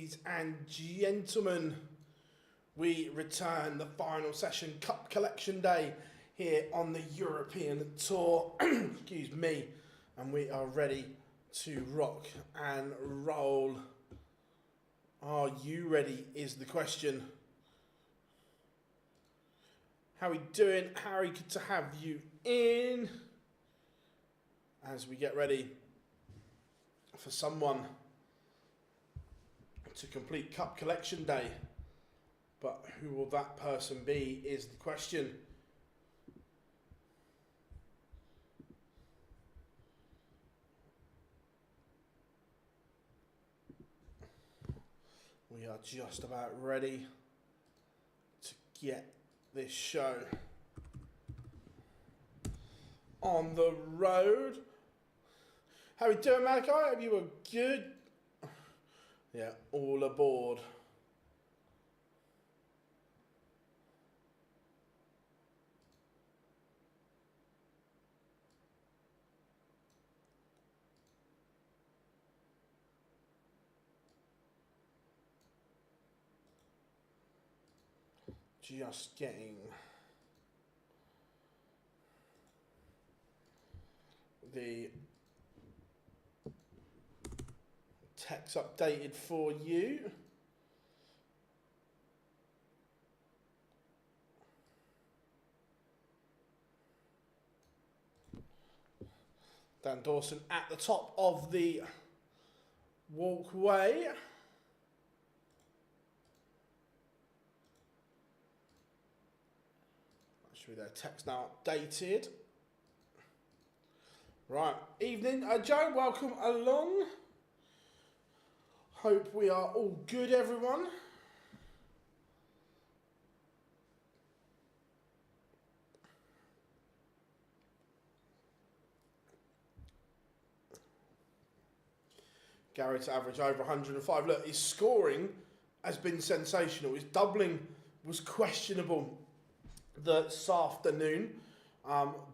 Ladies and gentlemen, we return the final session, Cup Collection Day, here on the European Tour. Excuse me. And we are ready to rock and roll. Are you ready is the question. How are we doing? Harry, good to have you in. As we get ready for someone to complete Cup Collection Day. But who will that person be is the question. We are just about ready to get this show on the road. How are we doing, Malachi? I hope you were good. Yeah, all aboard. Just getting the text updated for you. Dan Dawson at the top of the walkway. Actually, their text now updated. Right, evening, Joe, welcome along. Hope we are all good, everyone. Garrett's average over 105. Look, his scoring has been sensational. His doubling was questionable this afternoon,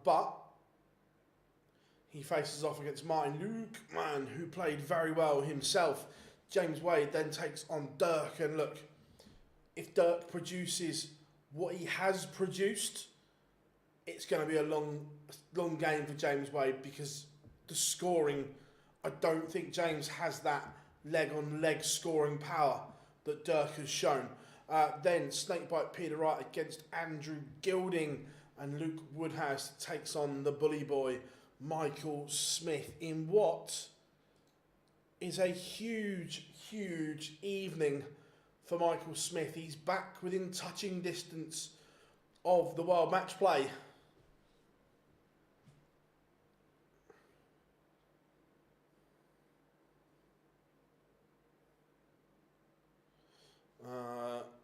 but he faces off against Martin Lukeman, who played very well himself. James Wade then takes on Dirk, and look, if Dirk produces what he has produced, it's going to be a long game for James Wade, because the scoring, I don't think James has that leg-on-leg scoring power that Dirk has shown. Then Snakebite Peter Wright against Andrew Gilding, and Luke Woodhouse takes on the bully boy Michael Smith in what is a huge evening for Michael Smith. He's back within touching distance of the world match play.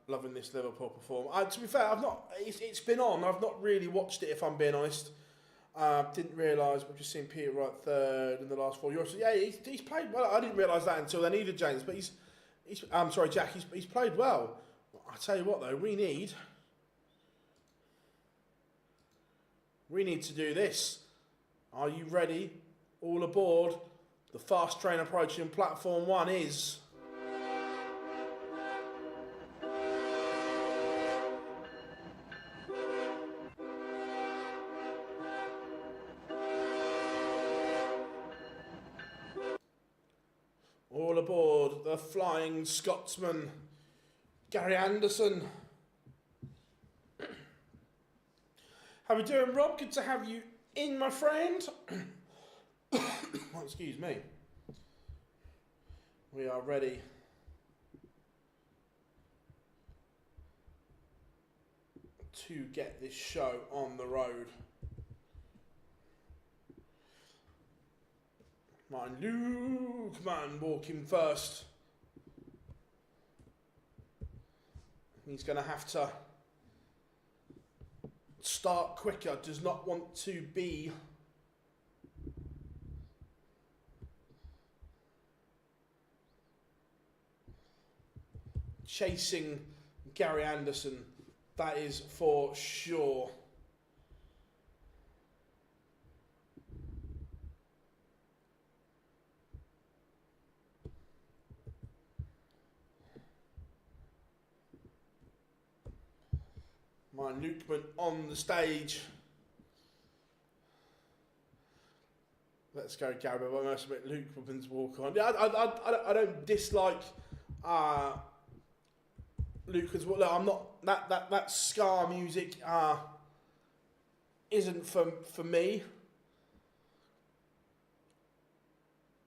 Loving this Liverpool performance. To be fair, I've not. It's been on. I've not really watched it, if I'm being honest. Didn't realise we've just seen Peter Wright third in the last 4 years. So yeah, he's played well. I didn't realise that until then either, James. But I'm sorry, Jack. He's played well. I tell you what, though, we need to do this. Are you ready? All aboard. The fast train approaching platform 1 is. All aboard the Flying Scotsman, Gary Anderson. How we doing, Rob? Good to have you in, my friend. Oh, excuse me. We are ready to get this show on the road. Martin Lukeman walking first. He's going to have to start quicker. Does not want to be chasing Gary Anderson. That is for sure. Mine Lukeman on the stage. Let's go, Gary. I must admit, Lukeman's walk on. Yeah, I don't dislike Lukeman's walk. Look, I'm not that ska music isn't for me.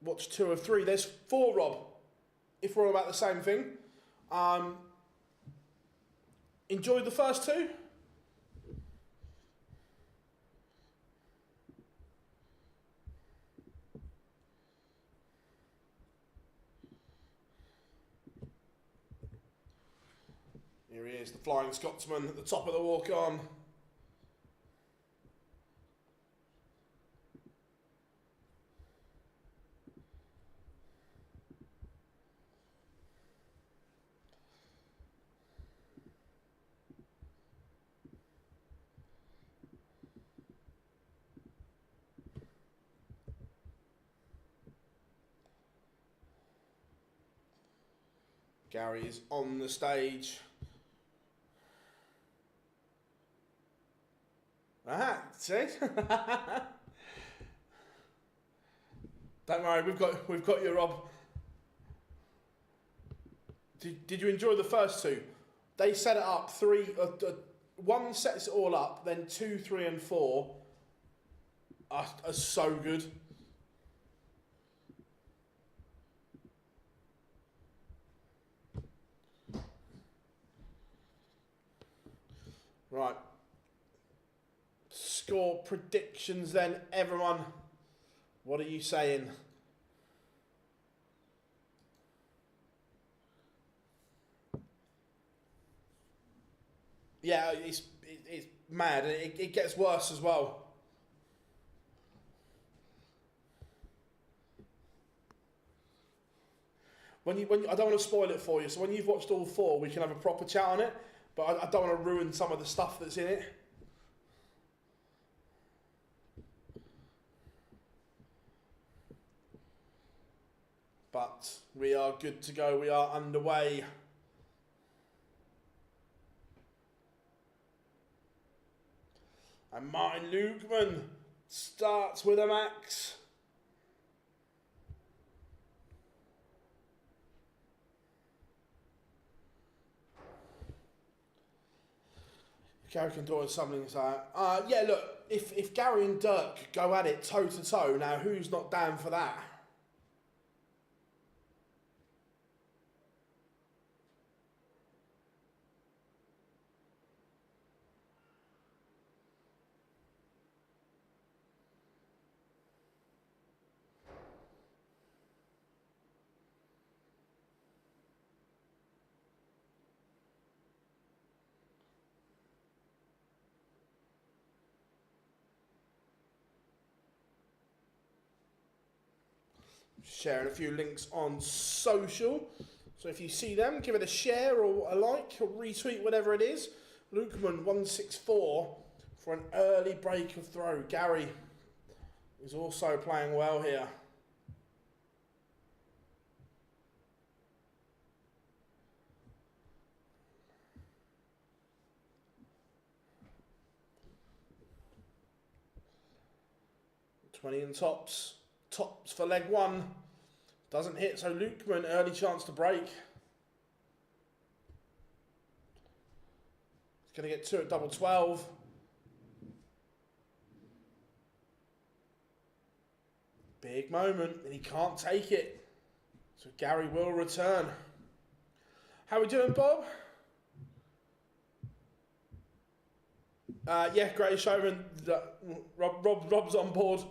Watch 2 of 3. There's 4, Rob. If we're all about the same thing. Enjoyed the first 2. Here he is, the Flying Scotsman at the top of the walk-on. Gary is on the stage. Ah, see? Don't worry, we've got you, Rob. Did you enjoy the first 2? They set it up 1 sets it all up, then 2, 3, and 4 are so good. Right. Score predictions then, everyone. What are you saying? Yeah, it's mad. It gets worse as well. When you, I don't want to spoil it for you. So when you've watched all 4, we can have a proper chat on it. But I don't want to ruin some of the stuff that's in it. But we are good to go. We are underway. And Martin Lukeman starts with a max. Gary can do something like that. Yeah, look, if Gary and Dirk go at it toe to toe, now who's not down for that? Sharing a few links on social. So if you see them, give it a share or a like or retweet, whatever it is. Lukeman 164 for an early break of throw. Gary is also playing well here. $20 in tops. Tops for leg 1. Doesn't hit, so Lukeman, early chance to break. He's going to get 2 at double 12. Big moment, and he can't take it. So Gary will return. How we doing, Bob? Yeah, great showman. Rob's on board.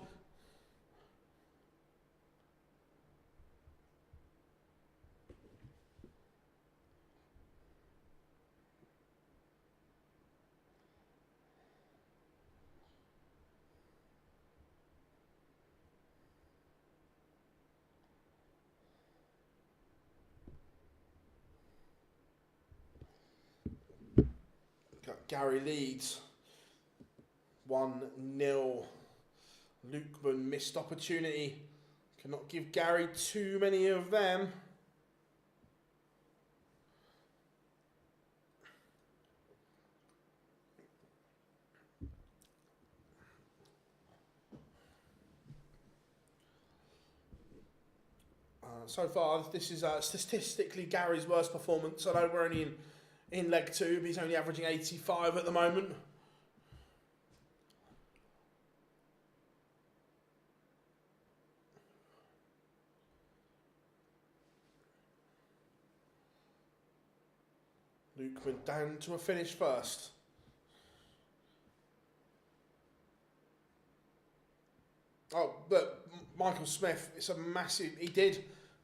Gary leads 1-0. Lukeman missed opportunity. Cannot give Gary too many of them. So far, this is statistically Gary's worst performance. I know we're only in leg 2, but he's only averaging 85 at the moment. Lukeman down to a finish first. Oh, but Michael Smith, it's a massive...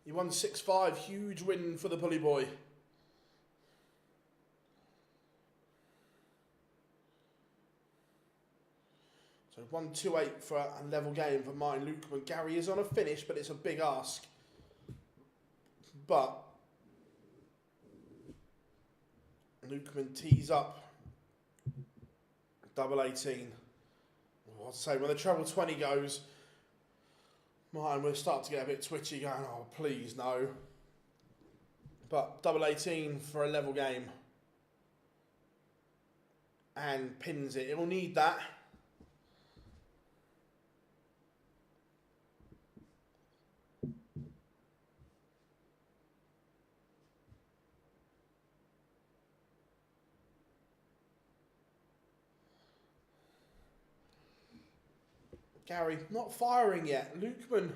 He won 6-5. Huge win for the Pulley Boy. So 1-2-8 for a level game for Martin Lukeman. Gary is on a finish, but it's a big ask. But Lukeman tees up double 18. I'd say when the treble 20 goes, Martin will start to get a bit twitchy, going, oh, please, no. But double 18 for a level game. And pins it. It will need that. Gary not firing yet. Lukeman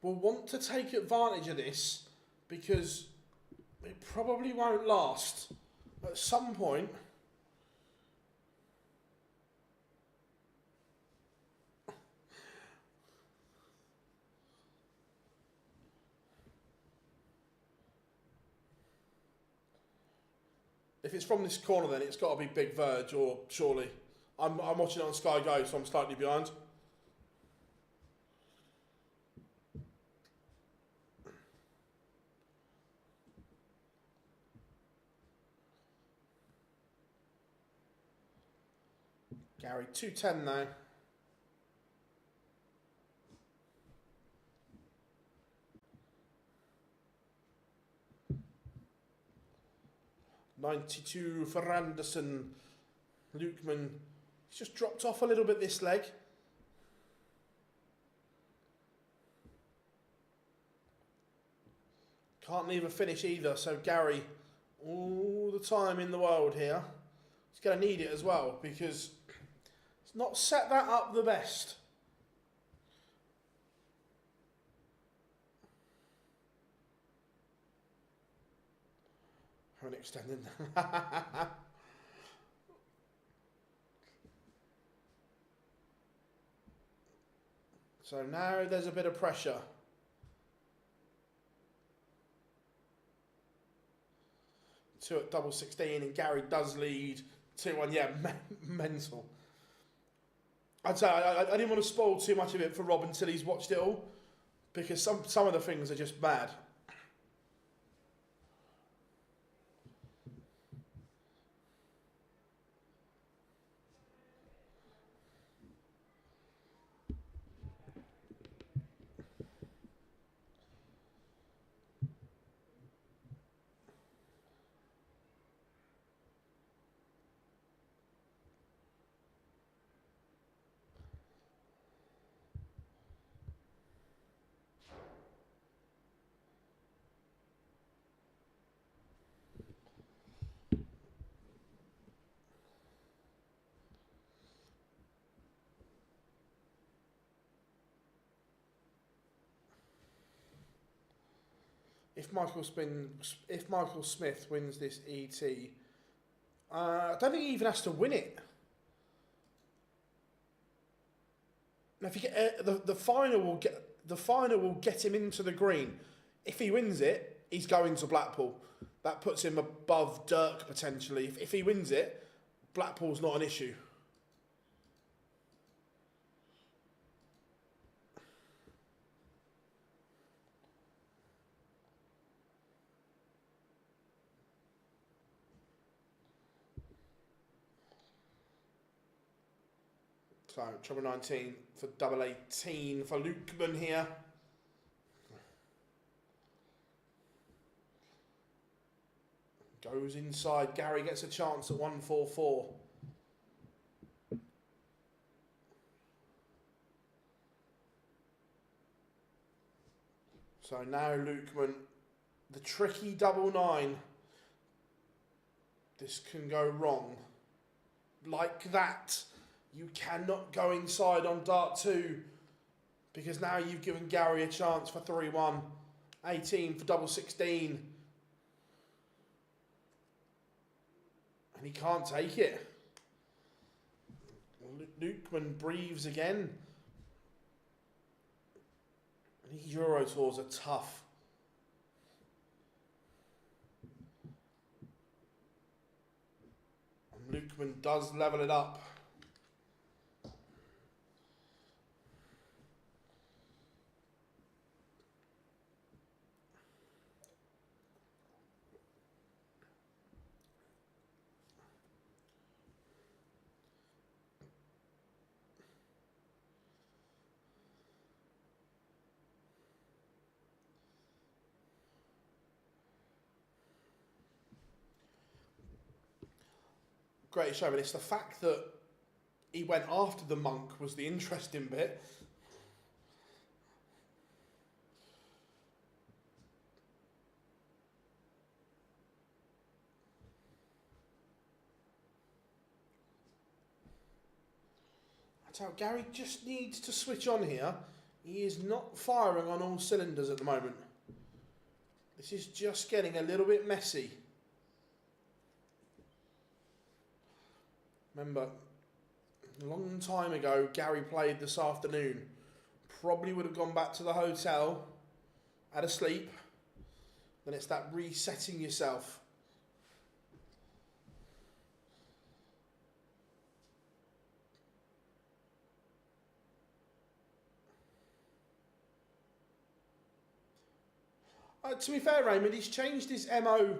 will want to take advantage of this because it probably won't last. At some point, if it's from this corner, then it's got to be Big Verge or surely. I'm watching it on Sky Go, so I'm slightly behind. Gary, 210 now. $92 for Anderson. Lukeman, he's just dropped off a little bit this leg. Can't leave a finish either, so Gary, all the time in the world here. He's going to need it as well because he's not set that up the best. Haven't extended. So now there's a bit of pressure. Two at double 16 and Gary does lead 2-1. Yeah, mental. I'd say I didn't want to spoil too much of it for Rob until he's watched it all because some of the things are just bad. If Michael Smith wins this ET, I don't think he even has to win it. Now, if you get the final will get him into the green. If he wins it, he's going to Blackpool. That puts him above Dirk potentially. If he wins it, Blackpool's not an issue. So, treble 19 for double 18 for Lukeman here. Goes inside. Gary gets a chance at 144. So now Lukeman, the tricky double 9. This can go wrong. Like that. You cannot go inside on dart 2 because now you've given Gary a chance for 3-1. 18 for double 16. And he can't take it. Lukeman breathes again. These Euro Tours are tough. And Lukeman does level it up. Great show, but it's the fact that he went after the monk was the interesting bit. I tell you, Gary just needs to switch on here. He is not firing on all cylinders at the moment. This is just getting a little bit messy. Remember, a long time ago, Gary played this afternoon. Probably would have gone back to the hotel, had a sleep. Then it's that resetting yourself. To be fair, Raymond, he's changed his MO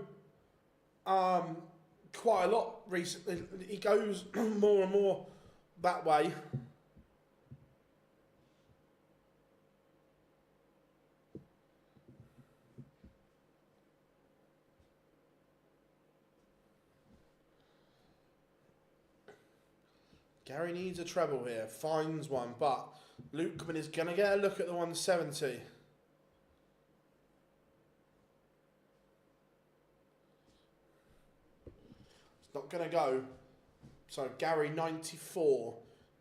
quite a lot recently. He goes more and more that way. Gary needs a treble here, finds one, but Lukeman is going to get a look at the 170. Not going to go. So Gary 94.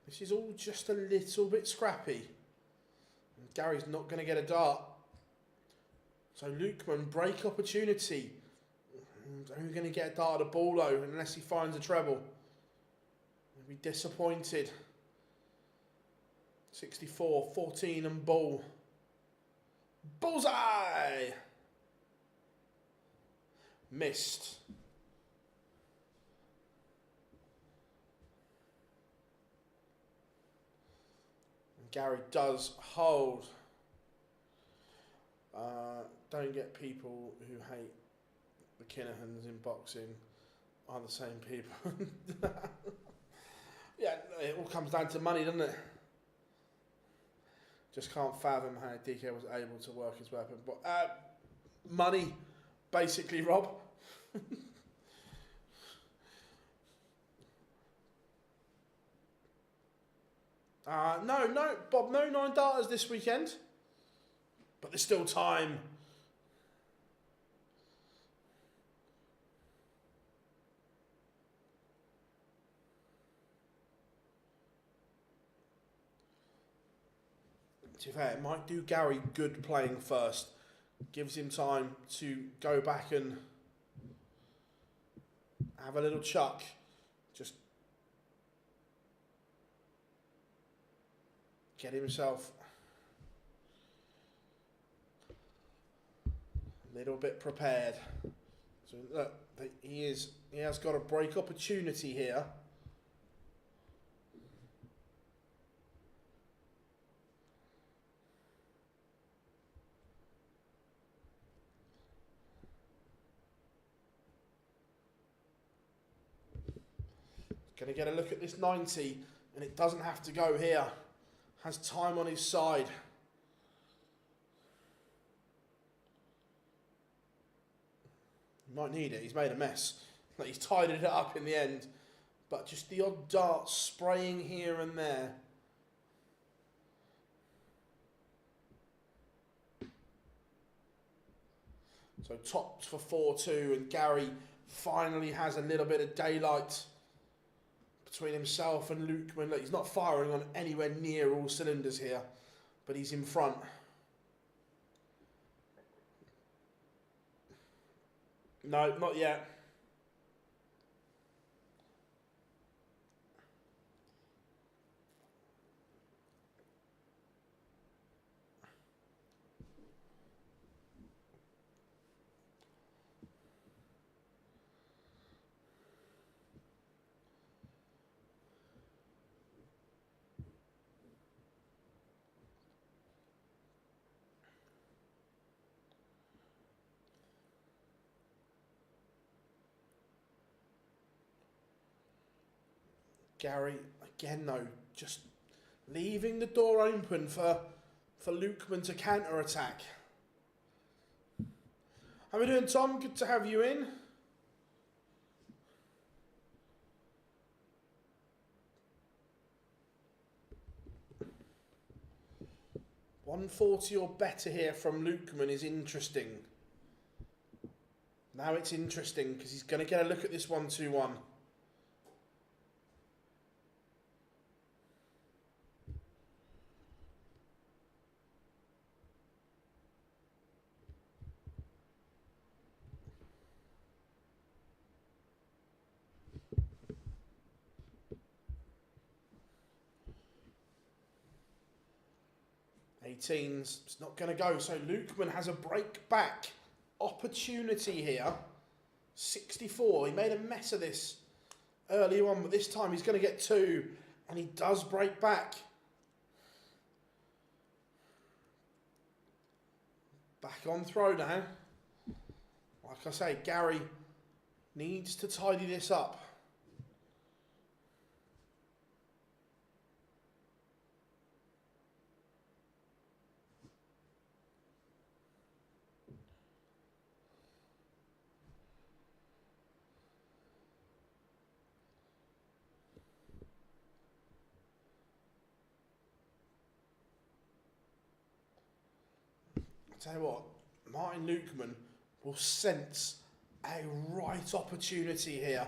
This is all just a little bit scrappy. And Gary's not going to get a dart. So Lukeman, break opportunity. Only going to get a dart at a ball though, unless he finds a treble. He'll be disappointed. 64, 14 and ball. Bullseye! Missed. Gary does hold. Don't get people who hate the Kinahans in boxing are the same people. Yeah, it all comes down to money, doesn't it? Just can't fathom how DK was able to work his weapon. But money, basically, Rob. No, Bob, no 9 darters this weekend. But there's still time. To be fair, it might do Gary good playing first. Gives him time to go back and have a little chuck. Just get himself a little bit prepared. So look, he has got a break opportunity here. Going to get a look at this 90, and it doesn't have to go here. Has time on his side. He might need it. He's made a mess. He's tidied it up in the end. But just the odd dart spraying here and there. So tops for 4-2, and Gary finally has a little bit of daylight between himself and Lukeman. Look, he's not firing on anywhere near all cylinders here, but he's in front. No, not yet. Gary, again though, just leaving the door open for Lukeman to counter-attack. How are we doing, Tom? Good to have you in. $140 or better here from Lukeman is interesting. Now it's interesting because he's going to get a look at this 1-2-1. It's not going to go. So Lukeman has a break back opportunity here. 64. He made a mess of this early on, but this time he's going to get 2, and he does break back. Back on throw now. Like I say, Gary needs to tidy this up. Tell you what, Martin Lukeman will sense a right opportunity here.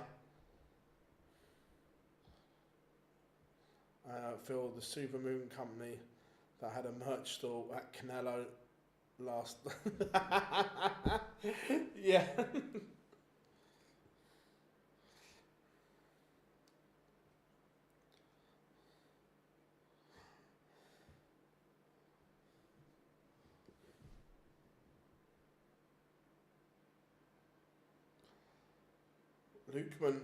Phil, the Supermoon company that had a merch store at Canelo last... yeah. Lukeman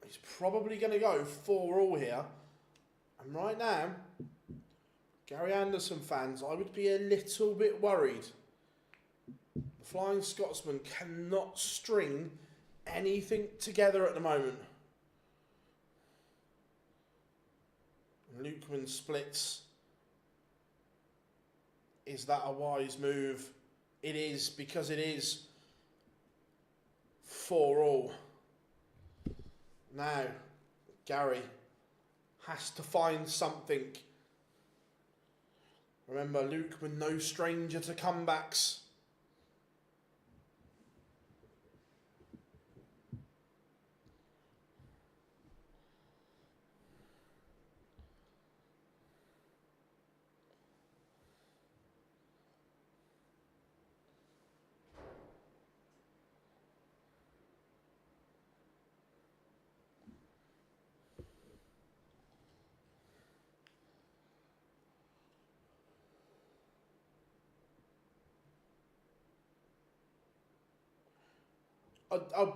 is probably going to go 4-all here. And right now, Gary Anderson fans, I would be a little bit worried. The Flying Scotsman cannot string anything together at the moment. And Lukeman splits. Is that a wise move? It is, because it is 4-all. Now, Gary has to find something. Remember, Lukeman, no stranger to comebacks.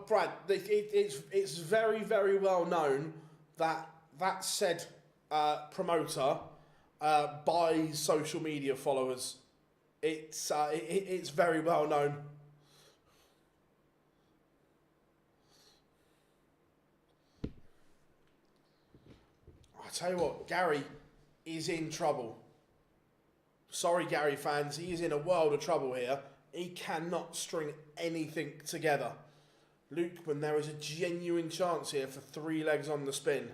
Brad, it's very, very well known that that said promoter buys social media followers. It's very well known. I tell you what, Gary is in trouble. Sorry, Gary fans, he is in a world of trouble here. He cannot string anything together. Lukeman, there is a genuine chance here for 3 legs on the spin.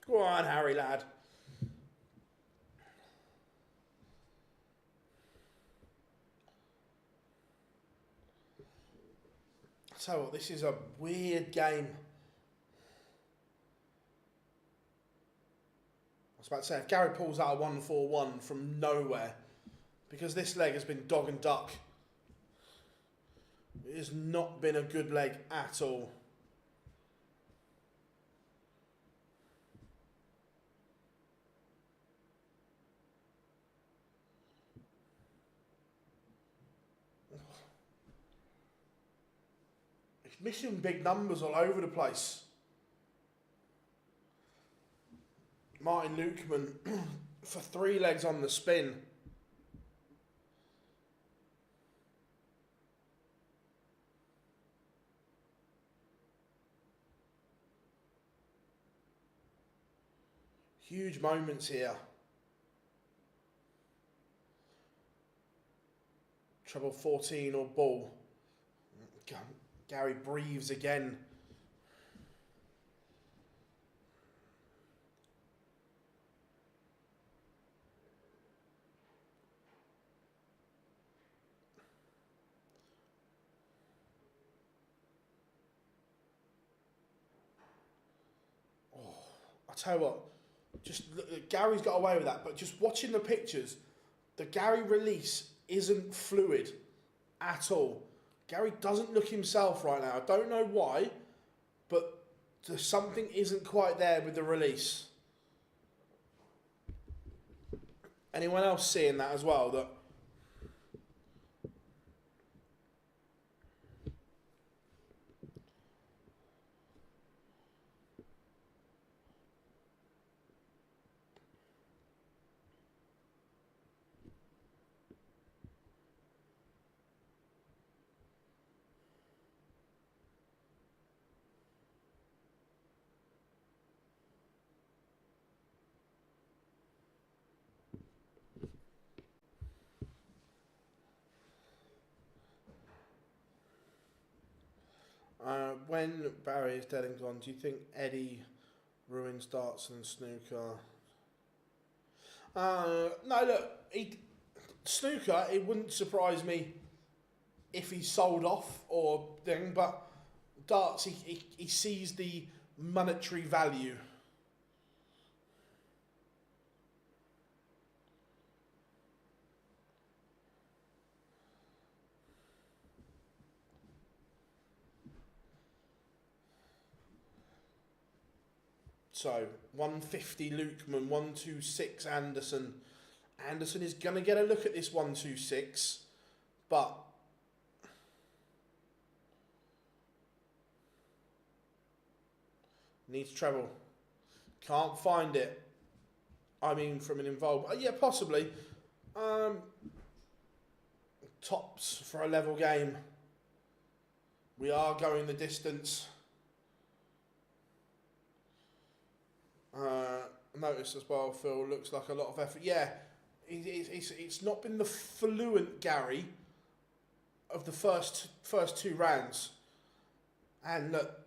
Go on, Harry, lad. I tell you what, this is a weird game. I was about to say, if Gary pulls out a 1-4-1 from nowhere, because this leg has been dog and duck, it has not been a good leg at all. He's missing big numbers all over the place. Martin Lukeman for 3 legs on the spin. Huge moments here. Treble 14 or ball. Gary breathes again. I tell you what, just look, Gary's got away with that, but just watching the pictures, the Gary release isn't fluid at all. Gary doesn't look himself right now. I don't know why, but something isn't quite there with the release. Anyone else seeing that as well? That when Barry is dead and gone, do you think Eddie ruins darts and snooker? No, look, snooker, it wouldn't surprise me if he's sold off or thing, but darts, he sees the monetary value. So, 150 Lukeman, 126 Anderson. Anderson is going to get a look at this 126, but needs treble. Can't find it. I mean, from an involved... yeah, possibly. Tops for a level game. We are going the distance. Notice as well, Phil, looks like a lot of effort. Yeah, it's not been the fluent Gary of the first 2 rounds. And look,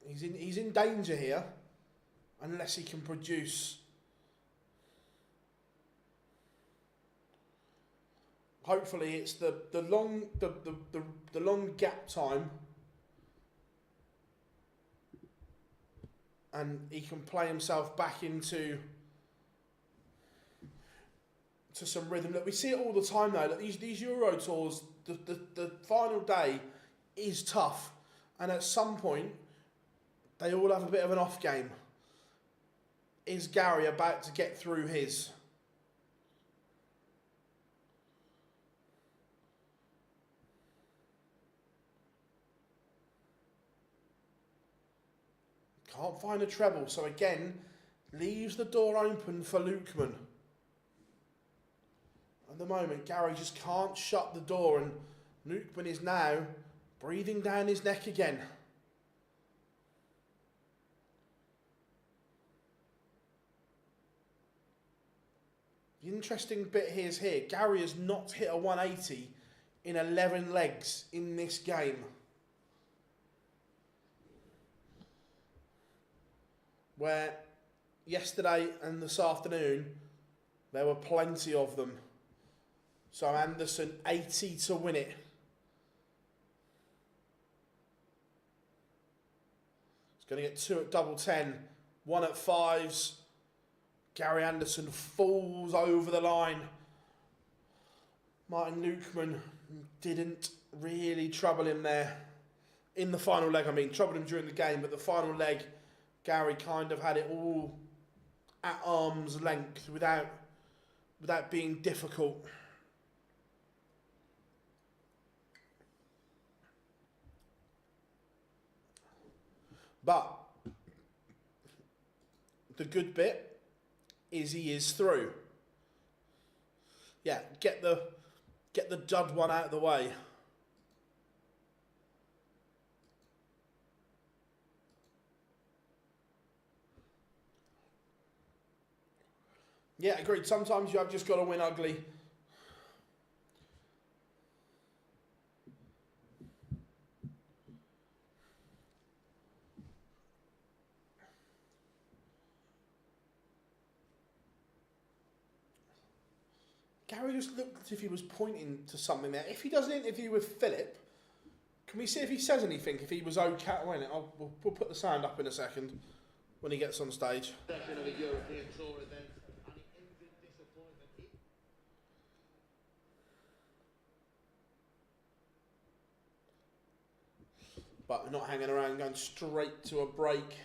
he's in danger here unless he can produce. Hopefully it's the long gap time, and he can play himself back into some rhythm. Look, we see it all the time though. Look, these Euro tours, the final day is tough, and at some point they all have a bit of an off game. Is Gary about to get through his? Can't find a treble, so again, leaves the door open for Lukeman. At the moment, Gary just can't shut the door, and Lukeman is now breathing down his neck again. The interesting bit here, Gary has not hit a 180 in 11 legs in this game. where yesterday and this afternoon there were plenty of them. So Anderson 80 to win it. He's going to get 2 at double 10, 1 at 5s. Gary Anderson falls over the line. Martin Lukeman didn't really trouble him there. In the final leg, I mean, troubled him during the game, but the final leg, Gary kind of had it all at arm's length without being difficult. But the good bit is he is through. Yeah, get the dud one out of the way. Yeah, agreed. Sometimes you have just got to win ugly. Gary just looked as if he was pointing to something there. If he does an interview with Philip, can we see if he says anything, if he was okay? Wait a minute, we'll put the sound up in a second when he gets on stage. Second of a European Tour event, and it ends in disappointment. But we're not hanging around, going straight to a break.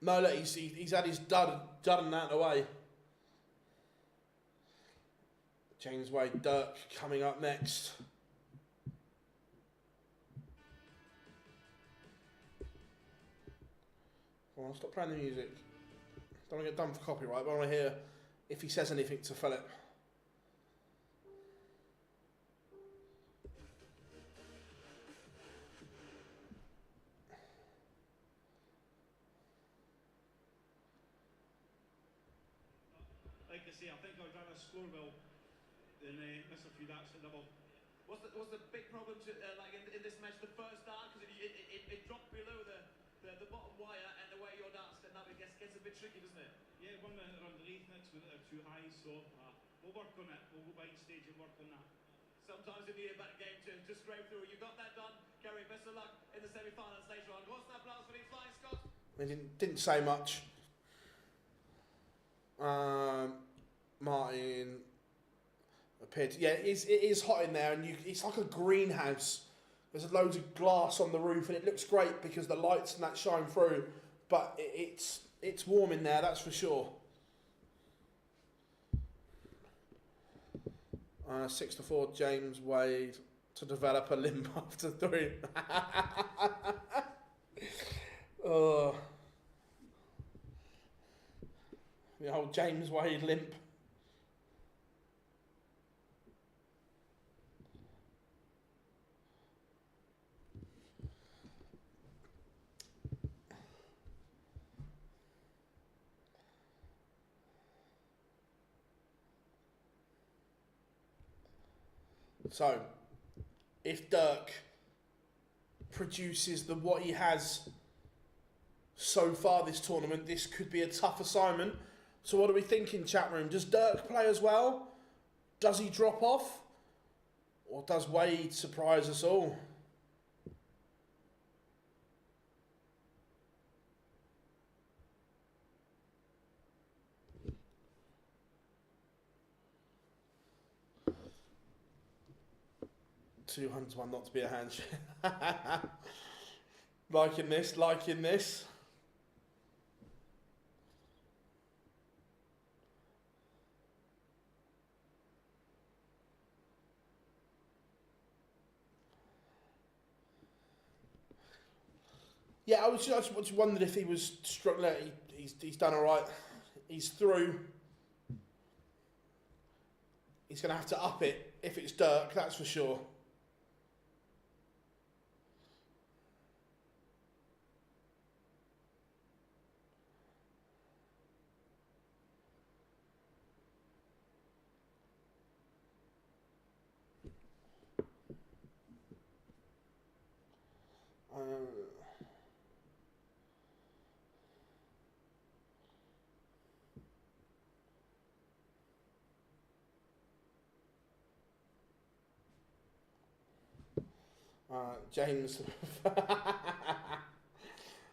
No, look, he's had his dud and out of the way. James Wade, Dirk coming up next. Come on, stop playing the music. Don't want to get done for copyright, but I want to hear if he says anything to Philip. Like I say, I think I'd rather score well than miss a few that's the double. Was the big problem to, like in this match, the first dart, because it dropped below the bottom wire, and the way you're danced, and that gets a bit tricky, doesn't it? Yeah, 1 minute around the lead next minute they're too high, so we'll work on it. We'll go behind stage and work on that. Sometimes you need a better game to scrape through. You got that done, Gary. Best of luck in the semi-finals later on. What's that blast for the Flying Scots? They didn't say much. Martin appeared. Yeah, it is hot in there, and it's like a greenhouse. There's loads of glass on the roof, and it looks great because the lights and that shine through. But it's warm in there, that's for sure. 6-4, James Wade to develop a limp after 3. Oh. The old James Wade limp. So, if Dirk produces what he has so far this tournament, this could be a tough assignment. So what are we thinking, chat room? Does Dirk play as well? Does he drop off? Or does Wade surprise us all? Two hands, one not to be a handshake. Liking this. Yeah, I just wondered if he was struggling. He's done all right. He's through. He's going to have to up it if it's Dirk, that's for sure. James.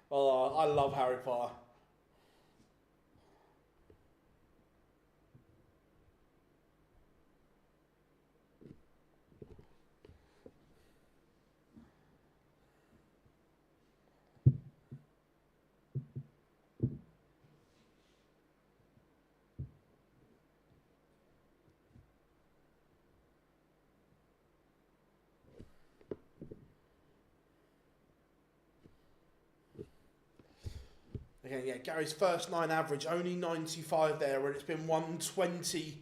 Oh, I love Harry Potter. Again, yeah, Gary's first 9 average, only 95 there, where it's been 120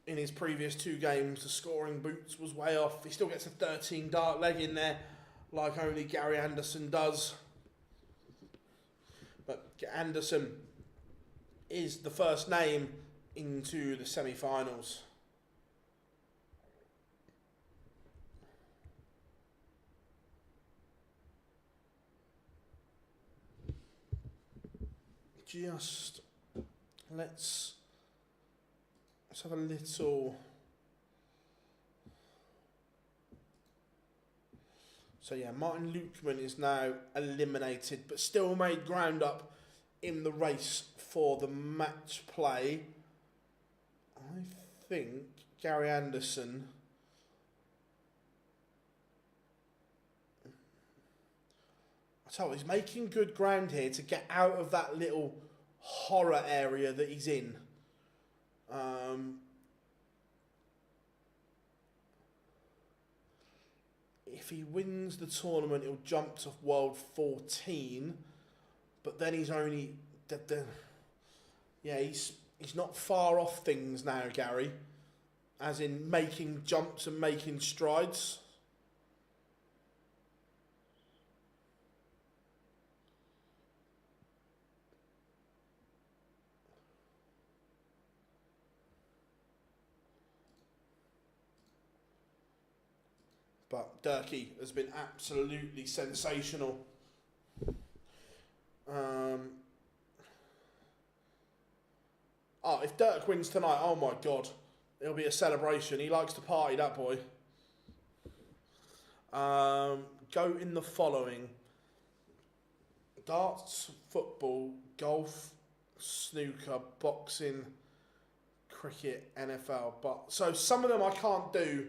in his previous 2 games. The scoring boots was way off. He still gets a 13 dart leg in there, like only Gary Anderson does. But Anderson is the first name into the semi-finals. Just let's have a little. So yeah, Martin Lukeman is now eliminated, but still made ground up in the race for the match play. I think Gary Anderson. So he's making good ground here to get out of that little horror area that he's in. If he wins the tournament, he'll jump to World 14, but then he's only... he's not far off things now, Gary, as in making jumps and making strides. But Durkee has been absolutely sensational. If Dirk wins tonight, oh my God, it'll be a celebration. He likes to party, that boy. Go in the following: darts, football, golf, snooker, boxing, cricket, NFL. But so some of them I can't do,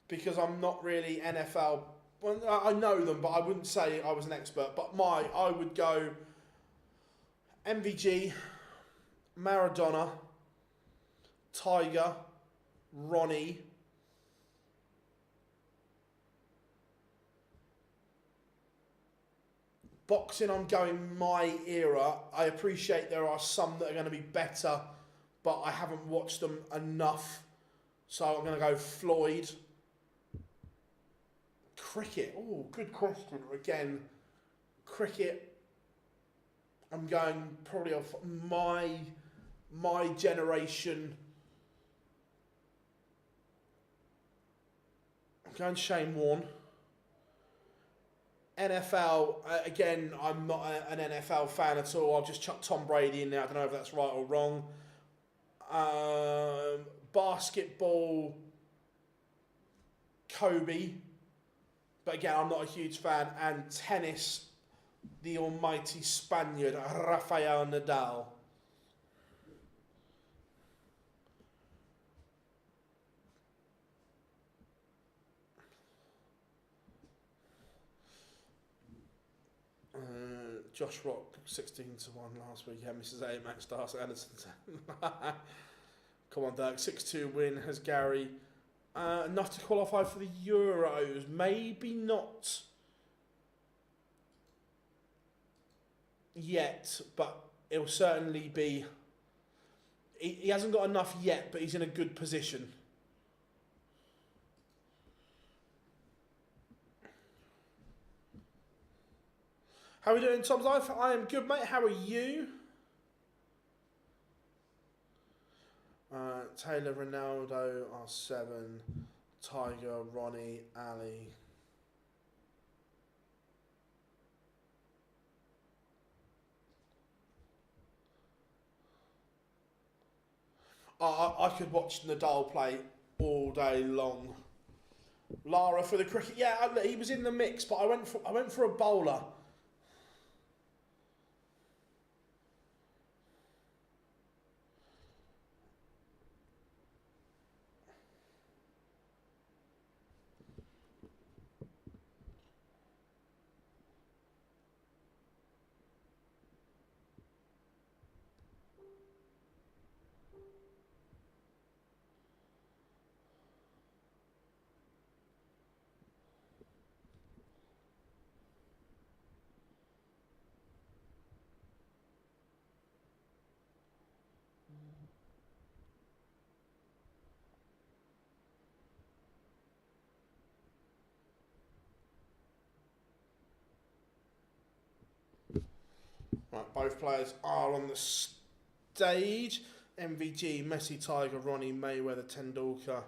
because I'm not really NFL. Well, I know them, but I wouldn't say I was an expert. But I would go MVG, Maradona, Tiger, Ronnie, boxing, I'm going my era. I appreciate there are some that are going to be better, but I haven't watched them enough. So I'm going to go Floyd. Cricket. Oh, good question. Again, cricket. I'm going probably off my generation. I'm going Shane Warne. NFL, again, I'm not an NFL fan at all. I'll just chuck Tom Brady in there. I don't know if that's right or wrong. Basketball, Kobe. But again, I'm not a huge fan. And tennis, the almighty Spaniard, Rafael Nadal. Josh Rock, 16-1 last week. Yeah, Mrs. A, Max Darcy, Anderson. Come on, Dirk. 6-2 win has Gary. Enough to qualify for the Euros. Maybe not yet, but it'll certainly be. He hasn't got enough yet, but he's in a good position. How are we doing, Tom's Life? I am good, mate. How are you? Taylor, Ronaldo, R7, Tiger, Ronnie, Ali. I could watch Nadal play all day long. Lara for the cricket. Yeah, he was in the mix, but I went for a bowler. Right, both players are on the stage. MVG, Messi, Tiger, Ronnie, Mayweather, Tendulkar,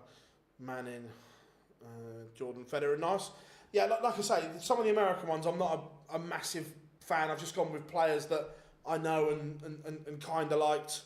Manning, Jordan, Federer. Nice. Yeah, like I say, some of the American ones I'm not a massive fan. I've just gone with players that I know and kind of liked.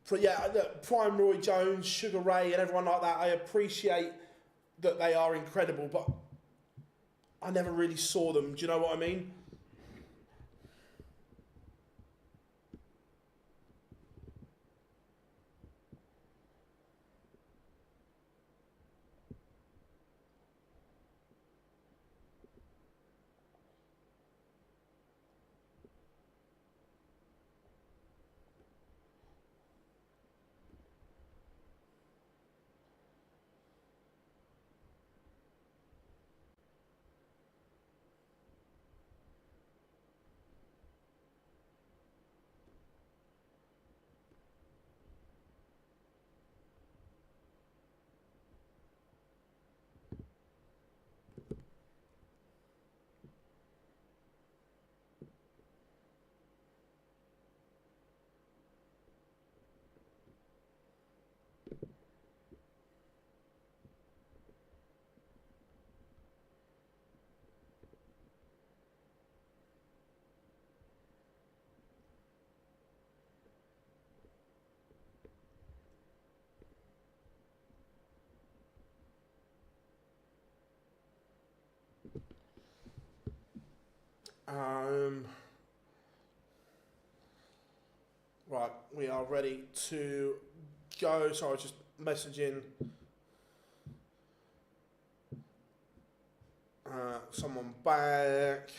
But yeah, look, Prime Roy Jones, Sugar Ray, and everyone like that, I appreciate that they are incredible, but I never really saw them. Do you know what I mean? Right, we are ready to go. Sorry, just messaging someone back.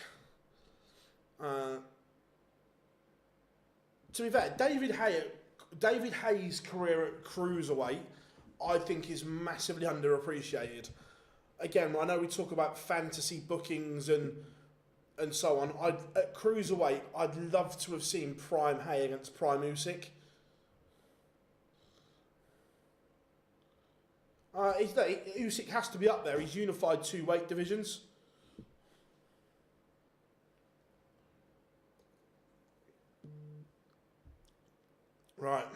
To be fair, David Hayes' career at cruiserweight, I think, is massively underappreciated. Again, I know we talk about fantasy bookings and so on. At cruiserweight, I'd love to have seen Prime Hay against Prime Usyk. Usyk has to be up there. He's unified 2 weight divisions. Right.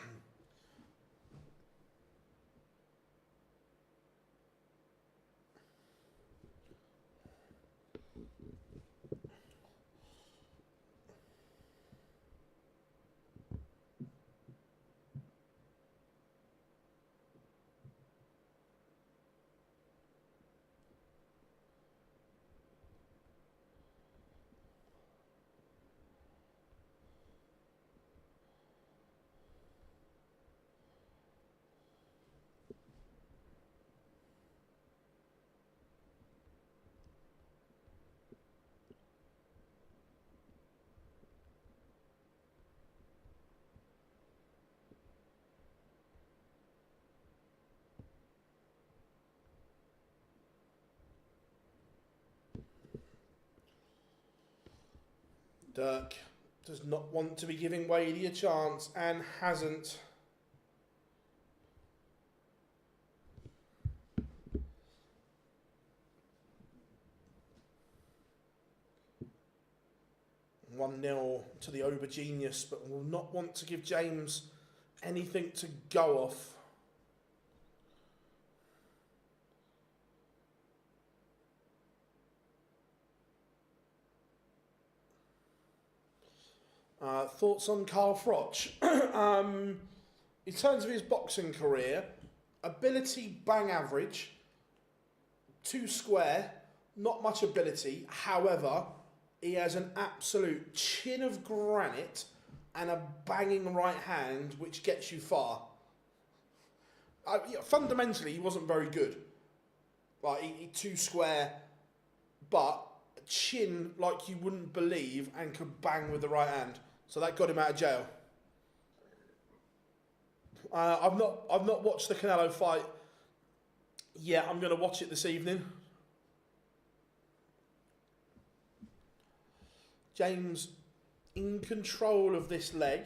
Dirk does not want to be giving Wadey a chance and hasn't. One 0 to the Ober Genius, but will not want to give James anything to go off. Thoughts on Carl Froch? In terms of his boxing career, ability bang average, 2 square, not much ability. However, he has an absolute chin of granite and a banging right hand which gets you far. Fundamentally, he wasn't very good. Like, he 2 square, but a chin like you wouldn't believe and could bang with the right hand. So that got him out of jail. I've not watched the Canelo fight yet. I'm going to watch it this evening. James in control of this leg.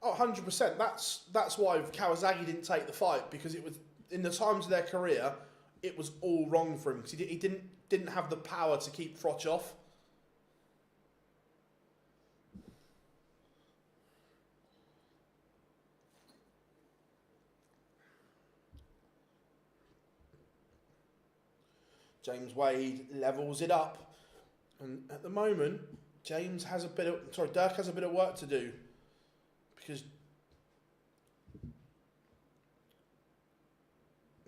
Oh, 100%. That's why Kawasaki didn't take the fight, because it was, in the times of their career, it was all wrong for him, because he didn't have the power to keep Froch off. James Wade levels it up, and at the moment, Dirk has a bit of work to do, because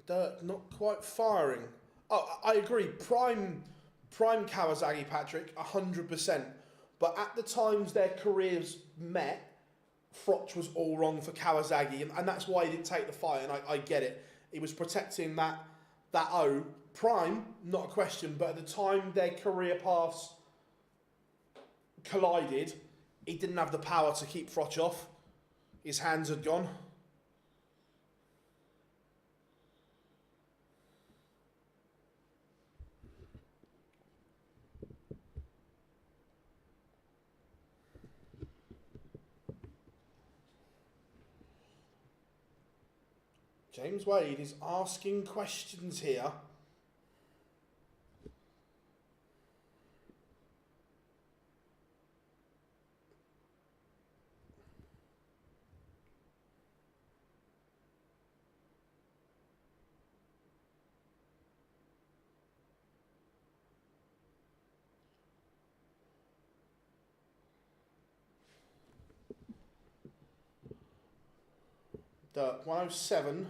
Dirk not quite firing. Oh, I agree. Prime Kawasaki, Patrick, 100%. But at the times their careers met, Froch was all wrong for Kawasaki, and that's why he didn't take the fight. And I get it. He was protecting that O. Prime, not a question. But at the time their career paths collided, he didn't have the power to keep Froch off. His hands had gone. James Wade is asking questions here. Dirk, 107.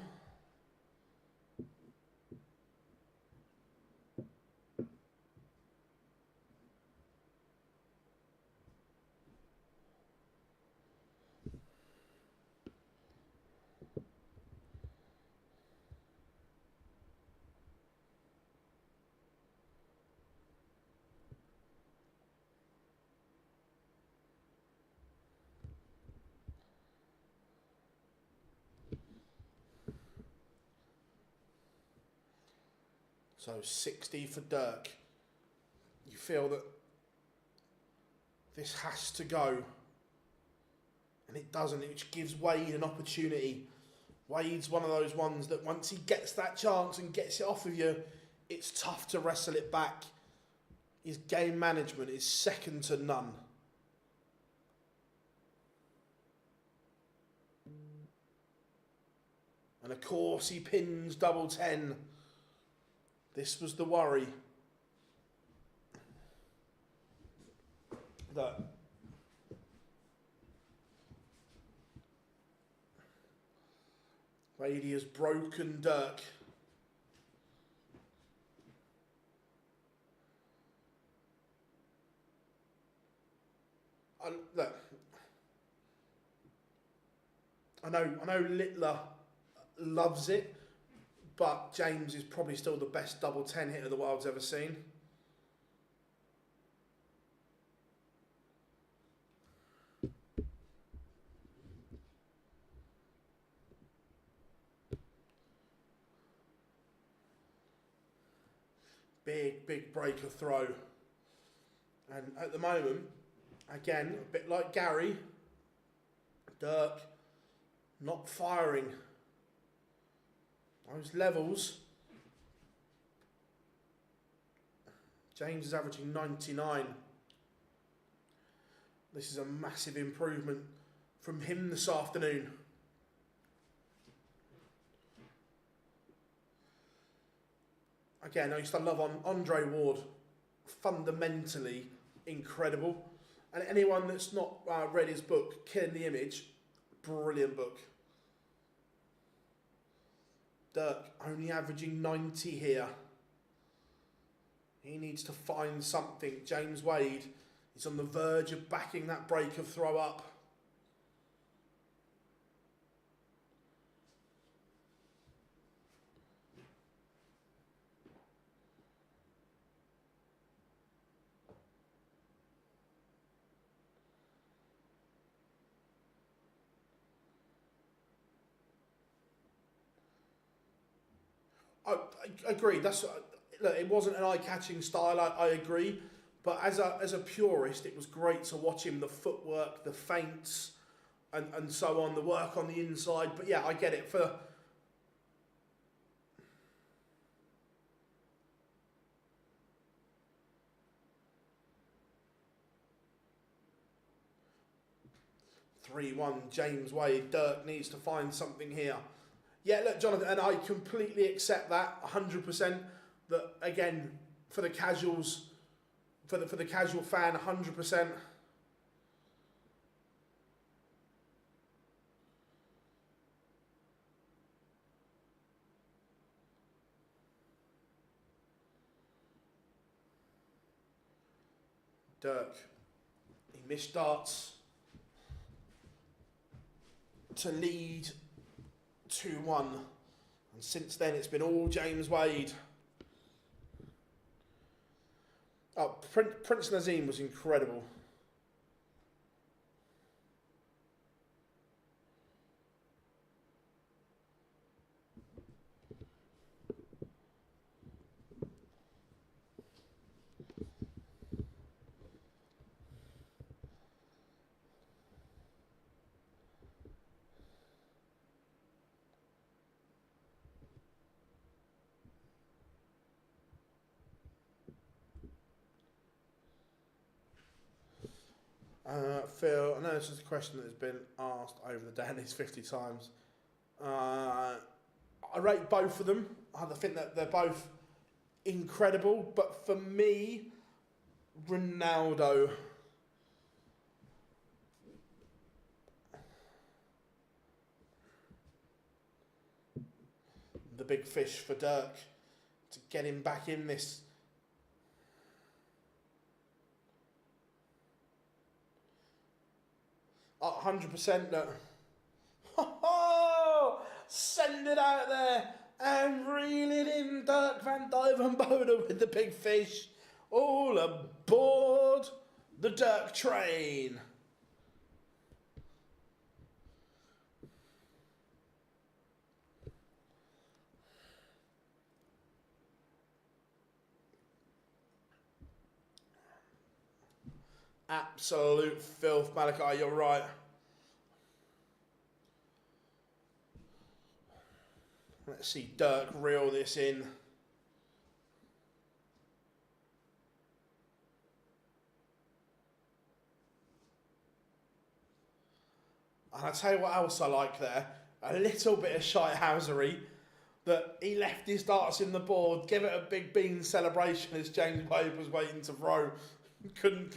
So 60 for Dirk. You feel that this has to go. And it doesn't, which gives Wade an opportunity. Wade's one of those ones that once he gets that chance and gets it off of you, it's tough to wrestle it back. His game management is second to none. And of course he pins double 10. This was the worry. That Wade has broken Dirk. Look, I know Littler loves it, but James is probably still the best double 10 hitter the world's ever seen. Big breaker throw. And at the moment, again, a bit like Gary, Dirk not firing. Those levels. James is averaging 99. This is a massive improvement from him this afternoon. Again, I used to love Andre Ward. Fundamentally incredible. And anyone that's not read his book, Killing the Image, brilliant book. Dirk only averaging 90 here. He needs to find something. James Wade is on the verge of backing that break of throw up. I agree. Look, it wasn't an eye-catching style. I agree, but as a purist, it was great to watch him. The footwork, the feints, and so on. The work on the inside. But yeah, I get it. For (3-1) James Wade. Dirk needs to find something here. Yeah, look, Jonathan, and I completely accept that 100%. That again, for the casuals, for the casual fan, 100%. Dirk, he missed darts to lead 2-1, and since then it's been all James Wade. Oh, Prince Nazim was incredible. Phil, I know this is a question that has been asked over the day at least 50 times. I rate both of them. I think that they're both incredible, but for me, Ronaldo. The big fish for Dirk to get him back in this. Oh, 100% that. Send it out there and reel it in, Dirk van Duijvenbode with the big fish. All aboard the Dirk train. Absolute filth, Malachi, you're right. Let's see Dirk reel this in. And I'll tell you what else I like there. A little bit of shitehousery. That he left his darts in the board, gave it a big bean celebration as James Wade was waiting to throw. Couldn't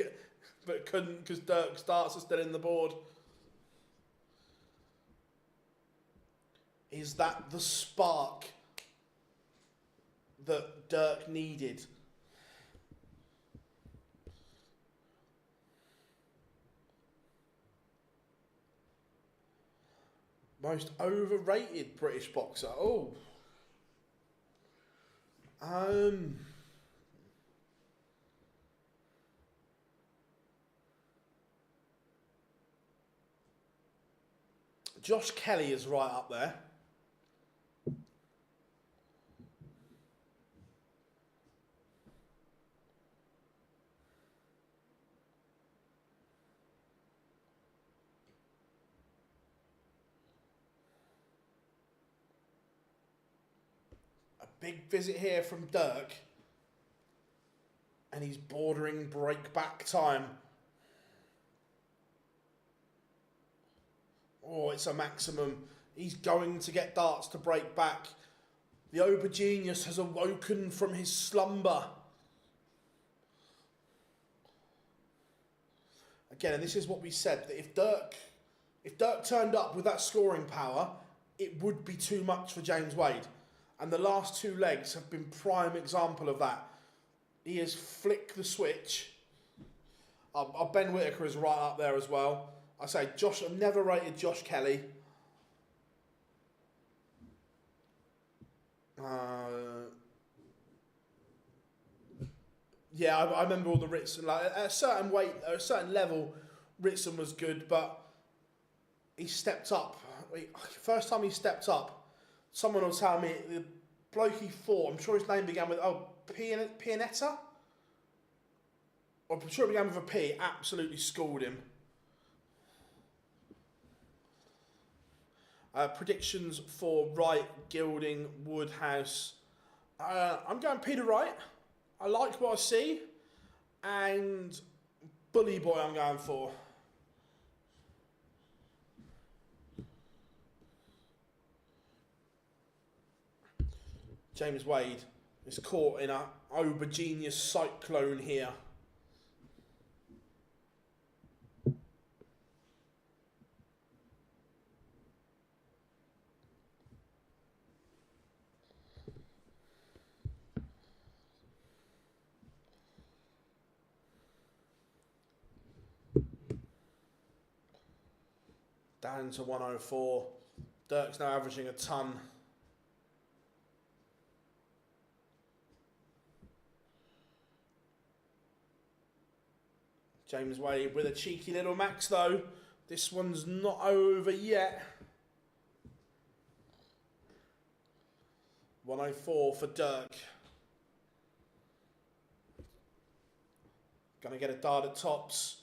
because Dirk's darts are still in the board. Is that the spark that Dirk needed? Most overrated British boxer. Oh. Josh Kelly is right up there. A big visit here from Dirk. And he's bordering break back time. Oh, it's a maximum. He's going to get darts to break back. The Aubergenius has awoken from his slumber. Again, and this is what we said, that if Dirk turned up with that scoring power, it would be too much for James Wade. And the last two legs have been prime example of that. He has flicked the switch. Ben Whittaker is right up there as well. I say I've never rated Josh Kelly. Yeah, I remember all the Ritson. Like at a certain weight, at a certain level, Ritson was good, but he stepped up. First time he stepped up, someone was telling me the bloke he fought. I'm sure his name began with Pianetta. Or I'm sure it began with a P. Absolutely schooled him. Predictions for Wright, Gilding, Woodhouse. I'm going Peter Wright. I like what I see. And Bully Boy I'm going for. James Wade is caught in a Aubergenius cyclone here. Down to 104. Dirk's now averaging a ton. James Wade with a cheeky little max though. This one's not over yet. 104 for Dirk. Gonna get a dart at tops.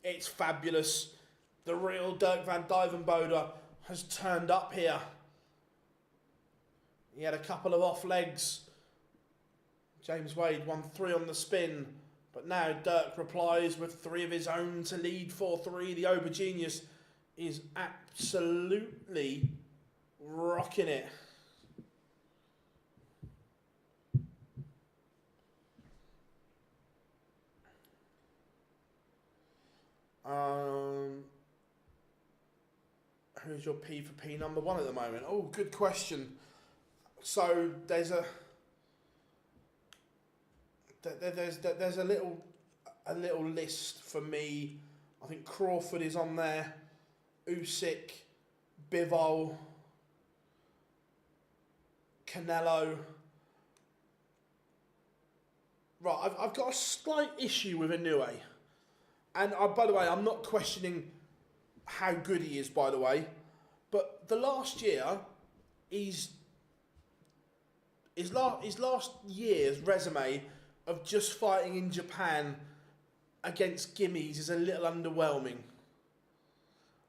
It's fabulous. The real Dirk van Duijvenbode has turned up here. He had a couple of off legs. James Wade won 3 on the spin. But now Dirk replies with 3 of his own to lead 4-3. The Aubergenius is absolutely rocking it. Who's your P for P number 1 at the moment? Oh, good question. So there's a little list for me. I think Crawford is on there. Usyk, Bivol, Canelo. Right, I've got a slight issue with Inoue. And by the way, I'm not questioning how good he is, by the way. But the last year, his last year's resume of just fighting in Japan against gimmies is a little underwhelming.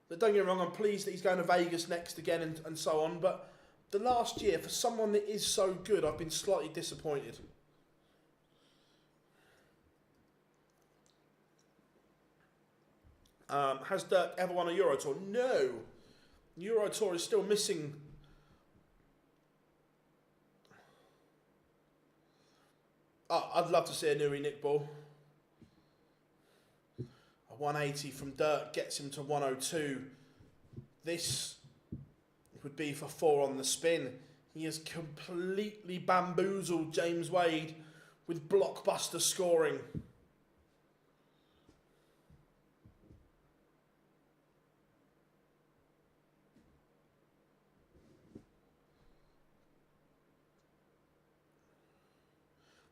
But don't get me wrong, I'm pleased that he's going to Vegas next again and so on. But the last year, for someone that is so good, I've been slightly disappointed. Has Dirk ever won a Euro Tour? No. Euro Tour is still missing. Oh, I'd love to see a Nui Nick Ball. A 180 from Dirk gets him to 102. This would be for 4 on the spin. He has completely bamboozled James Wade with blockbuster scoring.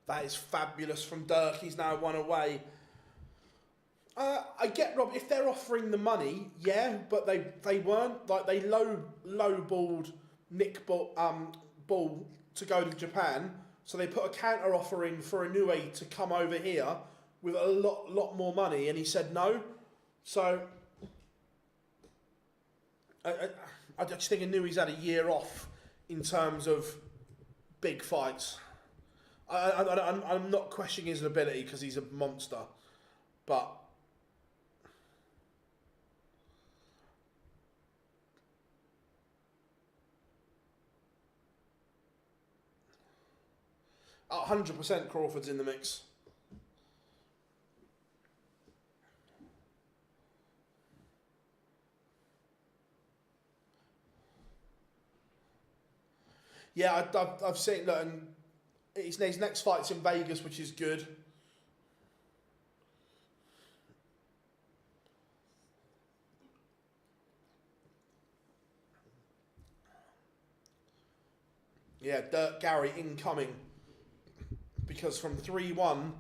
That is fabulous from Dirk. He's now one away. I get, Rob, if they're offering the money, yeah, but they weren't. Like, they low-balled Nick Ball to go to Japan, so they put a counter offer in for Inoue to come over here with a lot more money, and he said no. So I just think Inoue's had a year off in terms of big fights. I'm not questioning his ability because he's a monster, but at 100% Crawford's in the mix. Yeah, I've seen, look, and his next fight's in Vegas, which is good. Yeah, Dirk Gary incoming. Because from 3-1...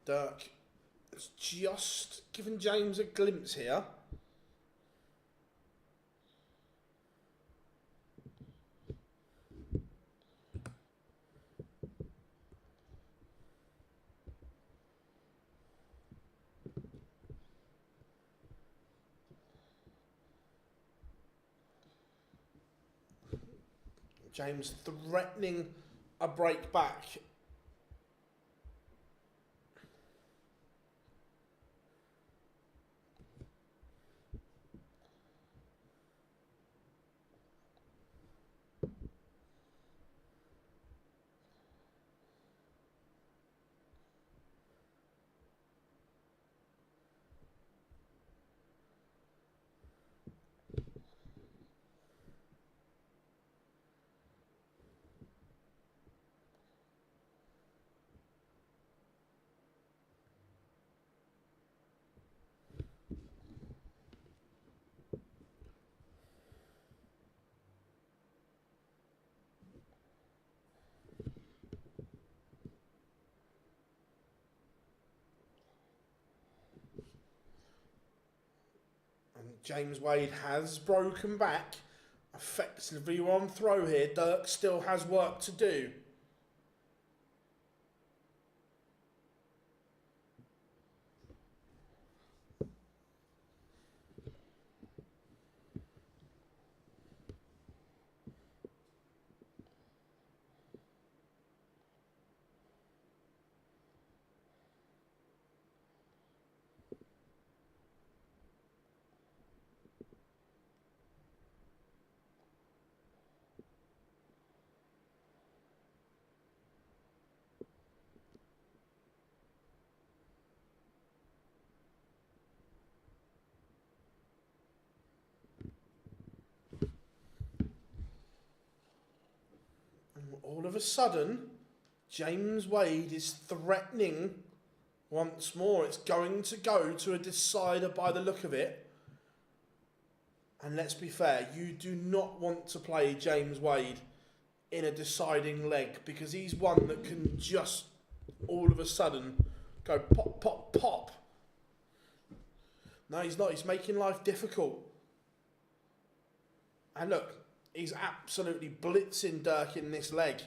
Dirk has just given James a glimpse here. James threatening a break back. James Wade has broken back. Effectively on throw here. Dirk still has work to do. All of a sudden, James Wade is threatening once more. It's going to go to a decider by the look of it. And let's be fair, you do not want to play James Wade in a deciding leg because he's one that can just all of a sudden go pop, pop, pop. No, he's not. He's making life difficult. And look, he's absolutely blitzing Dirk in this leg.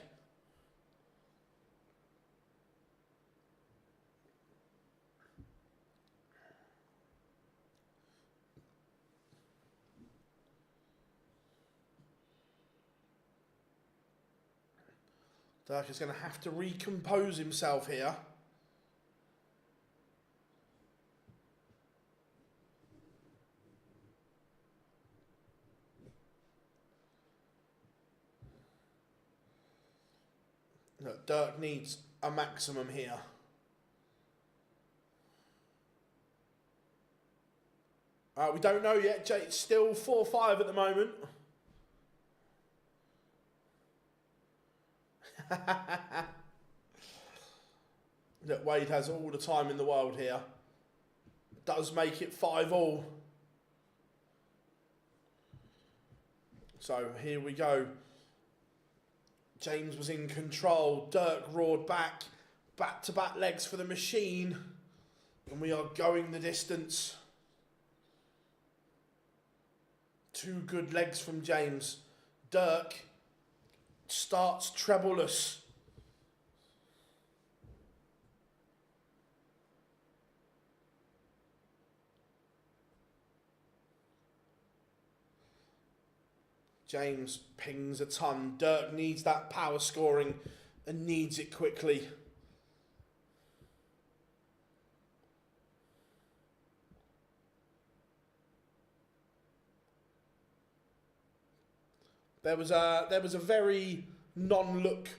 Dirk is going to have to recompose himself here. Look, Dirk needs a maximum here. We don't know yet. It's still 4-5 at the moment. Look, Wade has all the time in the world here. Does make it 5-all. So here we go. James was in control. Dirk roared back. Back-to-back legs for the machine. And we are going the distance. 2 good legs from James. Dirk starts trebleless. James pings a ton. Dirk needs that power scoring and needs it quickly. There was a very non-look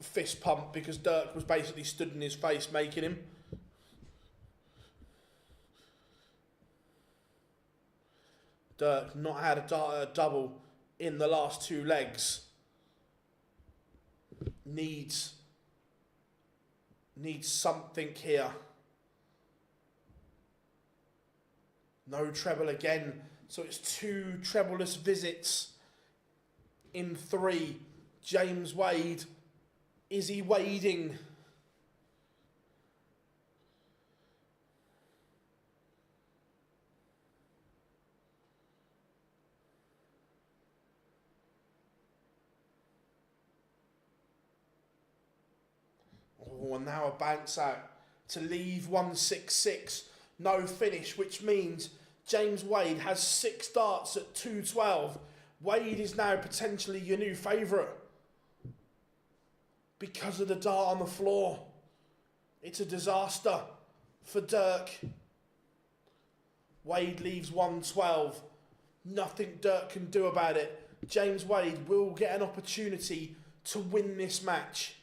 fist pump because Dirk was basically stood in his face making him. Dirk not had a double in the last 2 legs. Needs something here. No treble again. So it's 2 trebleless visits in 3. James Wade. Is he wading? Oh, and now a bounce out to leave 166. No finish, which means James Wade has 6 darts at 212. Wade is now potentially your new favourite because of the dart on the floor. It's a disaster for Dirk. Wade leaves 112. Nothing Dirk can do about it. James Wade will get an opportunity to win this match.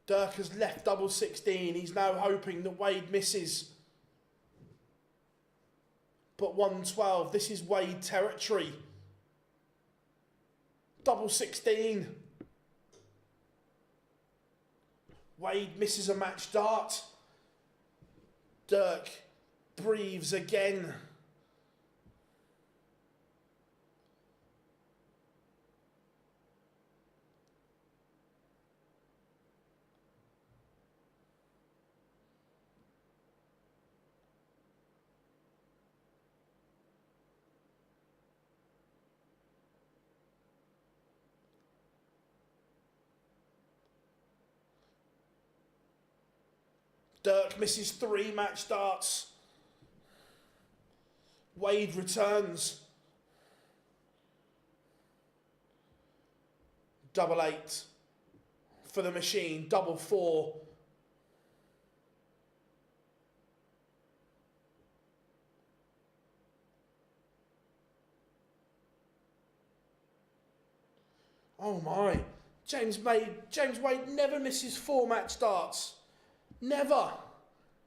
Dirk has left double 16. He's now hoping that Wade misses. But 112, this is Wade territory. Double 16. Wade misses a match dart. Dirk breathes again. Dirk misses 3 match darts. Wade returns. Double 8 for the machine. Double 4. Oh my. James Wade never misses 4 match darts. Never.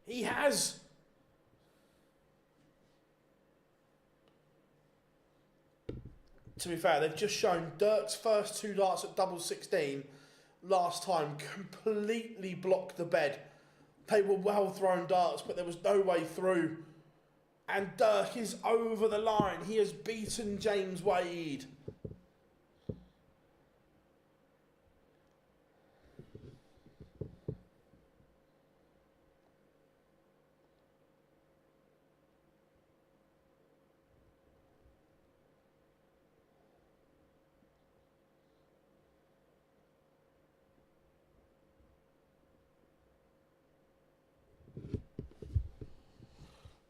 He has. To be fair, they've just shown Dirk's first 2 darts at double 16 last time completely blocked the bed. They were well thrown darts, but there was no way through. And Dirk is over the line. He has beaten James Wade.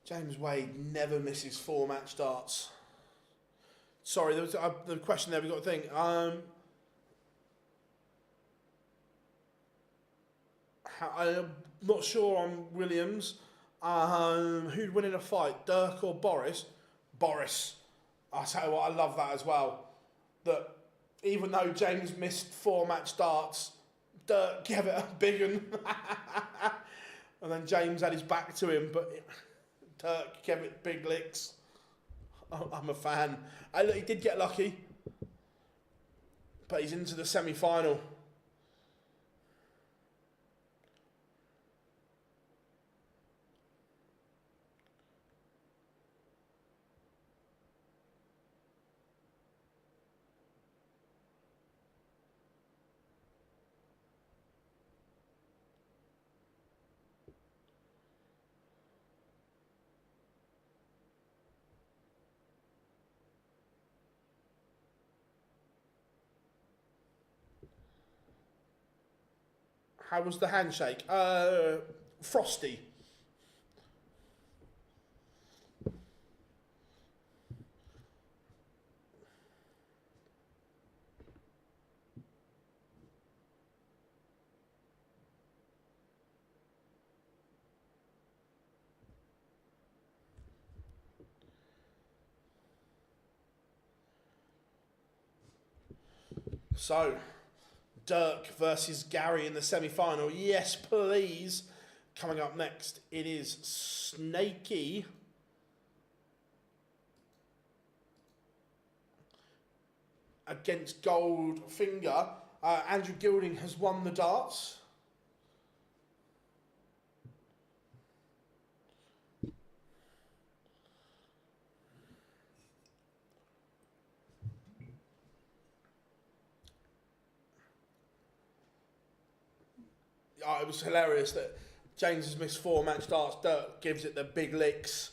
James Wade never misses 4 match darts. Sorry, there was the question there. We got to think. I'm not sure on Williams. Who'd win in a fight, Dirk or Boris? Boris. I tell you what, I love that as well. That even though James missed 4 match starts, Dirk gave it a big one. And then James had his back to him, but Dirk gave it big licks. I'm a fan. Look, he did get lucky, but he's into the semi-final. How was the handshake? Frosty. So, Dirk versus Gary in the semi-final. Yes, please. Coming up next, it is Snakey against Goldfinger. Andrew Gilding has won the darts. Oh, it was hilarious that James has missed 4 match darts. Dirk gives it the big licks.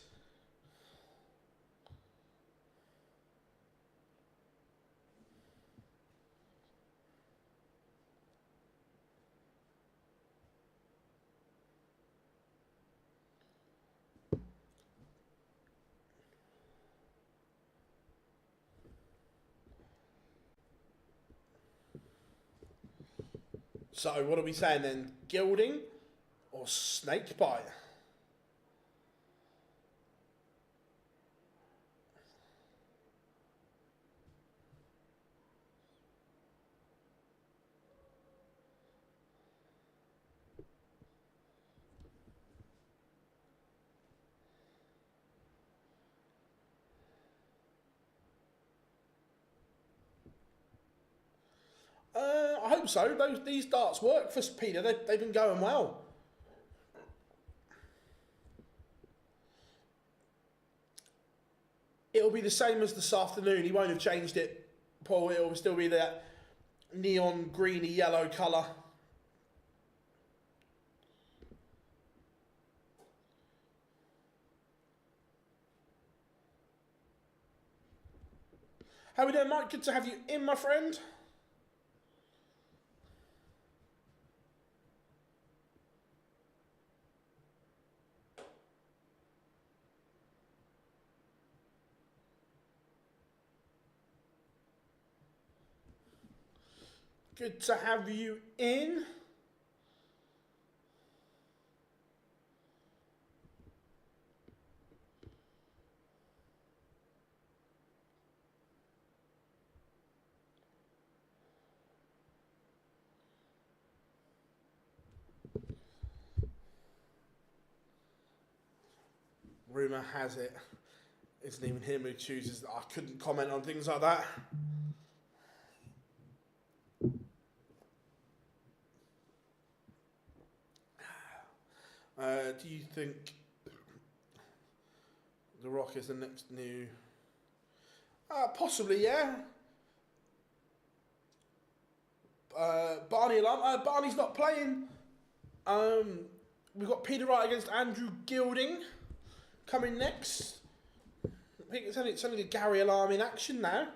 So, what are we saying then? Gilding or Snakebite? I hope so. These darts work for Peter. They've been going well. It'll be the same as this afternoon. He won't have changed it, Paul. It'll still be that neon greeny yellow colour. How are we doing, Mike? Good to have you in, my friend. Good to have you in. Rumour has it, isn't even him who chooses. I couldn't comment on things like that. Do you think The Rock is the next new... possibly, yeah. Barney alarm. Barney's not playing. We've got Peter Wright against Andrew Gilding coming next. I think it's only the Gary alarm in action now.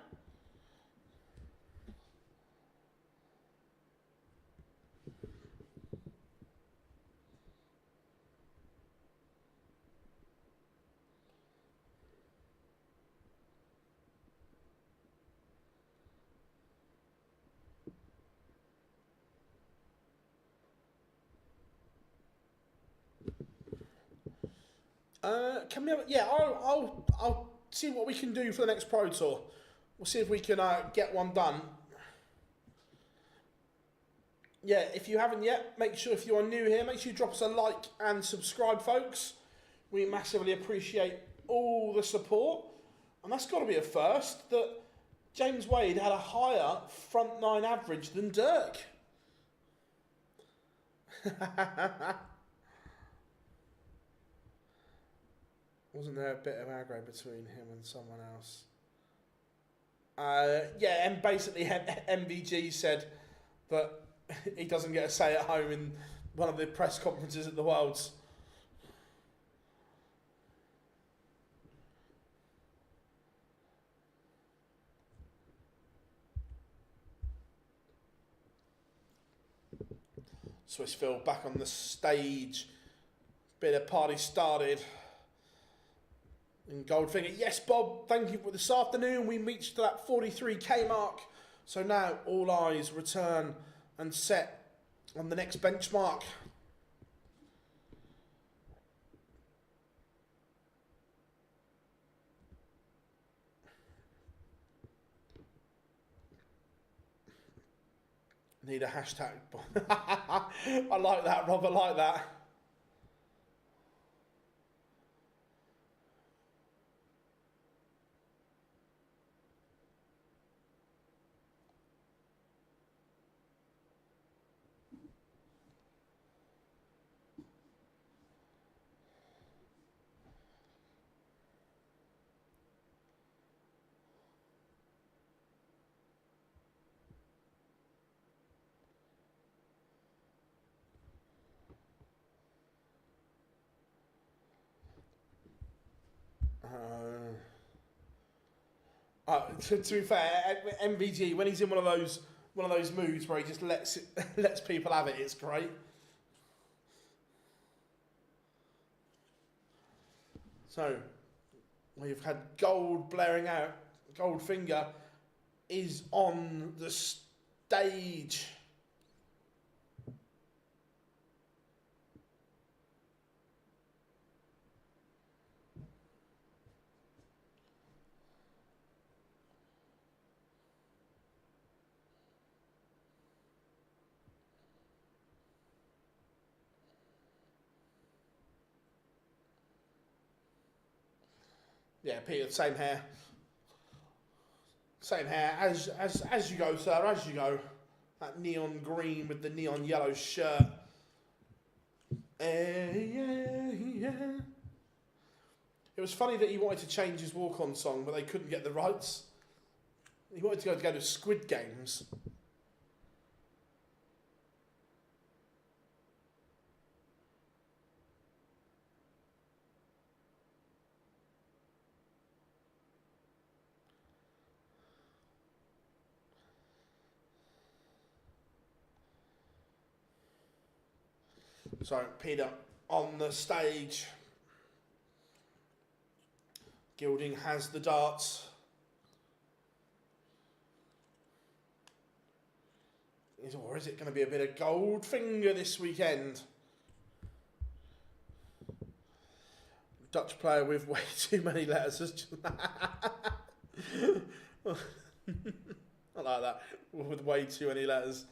Can we have, yeah, I'll see what we can do for the next Pro Tour. We'll see if we can get one done. yeah, if you haven't yet, make sure if you are new here, make sure you drop us a like and subscribe, folks. We massively appreciate all the support. And that's got to be a first, that James Wade had a higher front nine average than Dirk. Wasn't there a bit of aggro between him and someone else? Yeah, and basically MVG said that he doesn't get a say at home in one of the press conferences at the Worlds. Swissville back on the stage. Bit of party started. And Goldfinger, yes, Bob, thank you for this afternoon. We reached that 43k mark. So now all eyes return and set on the next benchmark. Need a hashtag. I like that, Rob. I like that. To be fair, MVG, when he's in one of those moods where he just lets people have it, it's great. So we've had gold blaring out. Goldfinger is on the stage. Yeah, Peter, same hair. Same hair. As you go, sir, as you go. That neon green with the neon yellow shirt. Yeah. It was funny that he wanted to change his walk-on song, but they couldn't get the rights. He wanted to go to Squid Games. So, Peter on the stage. Gilding has the darts. Or is it going to be a bit of Goldfinger this weekend? Dutch player with way too many letters. I like that. With way too many letters.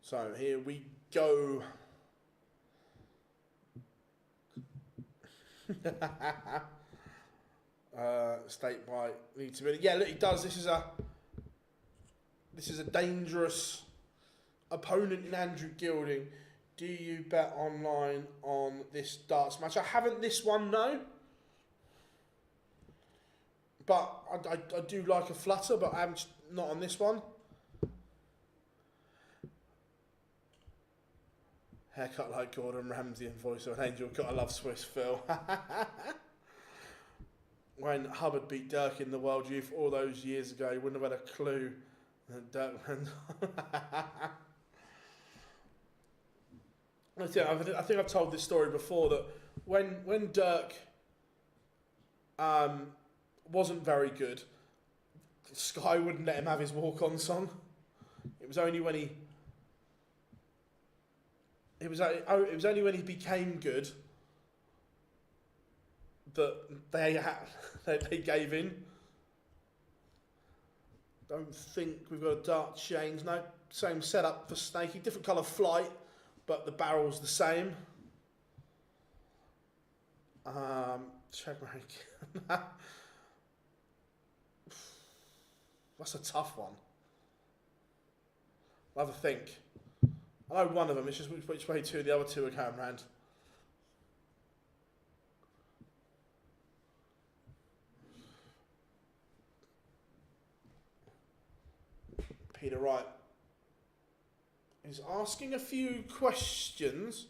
So here we go. State by need to be. Yeah, look, he does. This is a dangerous opponent in Andrew Gilding. Do you bet online on this darts match? I haven't this one, no. But I do like a flutter, but I'm not on this one. Haircut like Gordon Ramsay and voice of an angel. Gotta love Swiss Phil. When Hubbard beat Dirk in the World Youth all those years ago, he wouldn't have had a clue. And Dirk went I think I've told this story before, that when Dirk wasn't very good, Sky wouldn't let him have his walk-on song. It was only when he became good that they gave in. Don't think we've got a dart change. No, same setup for Snakey, different colour flight, but the barrel's the same. Check mark. That's a tough one. I'll have a think. I know one of them, it's just which way the other two are coming round. Peter Wright is asking a few questions.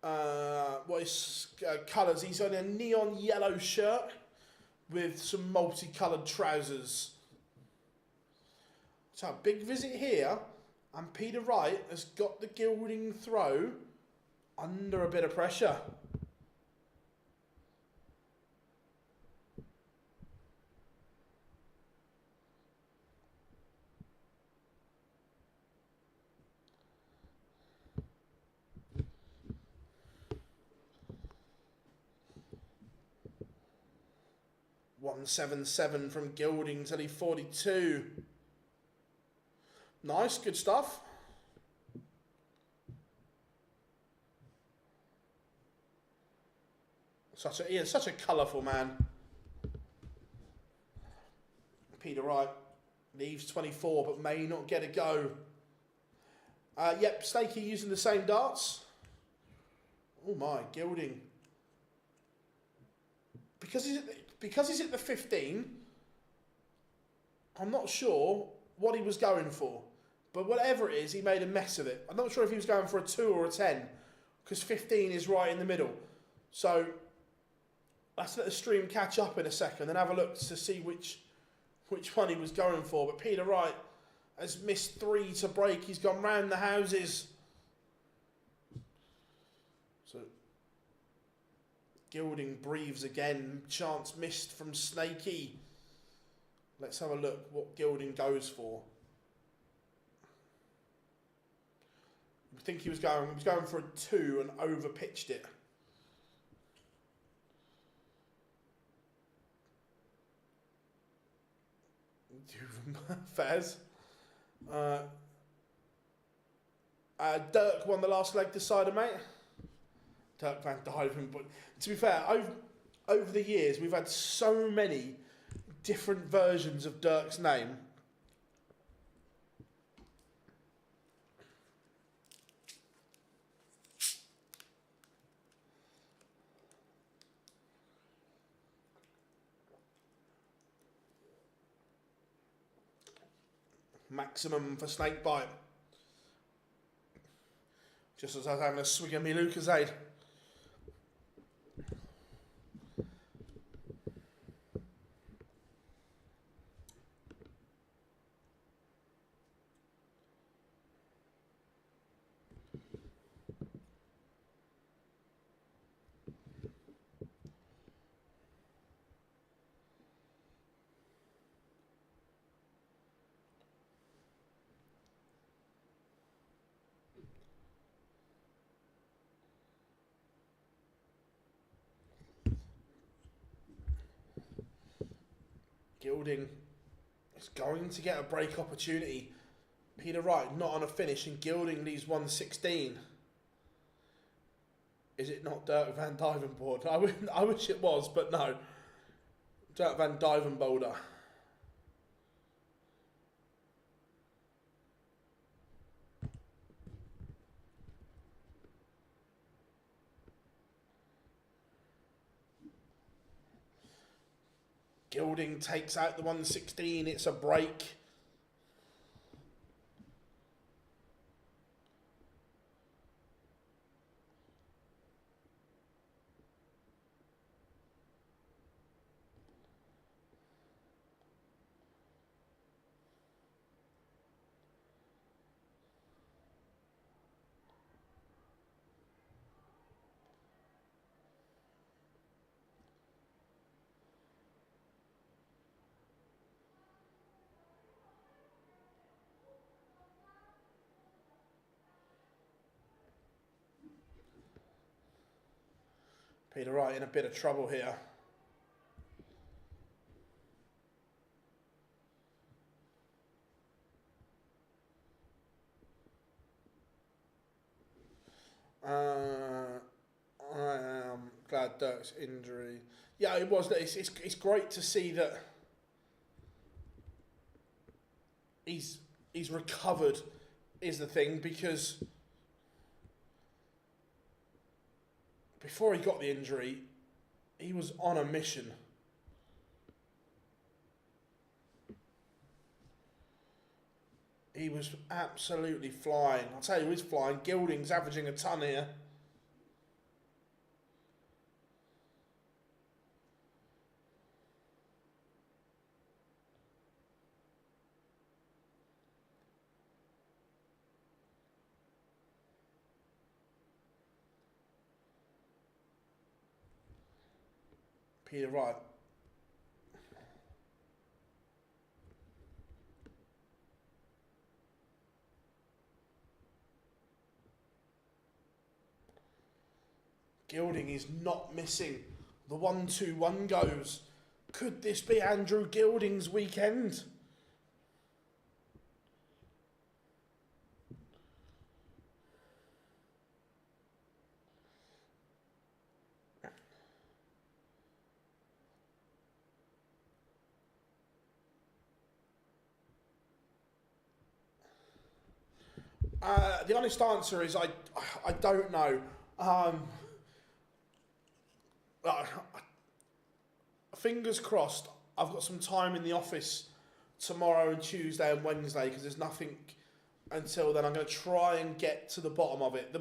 What is colours? He's on a neon yellow shirt with some multicoloured trousers. So a big visit here, and Peter Wright has got the Gilding throw under a bit of pressure. .177 from Gilding, Tele 42. Nice, good stuff. Such a colourful man. Peter Wright leaves 24, but may not get a go. Yep, Snakey using the same darts. Oh my, Gilding. Because he's at the 15, I'm not sure what he was going for. But whatever it is, he made a mess of it. I'm not sure if he was going for a 2 or a 10, because 15 is right in the middle. So let's let the stream catch up in a second and have a look to see which one he was going for. But Peter Wright has missed 3 to break. He's gone round the houses. So Gilding breathes again. Chance missed from Snakey. Let's have a look what Gilding goes for. I think he was going for a 2 and over pitched it. Fairs. Dirk won the last leg decider, mate. Dirk Van Dijven, but to be fair, over the years we've had so many different versions of Dirk's name. Maximum for snakebite. Just as I was having a swig of me Lucozade. Gilding is going to get a break opportunity. Peter Wright not on a finish, and Gilding leaves 116. Is it not Dirk Van Dijvenbode? I wish it was, but no. Dirk Van Duijvenbode. Gilding takes out the 116. It's a break. Peter Wright in a bit of trouble here. I am glad Dirk's injury. Yeah, it was. It's great to see that he's recovered. Is the thing, because before he got the injury, he was on a mission. He was absolutely flying. I'll tell you, he's flying. Gilding's averaging a ton here. Peter Wright. Gilding is not missing. The 1-2-1 goes. Could this be Andrew Gilding's weekend? The honest answer is I don't know. Fingers crossed. I've got some time in the office tomorrow and Tuesday and Wednesday because there's nothing until then. I'm going to try and get to the bottom of it.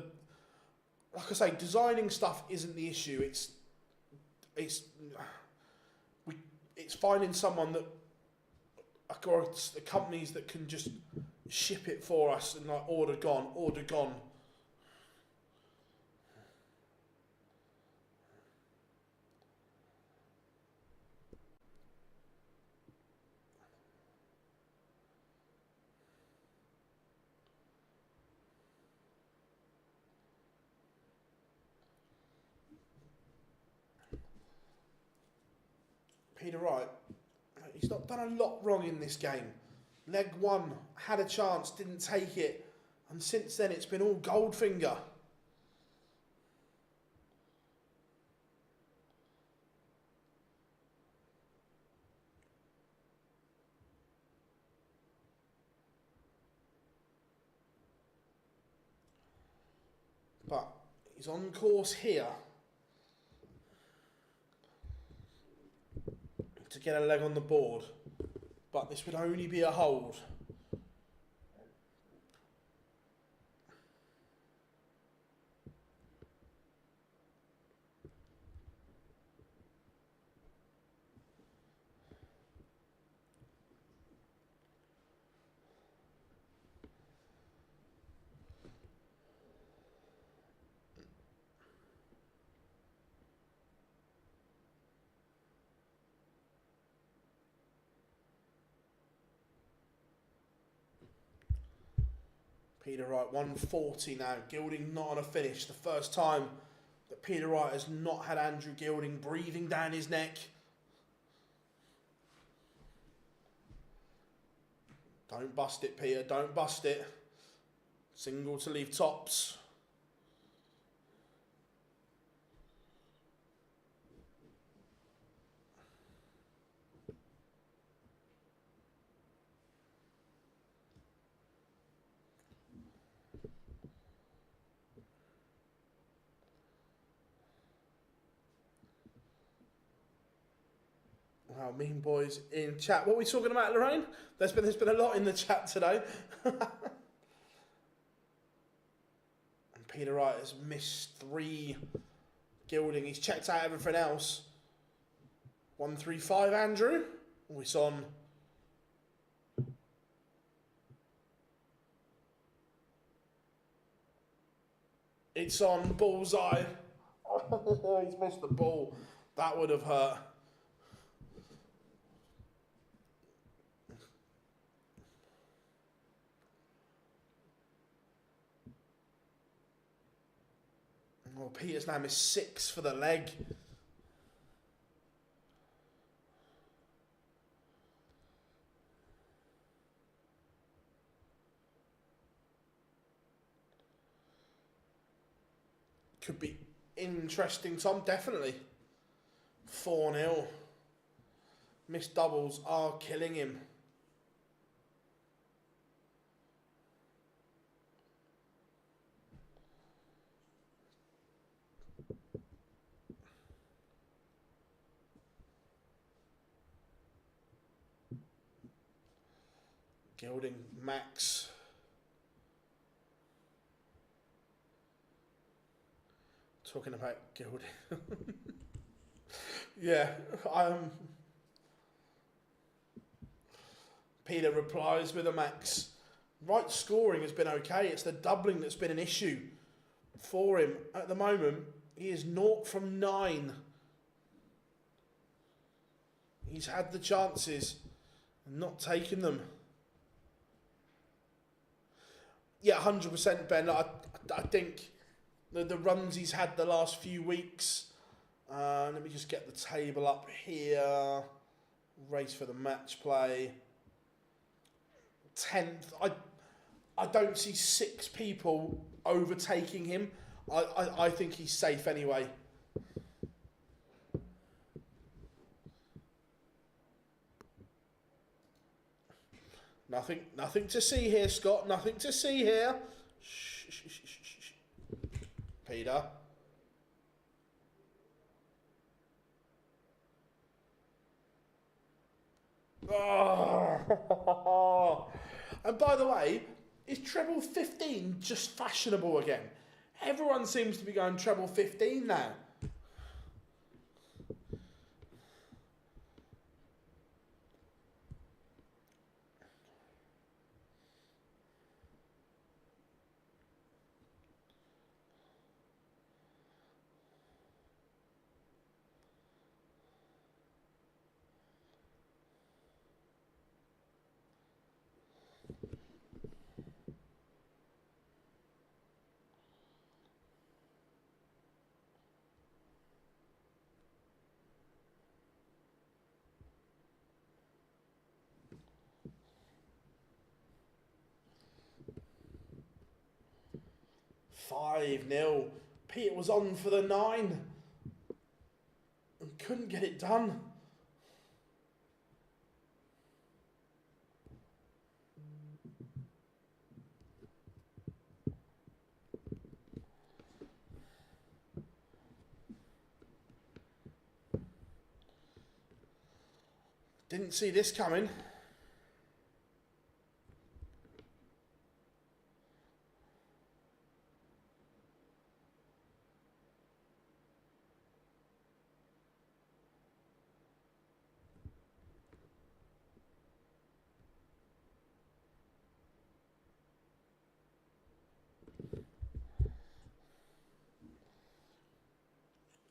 Like I say, designing stuff isn't the issue. It's finding someone that, or it's the companies that can just ship it for us and like order gone. Peter Wright, he's not done a lot wrong in this game. Leg one, had a chance, didn't take it. And since then, it's been all Goldfinger. But he's on course here to get a leg on the board. But this would only be a hold. Peter Wright, 140 now. Gilding not on a finish. The first time that Peter Wright has not had Andrew Gilding breathing down his neck. Don't bust it, Peter. Don't bust it. Single to leave tops. Wow, mean boys in chat. What are we talking about, Lorraine? There's been a lot in the chat today. And Peter Wright has missed 3. Gilding, he's checked out everything else. 135, Andrew. Oh, it's on. It's on. Bullseye. Oh, he's missed the ball. That would have hurt. Well, Peter's now missed 6 for the leg. Could be interesting, Tom, definitely. 4-0. Missed doubles are killing him. Gilding, Max. Talking about Gilding. Yeah, Peter replies with a Max. Wright scoring has been okay. It's the doubling that's been an issue for him. At the moment, he is 0 from 9. He's had the chances and not taken them. Yeah, 100% Ben. I think the runs he's had the last few weeks. Let me just get the table up here. Race for the match play. 10th. I don't see 6 people overtaking him. I think he's safe anyway. Nothing to see here, Scott. Nothing to see here. Shh, shh, shh, shh, shh. Peter. Oh. And by the way, is treble 15 just fashionable again? Everyone seems to be going treble 15 now. Five 0. Peter was on for the 9 and couldn't get it done. Didn't see this coming.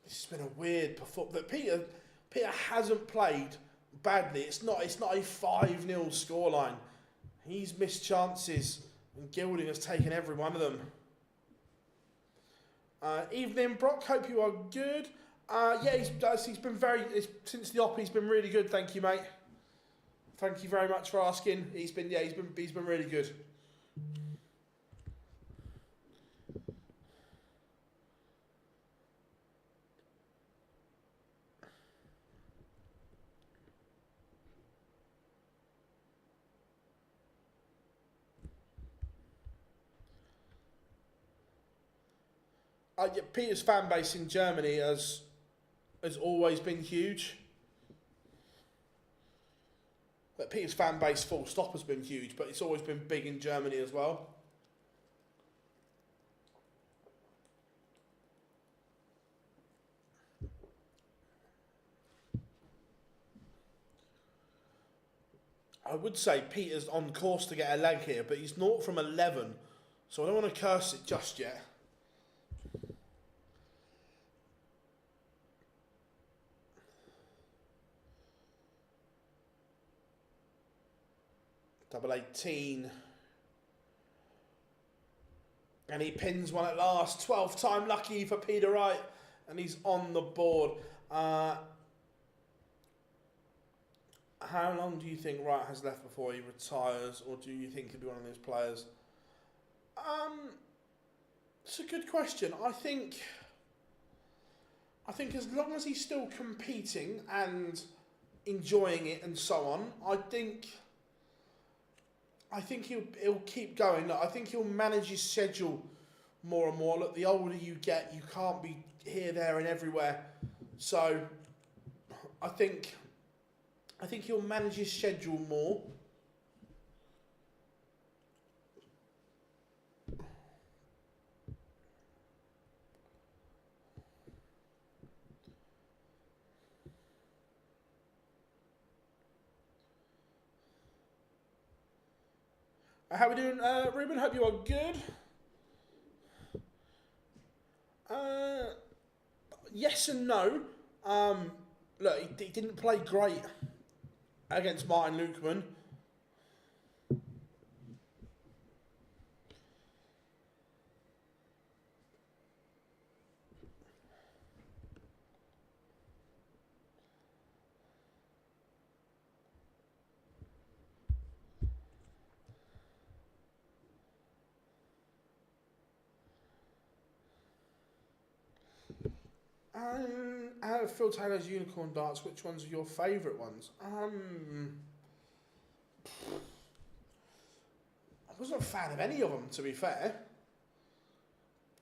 This has been a weird performance. Peter hasn't played badly. It's not a 5-0 scoreline. He's missed chances and Gilding has taken every one of them. Evening, Brock. Hope you are good. Yeah, he's been since the op. He's been really good. Thank you, mate. Thank you very much for asking. He's been really good. Yeah, Peter's fan base in Germany has always been huge. But Peter's fan base full stop has been huge, but it's always been big in Germany as well. I would say Peter's on course to get a leg here, but he's 0 from 11, so I don't want to curse it just yet. Double 18. And he pins one at last. 12th time lucky for Peter Wright. And he's on the board. How long do you think Wright has left before he retires? Or do you think he'll be one of those players? It's a good question. I think as long as he's still competing and enjoying it and so on, I think he'll keep going. Look, I think he'll manage his schedule more and more. Look, the older you get, you can't be here, there, and everywhere. So I think he'll manage his schedule more. How we doing, Ruben? Hope you are good. Yes and no. Look, he didn't play great against Martin Lukeman. Out of Phil Taylor's unicorn darts, which ones are your favourite ones? I wasn't a fan of any of them, to be fair.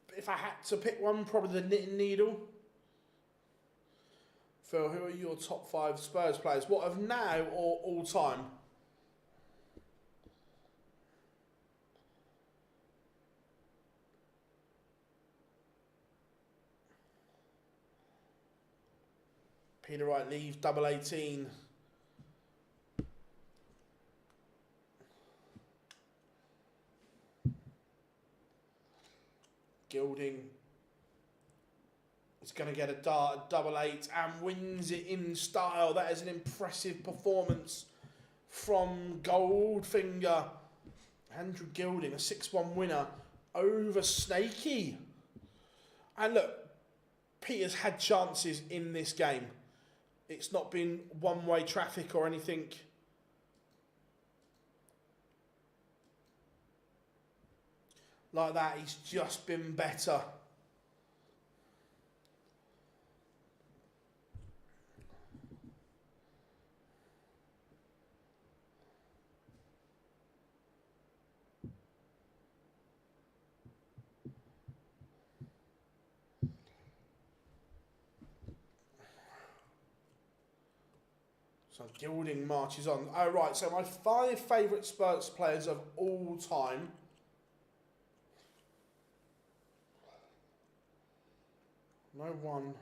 But if I had to pick one, probably the knitting needle. Phil, who are your top 5 Spurs players? What, of now or all time? Peter Wright leaves, double 18. Gilding is going to get a dart at double 8 and wins it in style. That is an impressive performance from Goldfinger. Andrew Gilding, a 6-1 winner over Snakey. And look, Peter's had chances in this game. It's not been one-way traffic or anything. Like that, he's just been better. So Gilding marches on. Oh, right, so my 5 favourite Spurs players of all time. No 1,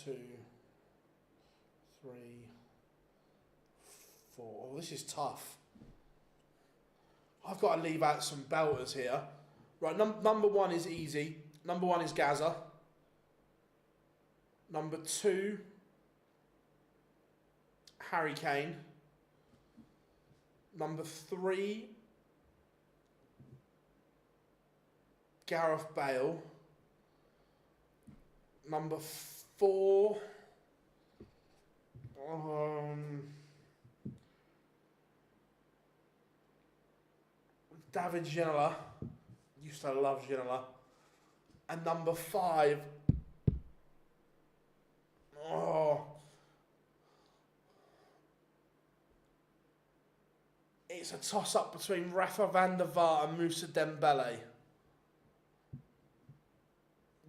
2, 3, 4. Oh, this is tough. I've got to leave out some belters here. Right, number 1 is easy. Number 1 is Gaza. Number 2, Harry Kane. Number 3, Gareth Bale. Number 4, David Ginola. Used to love Ginola. And number 5, it's a toss-up between Rafa van der Vaart and Moussa Dembele.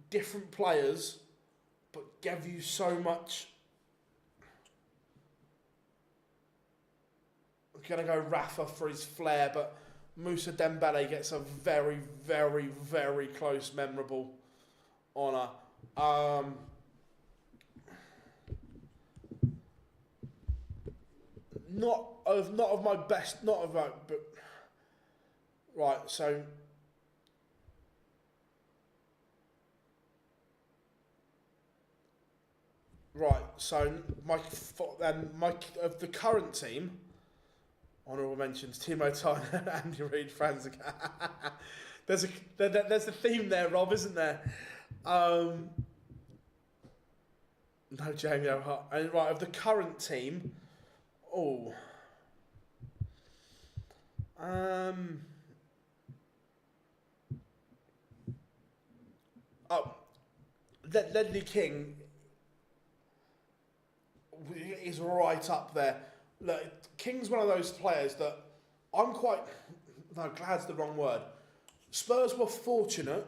Different players, but give you so much. I'm going to go Rafa for his flair, but Moussa Dembele gets a very, very, very close, memorable honour. Not of my best, but right. So my of the current team, Honourable mentions: Timo Tyner, Andy Reid, Franz. There's a theme there, Rob, isn't there? No, Jamie O'Hart. And right, of the current team, Ledley King is right up there. Look, King's one of those players that I'm quite... No, glad's the wrong word. Spurs were fortunate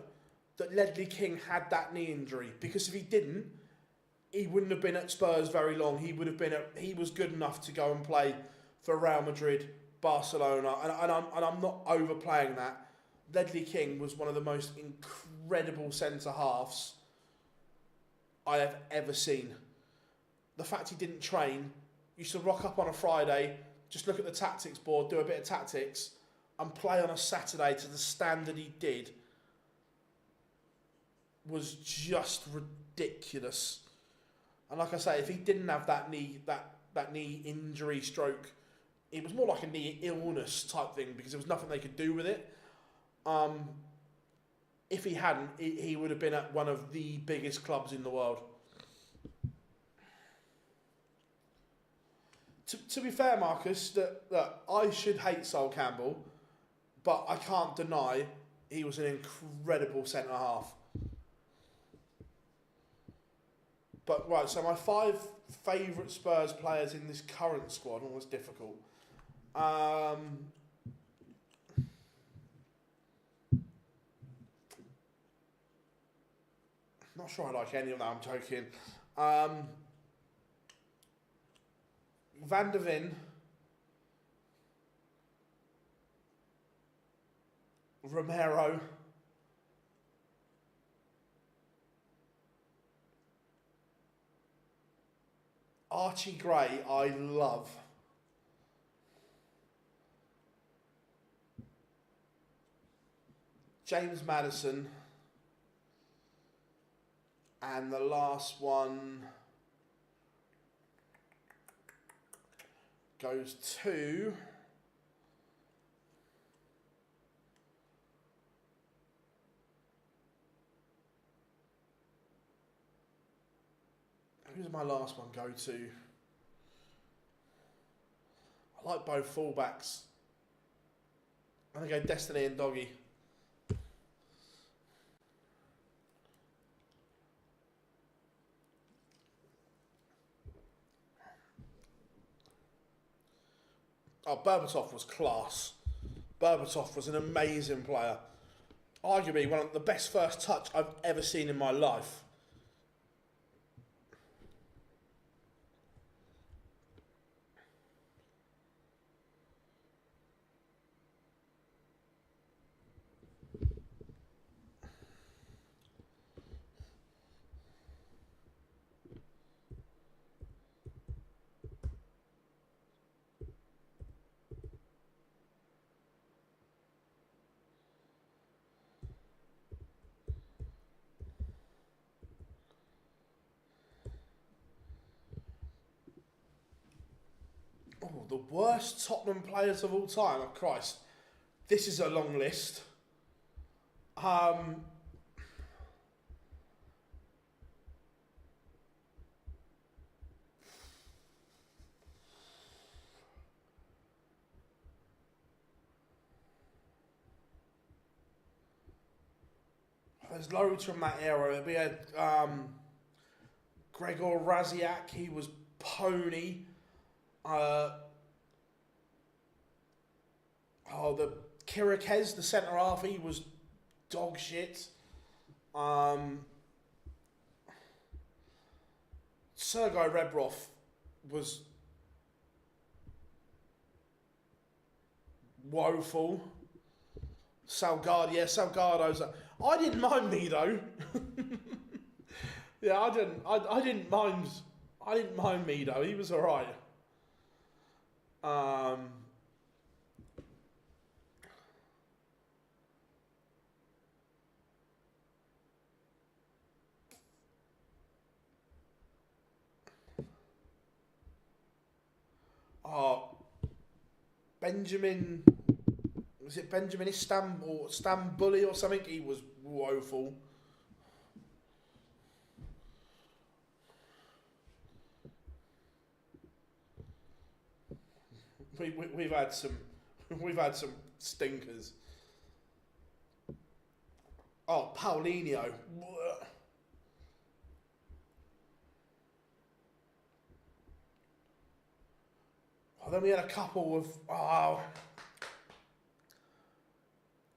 that Ledley King had that knee injury, because if he didn't, he wouldn't have been at Spurs very long. He was good enough to go and play for Real Madrid, Barcelona, and I'm not overplaying that. Ledley King was one of the most incredible centre halves I have ever seen. The fact he didn't train, used to rock up on a Friday, just look at the tactics board, do a bit of tactics, and play on a Saturday to the standard he did, was just ridiculous. And like I say, if he didn't have that knee injury stroke, it was more like a knee illness type thing, because there was nothing they could do with it. If he hadn't, he would have been at one of the biggest clubs in the world. To be fair, Marcus, that I should hate Sol Campbell, but I can't deny he was an incredible centre half. But right, so my 5 favourite Spurs players in this current squad, always difficult. Not sure I like any of them, I'm joking. Van der Ven, Romero, Archie Gray, I love. James Maddison. And the last one goes to... Who does my last one go to? I like both fullbacks. I'm going to go Destiny and Doggy. Oh, Berbatov was class. Berbatov was an amazing player. Arguably one of the best first touch I've ever seen in my life. Oh, the worst Tottenham players of all time. Oh, Christ. This is a long list. There's loads from that era. We had Gregor Raziak, he was pony. The Kirakez, the centre half, he was dog shit. Sergei Rebrov was woeful. Salgado's. I didn't mind me though. Yeah, I didn't mind. I didn't mind me though. He was alright. Benjamin, was it Benjamin Istanbuli or something? He was woeful. We've had some stinkers. Oh, Paulinho. Oh, then we had a couple of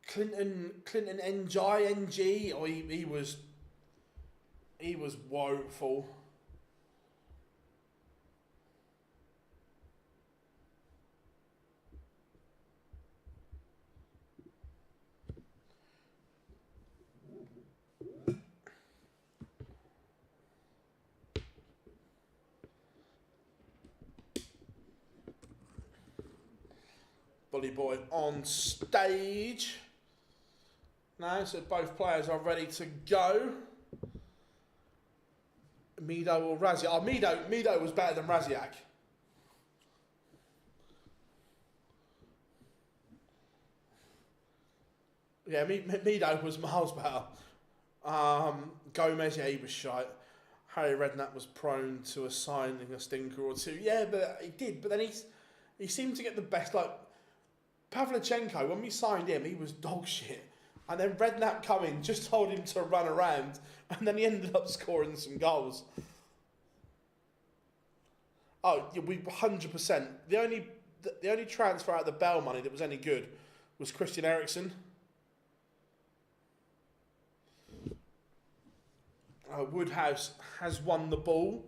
Clinton NG. Oh, he was woeful. Bully Boy on stage. Now, so both players are ready to go. Mido or Raziak? Oh, Mido was better than Raziak. Yeah, Mido was miles better. Gomez, yeah, he was shite. Harry Redknapp was prone to assigning a stinker or two. Yeah, but he did. But then he seemed to get the best. Like Pavlyuchenko, when we signed him, he was dog shit. And then Redknapp coming, just told him to run around, and then he ended up scoring some goals. Oh, yeah, we 100%. The only transfer out of the Bell money that was any good was Christian Eriksen. Woodhouse has won the ball.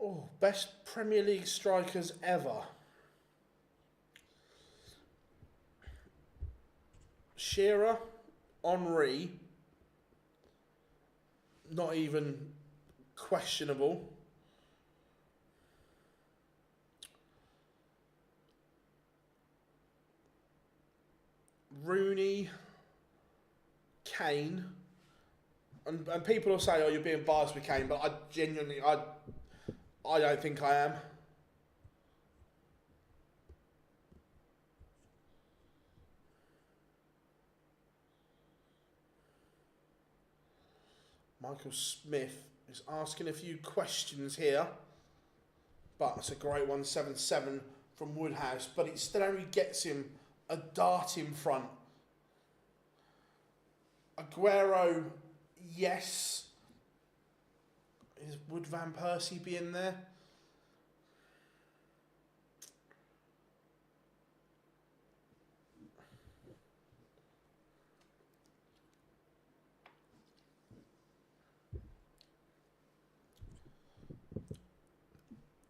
Oh, best Premier League strikers ever. Shearer, Henry, not even questionable. Rooney, Kane, and people will say, "Oh, you're being biased with Kane," but I genuinely, I don't think I am. Michael Smith is asking a few questions here, but it's a great 177 from Woodhouse, but it still only gets him a dart in front. Aguero, yes. Would Van Persie be in there?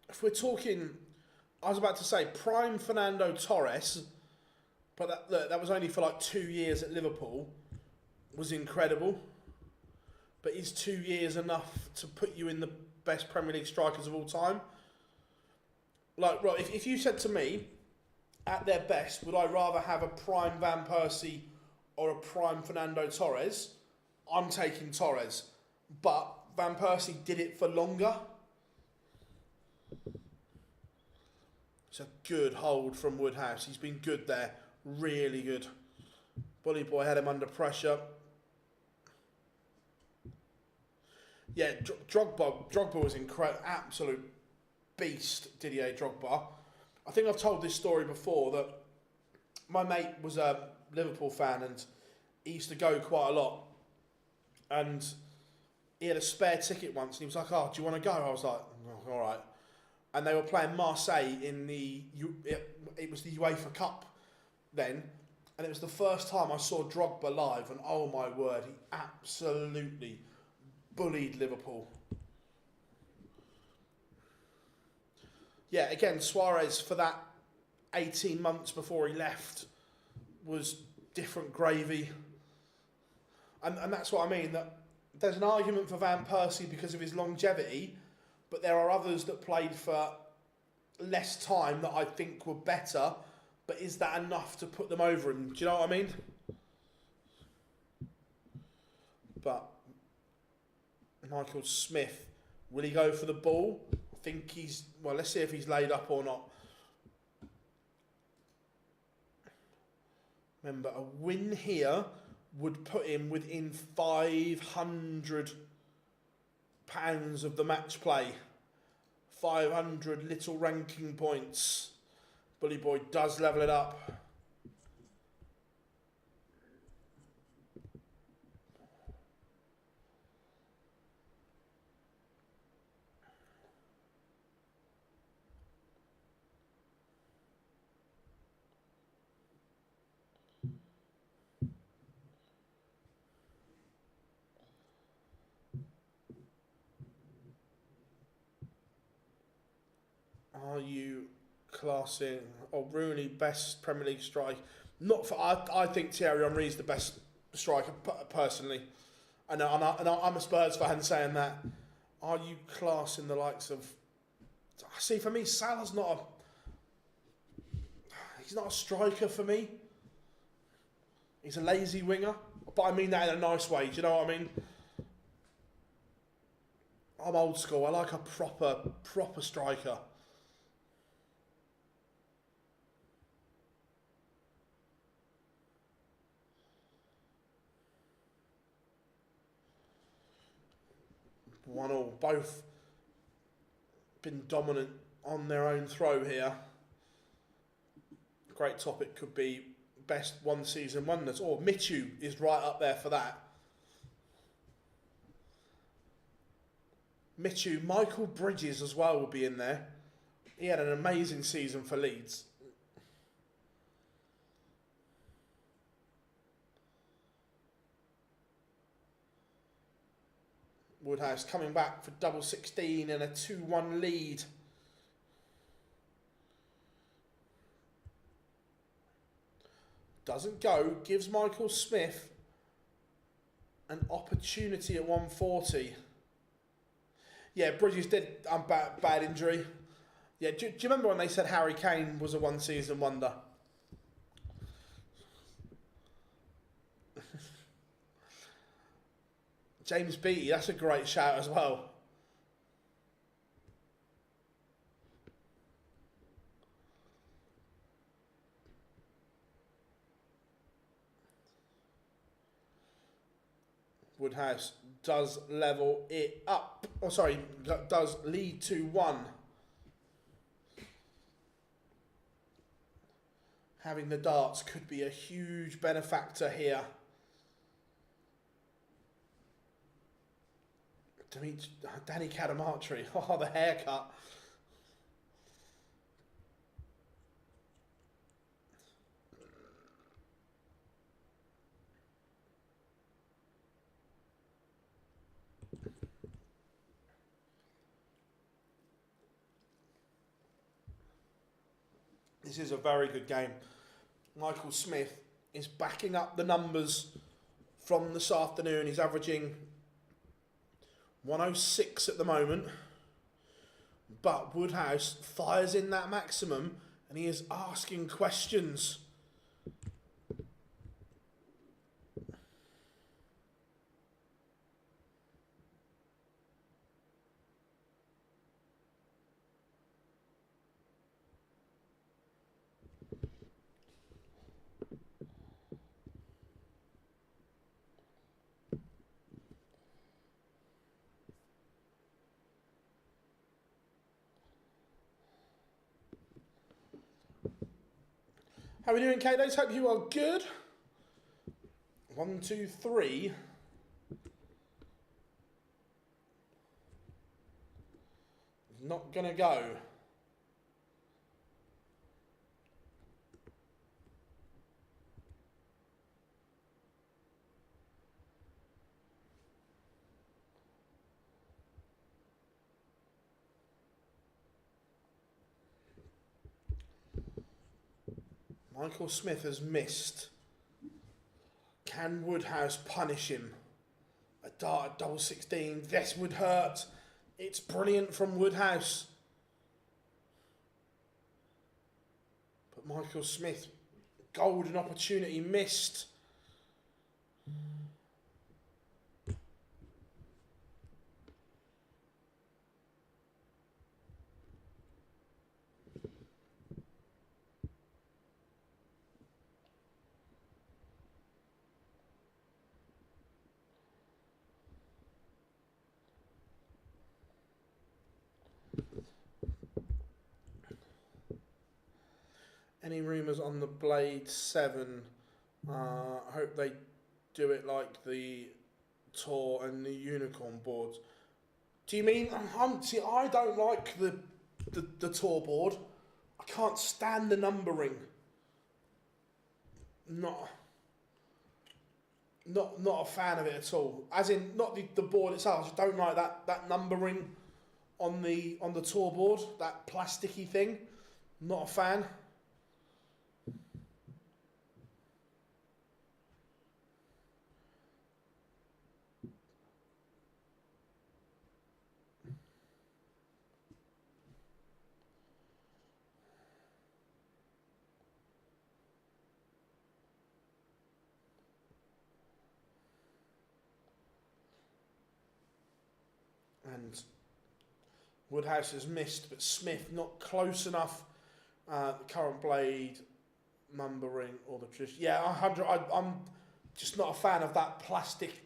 If we're talking, I was about to say prime Fernando Torres, but that was only for like 2 years at Liverpool, was incredible. But is 2 years enough to put you in the best Premier League strikers of all time? Like, right, if you said to me, at their best, would I rather have a prime Van Persie or a prime Fernando Torres? I'm taking Torres. But Van Persie did it for longer. It's a good hold from Woodhouse. He's been good there. Really good. Bully Boy had him under pressure. Yeah, Drogba was incredible. Absolute beast, Didier Drogba. I think I've told this story before that my mate was a Liverpool fan and he used to go quite a lot. And he had a spare ticket once and he was like, "Oh, do you want to go?" I was like, "Oh, all right." And they were playing Marseille in it was the UEFA Cup then. And it was the first time I saw Drogba live and oh my word, he absolutely bullied Liverpool. Yeah, again, Suarez for that 18 months before he left was different gravy. And that's what I mean, that there's an argument for Van Persie because of his longevity, but there are others that played for less time that I think were better, but is that enough to put them over him? Do you know what I mean? But Michael Smith, will he go for the ball? I think he's, well, let's see if he's laid up or not. Remember, a win here would put him within £500 of the match play. 500 little ranking points. Bully Boy does level it up. Are you classing Rooney best Premier League strike? Not for. I think Thierry Henry is the best striker personally. I'm a Spurs fan saying that. Are you classing the likes of? See, for me, Salah's not a. He's not a striker for me. He's a lazy winger, but I mean that in a nice way. Do you know what I mean? I'm old school. I like a proper striker. One all, both been dominant on their own throw here. Great topic could be best one season wonders, or Michu is right up there for that. Michu, Michael Bridges as well will be in there. He had an amazing season for Leeds. Woodhouse coming back for double 16 and a 2-1 lead. Doesn't go, gives Michael Smith an opportunity at 140. Yeah, Bridges did bad injury. Yeah, do you remember when they said Harry Kane was a one-season wonder? James Beattie, that's a great shout as well. Woodhouse does level it up. Oh, sorry, does lead 2-1. Having the darts could be a huge benefactor here. Danny Cadamartri. Oh, the haircut. This is a very good game. Michael Smith is backing up the numbers from this afternoon. He's averaging 106 at the moment, but Woodhouse fires in that maximum and he is asking questions. How are we doing, K-Days? Hope you are good. 1, 2, 3. Not gonna go. Michael Smith has missed. Can Woodhouse punish him? A dart at double 16. This would hurt. It's brilliant from Woodhouse. But Michael Smith, golden opportunity missed. Any rumours on the Blade 7? I hope they do it like the Tour and the Unicorn boards. Do you mean... see, I don't like the Tour board. I can't stand the numbering. Not a fan of it at all. As in, not the board itself. I just don't like that numbering on the Tour board. That plasticky thing. Not a fan. And Woodhouse has missed, but Smith not close enough. The current blade numbering or the tradition. Yeah, 100. I'm just not a fan of that plastic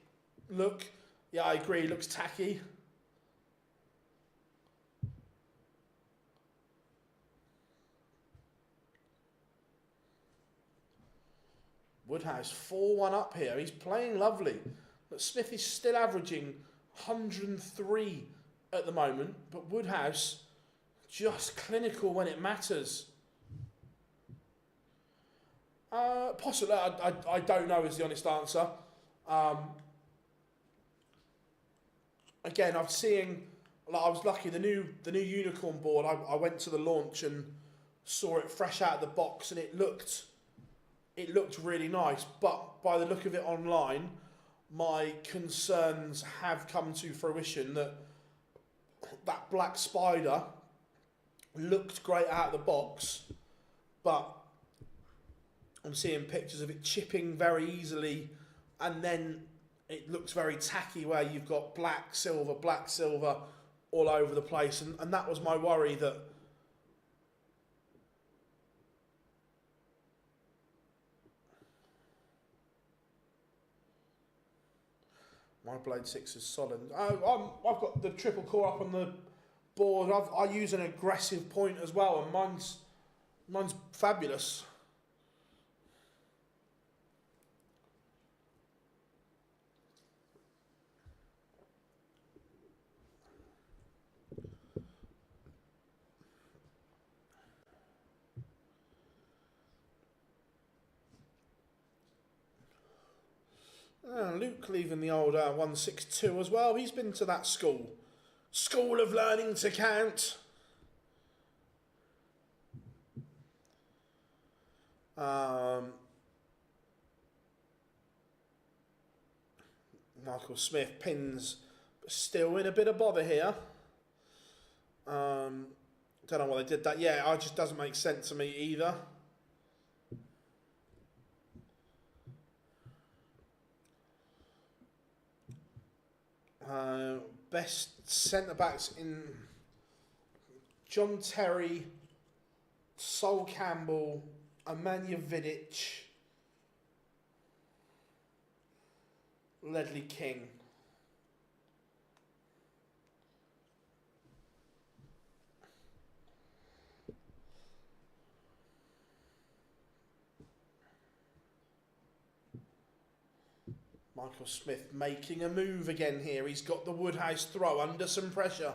look. Yeah, I agree. It looks tacky. Woodhouse 4-1 up here. He's playing lovely. But Smith is still averaging 103 at the moment, but Woodhouse just clinical when it matters. Possibly, I don't know is the honest answer. Again, I'm seeing, like, I was lucky, the new Unicorn board, I went to the launch and saw it fresh out of the box, and it looked really nice, but by the look of it online, my concerns have come to fruition that black spider looked great out of the box, but I'm seeing pictures of it chipping very easily, and then it looks very tacky where you've got black, silver all over the place, and that was my worry, that my Blade 6 is solid. I've got the triple core up on the board. I use an aggressive point as well, and mine's fabulous. Luke leaving the old 162 as well. He's been to that school of learning to count. Michael Smith pins, but still in a bit of bother here. Don't know why they did that. Yeah, it just doesn't make sense to me either. Best centre-backs in John Terry, Sol Campbell, Emmanuel Vidic, Ledley King. Michael Smith making a move again here. He's got the Woodhouse throw under some pressure.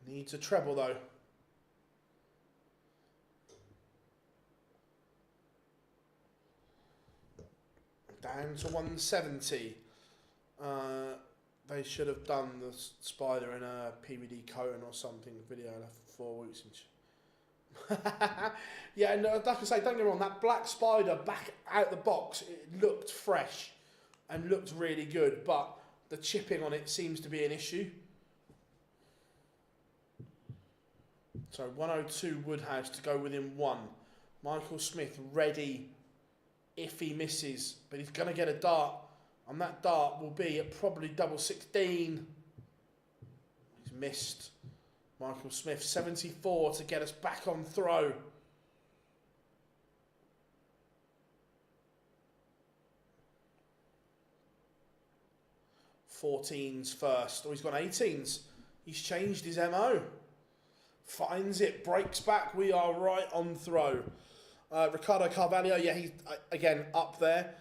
Needs a treble though. Down to 170. They should have done the spider in a PVD coating or something. Video left for 4 weeks. Yeah, and like I say, don't get me wrong, that black spider back out the box, it looked fresh and looked really good, but the chipping on it seems to be an issue. So 102 Woodhouse to go within 1. Michael Smith ready if he misses, but he's going to get a dart, and that dart will be at probably double 16. He's missed. Michael Smith 74 to get us back on throw. 14s first. Oh, he's gone 18s. He's changed his MO. Finds it, breaks back. We are right on throw. Ricardo Carvalho, yeah, he's again up there.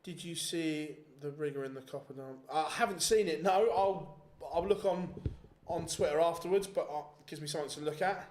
Did you see the rigger in the copper dome? I haven't seen it. No, I'll look on Twitter afterwards, but it gives me something to look at.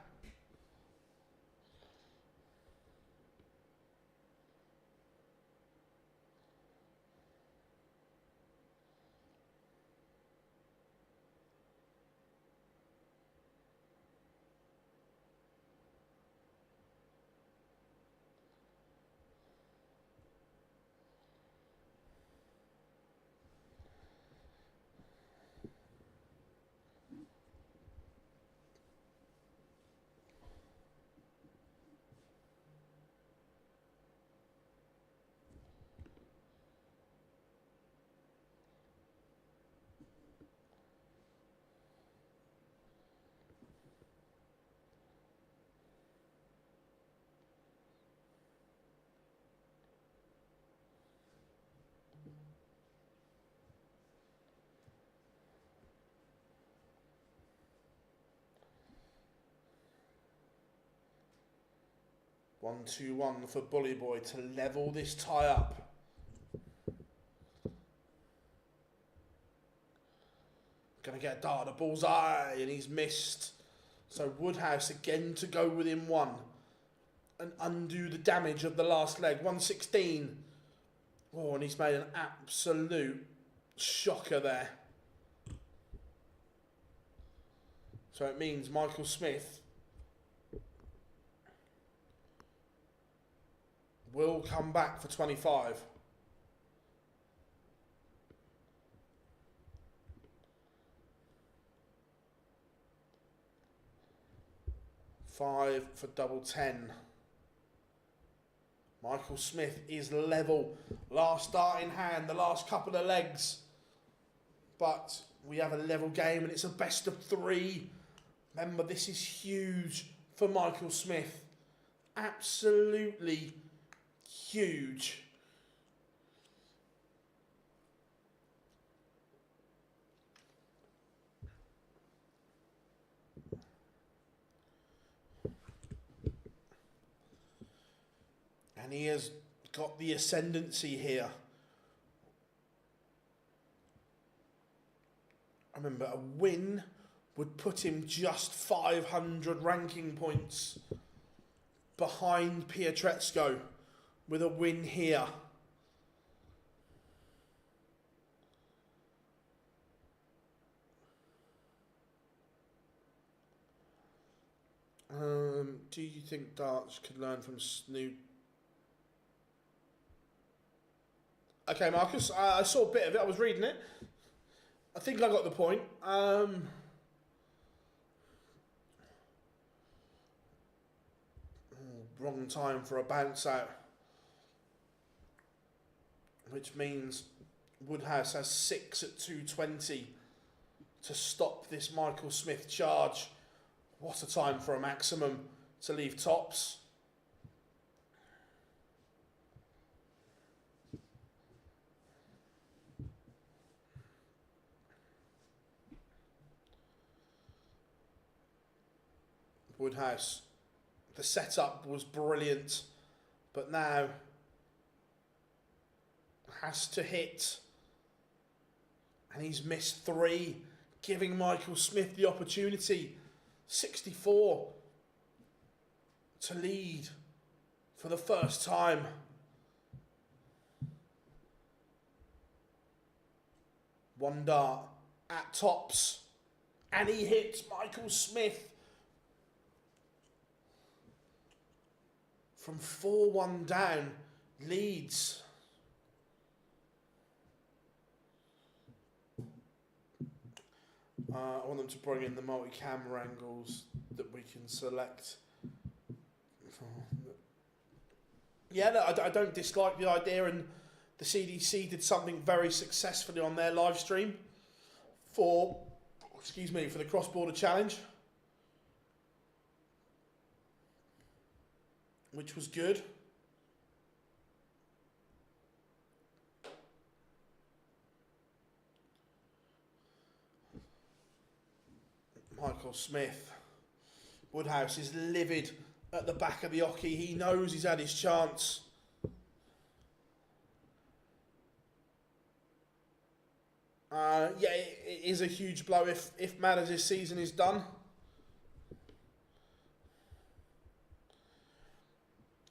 One, 2-1 for Bully Boy to level this tie up. Gonna get a dart at the bullseye, and he's missed. So Woodhouse again to go within 1 and undo the damage of the last leg. 116. Oh, and he's made an absolute shocker there. So it means Michael Smith will come back for 25. Five for double 10. Michael Smith is level. Last start in hand, the last couple of legs. But we have a level game and it's a best of 3. Remember, this is huge for Michael Smith. Absolutely huge. And he has got the ascendancy here. Remember, a win would put him just 500 ranking points behind Pietrezco with a win here. Do you think darts could learn from Snoop? Okay, Marcus, I saw a bit of it. I was reading it. I think I got the point. Wrong time for a bounce out. Which means Woodhouse has 6 at 220 to stop this Michael Smith charge. What a time for a maximum to leave tops. Woodhouse, the setup was brilliant, but now has to hit, and he's missed 3, giving Michael Smith the opportunity. 64 to lead for the first time. One dart at tops, and he hits Michael Smith. from 4-1 down, leads. I want them to bring in the multi-camera angles that we can select. Yeah, no, I don't dislike the idea, and the CDC did something very successfully on their live stream for the cross-border challenge, which was good. Michael Smith. Woodhouse is livid at the back of the oche. He knows he's had his chance. Yeah, it is a huge blow if MODUS' season is done.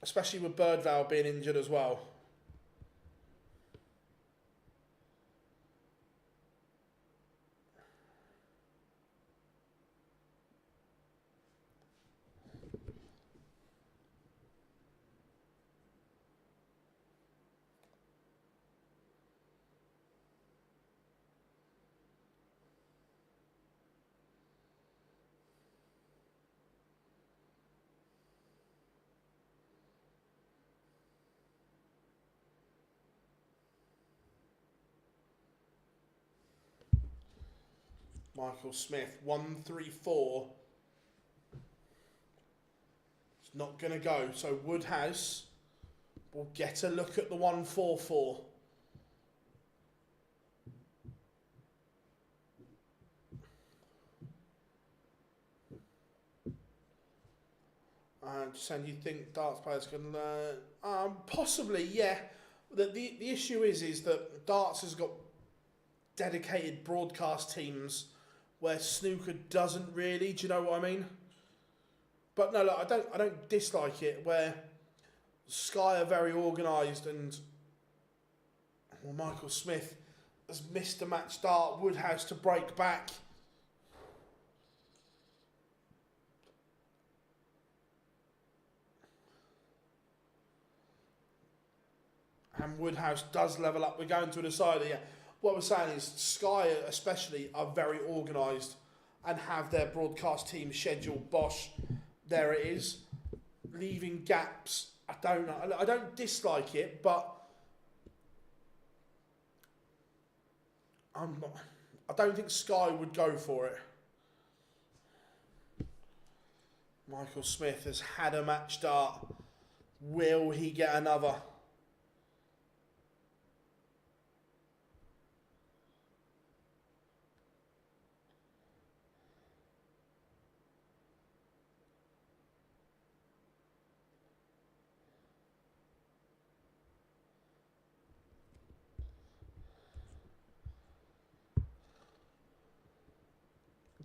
Especially with Birdvale being injured as well. Michael Smith, 1-3-4. It's not going to go. So Woodhouse will get a look at the 1-4-4. Just saying, you think darts players can learn? Possibly, yeah. The issue is that darts has got dedicated broadcast teams where snooker doesn't really. Do you know what I mean? But no, look, I don't dislike it. Where Sky are very organised, and Michael Smith has missed a match start. Woodhouse to break back. And Woodhouse does level up. We're going to a decider, yeah. What we're saying is Sky especially are very organised and have their broadcast team scheduled. Bosh, there it is. Leaving gaps, I don't know. I don't dislike it, but I don't think Sky would go for it. Michael Smith has had a match start. Will he get another?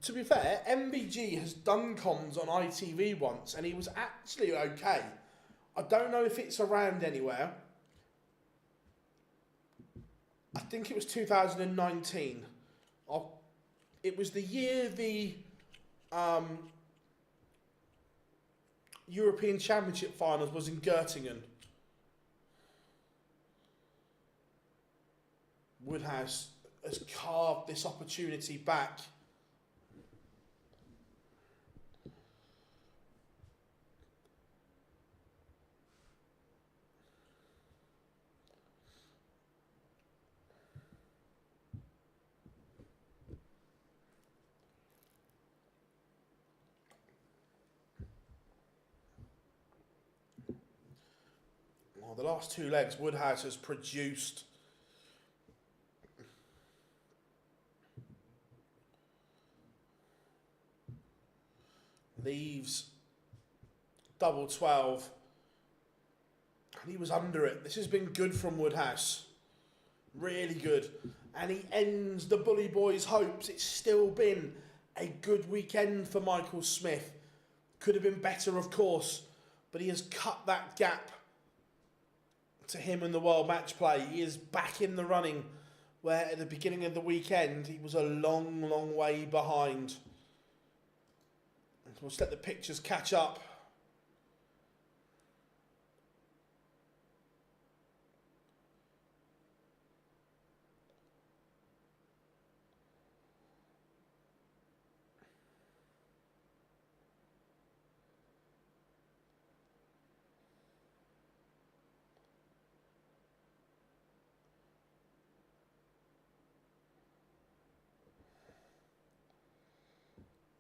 To be fair, MVG has done comms on ITV once, and he was actually okay. I don't know if it's around anywhere. I think it was 2019. It was the year the European Championship finals was in Göttingen. Woodhouse has carved this opportunity back. The last two legs, Woodhouse has produced. Leaves double 12. And he was under it. This has been good from Woodhouse. Really good. And he ends the Bully Boys' hopes. It's still been a good weekend for Michael Smith. Could have been better, of course, but he has cut that gap to him in the World Match Play. He is back in the running, where at the beginning of the weekend he was a long, long way behind. We'll just let the pictures catch up.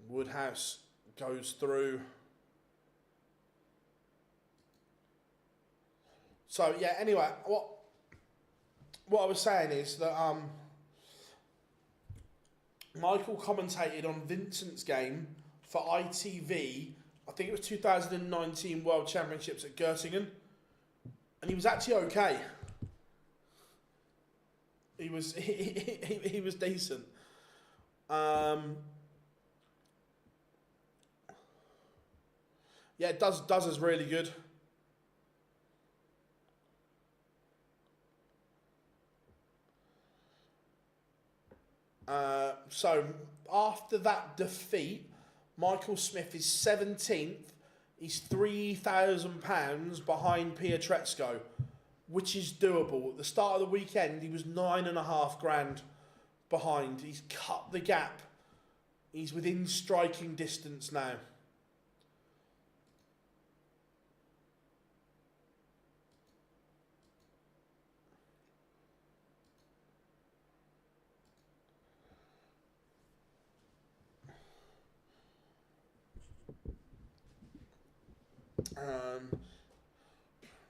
Woodhouse goes through. So yeah, anyway, what I was saying is that Michael commentated on Vincent's game for ITV. I think it was 2019 World Championships at Göttingen, and he was actually okay. He was he was decent. Yeah, does is really good. So after that defeat, Michael Smith is 17th. He's £3,000 behind Pietreczko, which is doable. At the start of the weekend, he was £9,500 behind. He's cut the gap. He's within striking distance now.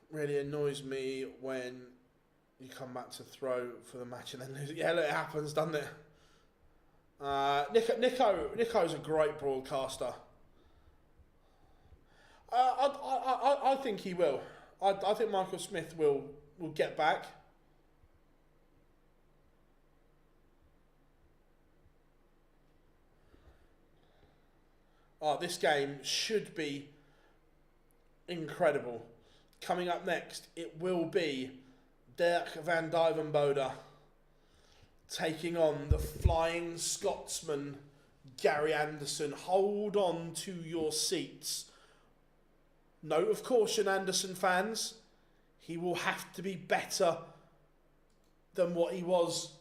Really annoys me when you come back to throw for the match and then lose it. Yeah, look, it happens, doesn't it? Nico's a great broadcaster. I think he will. I think Michael Smith will get back. Oh, this game should be incredible. Coming up next, it will be Dirk van Duijvenbode taking on the Flying Scotsman, Gary Anderson. Hold on to your seats. Note of caution, Anderson fans. He will have to be better than what he was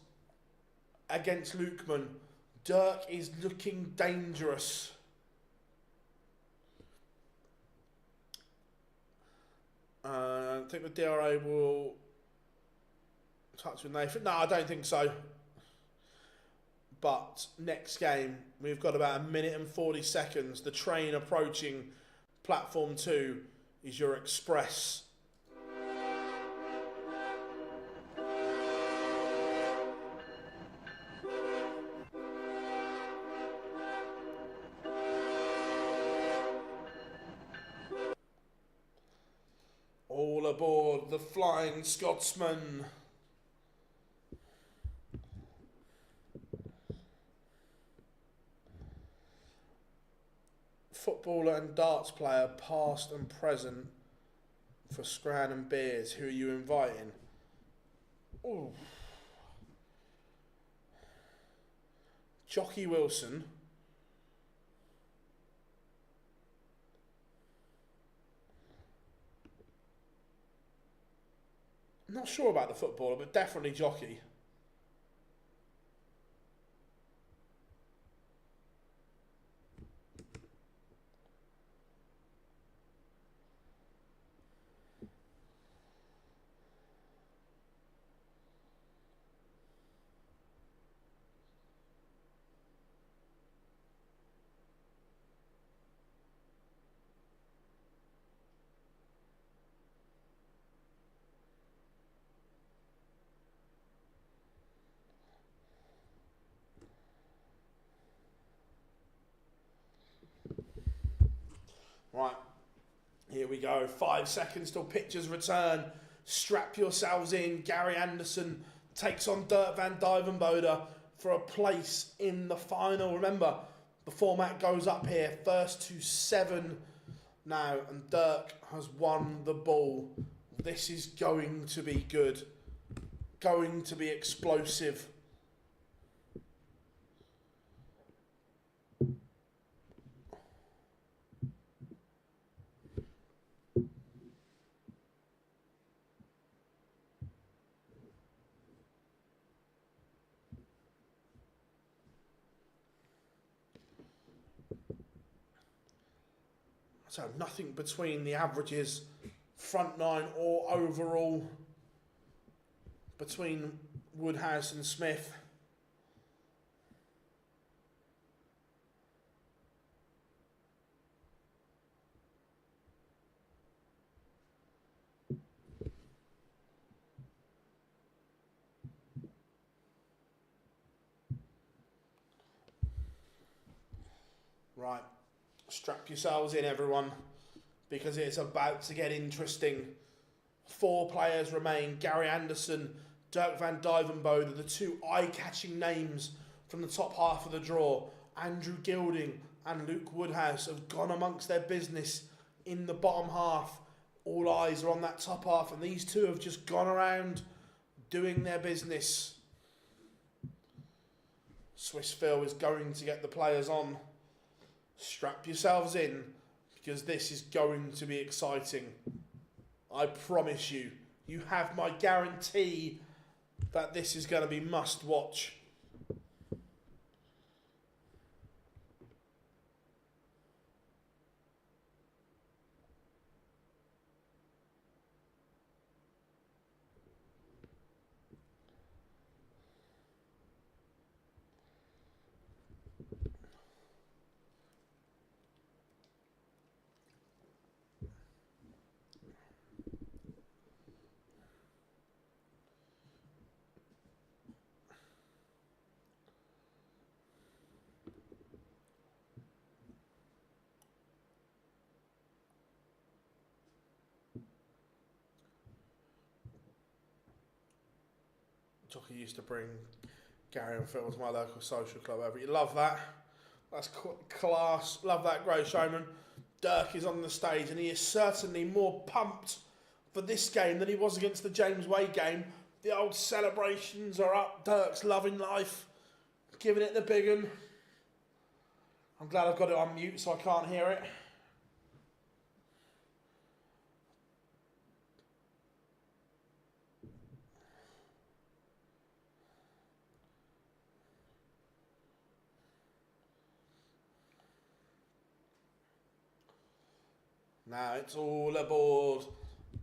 against Lukeman. Dirk is looking dangerous. I think the DRA will touch with Nathan. No, I don't think so. But next game, we've got about 1 minute and 40 seconds. The train approaching platform 2 is your express. All aboard the Flying Scotsman. Footballer and darts player, past and present, for Scran and Beers. Who are you inviting? Ooh. Jockey Wilson. I'm not sure about the footballer, but definitely Jockey. Right, here we go. 5 seconds till pitchers return. Strap yourselves in. Gary Anderson takes on Dirk van Duijvenbode for a place in the final. Remember, the format goes up here. First to 7 now, and Dirk has won the ball. This is going to be good. Going to be explosive. So nothing between the averages, front 9 or overall, between Woodhouse and Smith. Right, strap yourselves in, everyone, because it's about to get interesting. 4 players remain. Gary Anderson, Dirk van Duijvenbode, the 2 eye-catching names from the top half of the draw. Andrew Gilding and Luke Woodhouse have gone amongst their business in the bottom half. All eyes are on that top half, and these 2 have just gone around doing their business. Swiss Phil is going to get the players on. Strap yourselves in, because this is going to be exciting. I promise you. You have my guarantee that this is going to be must watch. Jockey used to bring Gary and Phil to my local social club over. You love that. That's class. Love that, Great Showman. Dirk is on the stage, and he is certainly more pumped for this game than he was against the James Wade game. The old celebrations are up. Dirk's loving life, giving it the big one. I'm glad I've got it on mute so I can't hear it. Now it's all aboard.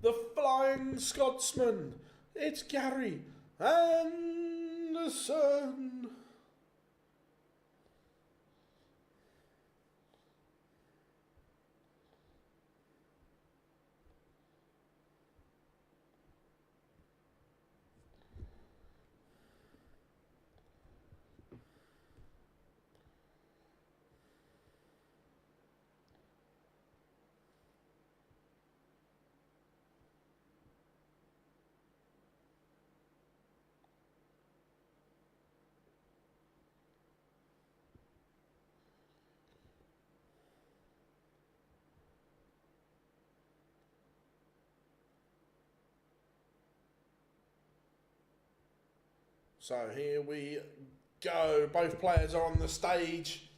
The Flying Scotsman. It's Gary Anderson. So here we go. Both players are on the stage.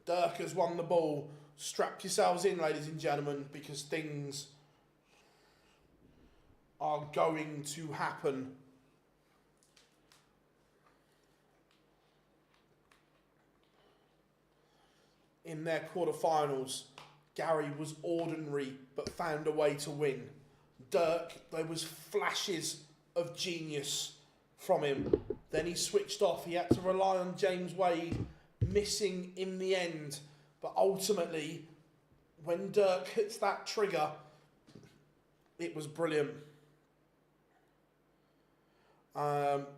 Dirk has won the ball. Strap yourselves in, ladies and gentlemen, because things are going to happen. In their quarterfinals, Gary was ordinary but found a way to win. Dirk, there was flashes of genius from him. Then he switched off. He had to rely on James Wade, missing in the end. But ultimately, when Dirk hits that trigger, it was brilliant. What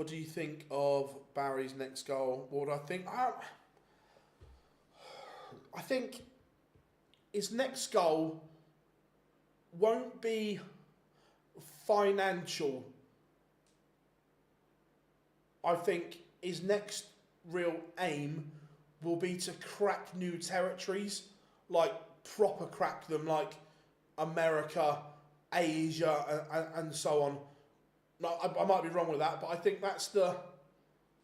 do you think of Barry's next goal? What do I think? I think his next goal won't be financial. I think his next real aim will be to crack new territories, like proper crack them, like America, Asia, and so on. No, I might be wrong with that, but I think that's the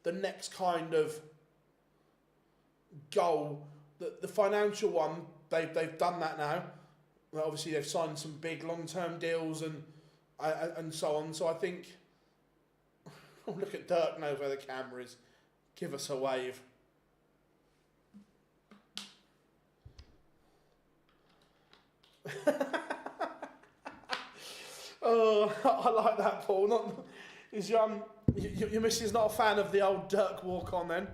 next kind of goal. The financial one, they've done that now. Well, obviously, they've signed some big long-term deals and so on. So I think, oh, look at Dirk knows where the camera is. Give us a wave. Oh, I like that, Paul. Is your missus not a fan of the old Dirk walk on then?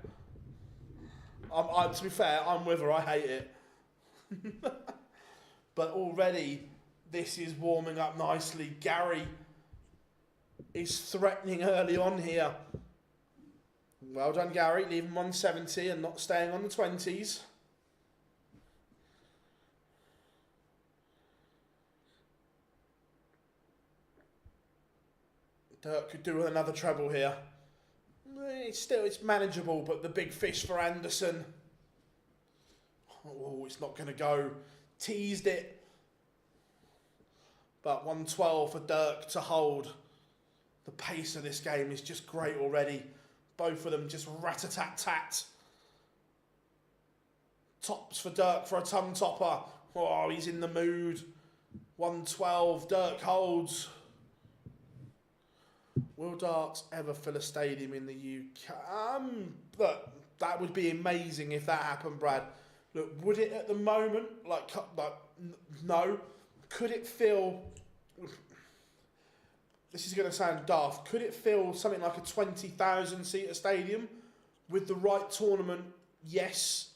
To be fair, I'm with her. I hate it. But already, this is warming up nicely. Gary is threatening early on here. Well done, Gary, leaving 170 and not staying on the 20s. Dirk could do with another treble here. It's manageable, but the big fish for Anderson. Oh, it's not going to go. Teased it. But 112 for Dirk to hold. The pace of this game is just great already. Both of them just rat-a-tat-tat. Tops for Dirk for a tongue topper. Oh, he's in the mood. 112, Dirk holds. Will darts ever fill a stadium in the UK? Look, that would be amazing if that happened, Brad. Look, would it at the moment? No. Could it fill... This is going to sound daft. Could it fill something like a 20,000 seater stadium? With the right tournament, yes.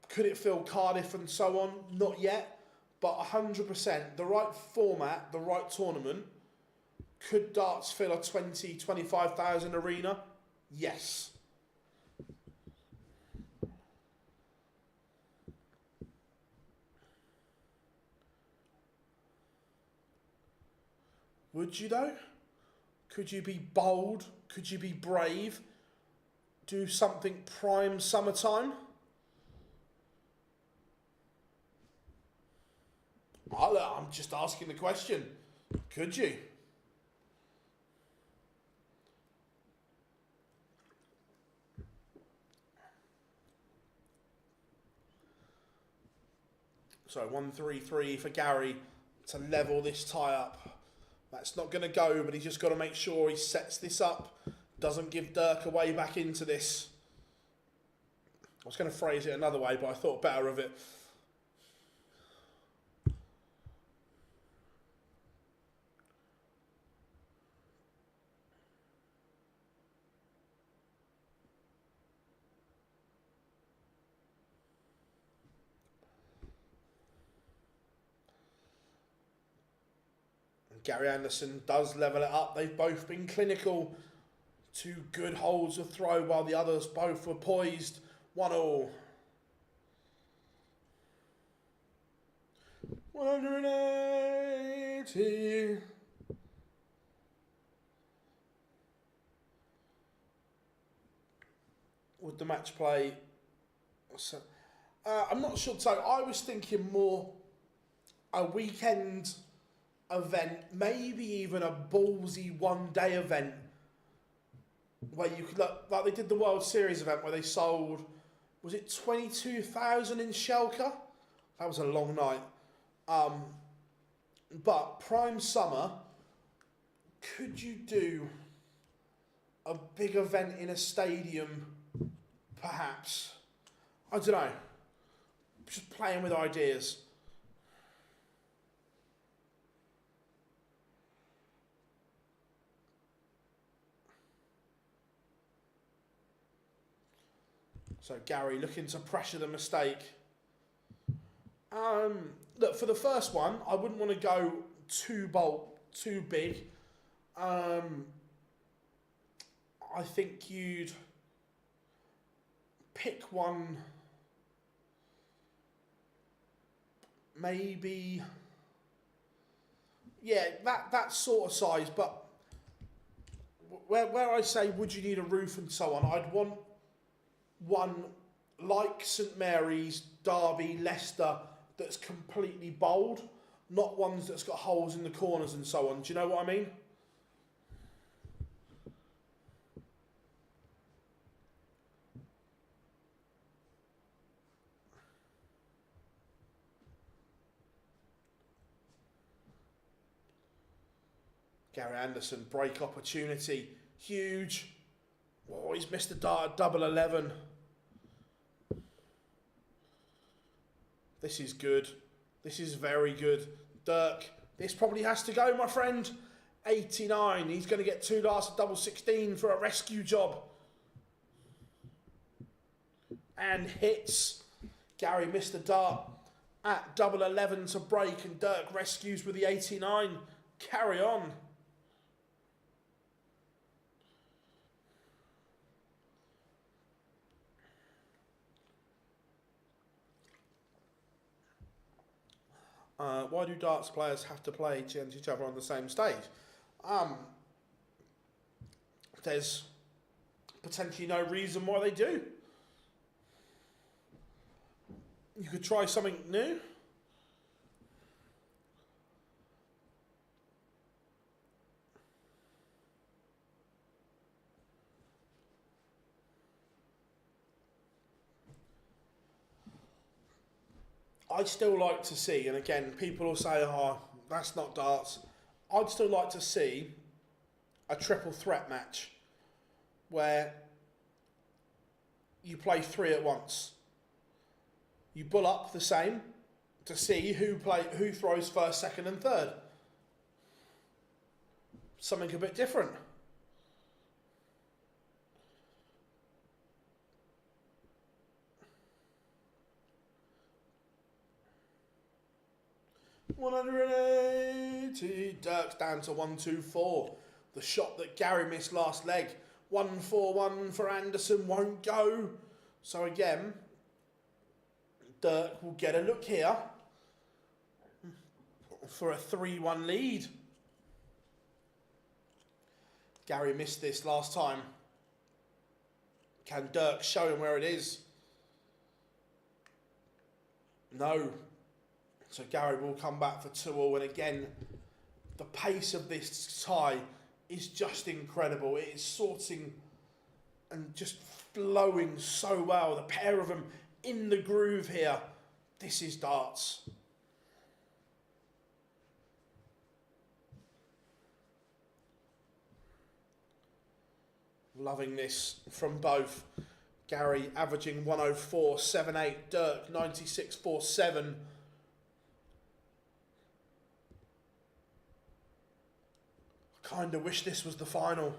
Could it fill Cardiff and so on? Not yet. But 100%, the right format, the right tournament... Could darts fill a 20, 25,000 arena? Yes. Would you though? Could you be bold? Could you be brave? Do something prime summertime? I'm just asking the question. Could you? So 1-3-3 for Gary to level this tie up. That's not going to go, but he's just got to make sure he sets this up. Doesn't give Dirk a way back into this. I was going to phrase it another way, but I thought better of it. Gary Anderson does level it up. They've both been clinical. 2 good holds of throw while the others both were poised. 1-1. 180. With the match play. So, I'm not sure. So I was thinking more a weekend event, maybe even a ballsy one-day event where you could look like they did the World Series event where they sold, was it 22,000 in Schalke? That was a long night. But prime summer, could you do a big event in a stadium? Perhaps. I don't know. Just playing with ideas. So Gary looking to pressure the mistake. Look, for the first one, I wouldn't want to go too big. I think you'd pick one, maybe, yeah, that sort of size, but where I say would you need a roof and so on, I'd want one like St Mary's, Derby, Leicester that's completely bold, not ones that's got holes in the corners and so on. Do you know what I mean? Gary Anderson, break opportunity, huge. Oh, he's missed a dart at double 11. This is good. This is very good. Dirk, this probably has to go, my friend. 89. He's going to get 2 darts at double 16 for a rescue job. And hits. Gary missed a dart at double 11 to break, and Dirk rescues with the 89. Carry on. Why do darts players have to play against each other on the same stage? There's potentially no reason why they do. You could try something new. I'd still like to see, and again, people will say, oh, that's not darts. I'd still like to see a triple threat match where you play 3 at once. You bull up the same to see who throws first, second and third. Something a bit different. $180. Dirk's down to 124. The shot that Gary missed last leg. 141 for Anderson won't go. So again, Dirk will get a look here for a 3-1 lead. Gary missed this last time. Can Dirk show him where it is? No. So Gary will come back for 2-2, and again, the pace of this tie is just incredible. It is sorting and just flowing so well. The pair of them in the groove here. This is darts. Loving this from both. Gary averaging 104.78, Dirk 96.47. Kind of wish this was the final.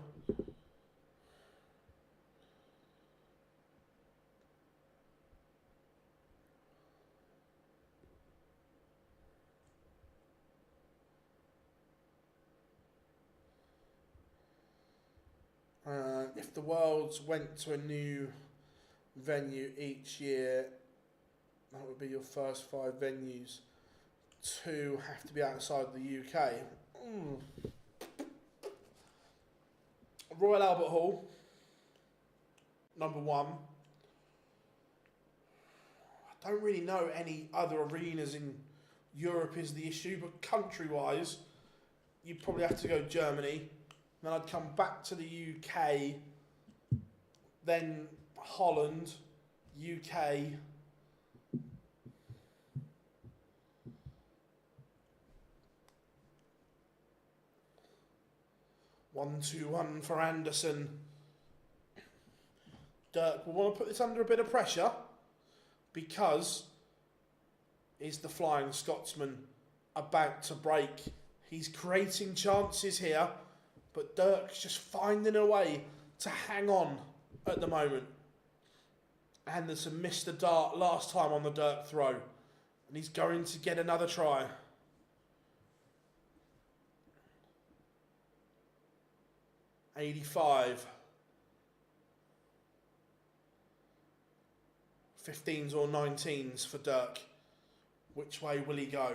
If the Worlds went to a new venue each year, that would be your first 5 venues. 2 have to be outside the UK. Royal Albert Hall, number 1. I don't really know any other arenas in Europe is the issue, but country-wise, you'd probably have to go Germany. Then I'd come back to the UK, then Holland, UK. One, 2-1 for Anderson. Dirk will want to put this under a bit of pressure because is the Flying Scotsman about to break? He's creating chances here, but Dirk's just finding a way to hang on at the moment. Anderson missed the dart last time on the Dirk throw, and he's going to get another try. $85. 15s or 19s for Dirk. Which way will he go?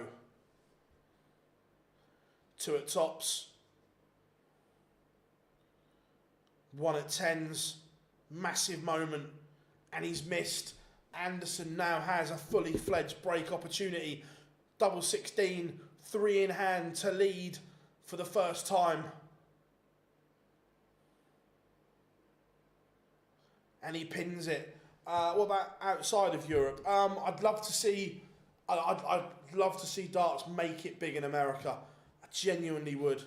2 at tops. 1 at 10s. Massive moment. And he's missed. Anderson now has a fully fledged break opportunity. Double 16. 3 in hand to lead for the first time. And he pins it. What about outside of Europe? I'd love to see. I'd love to see darts make it big in America. I genuinely would.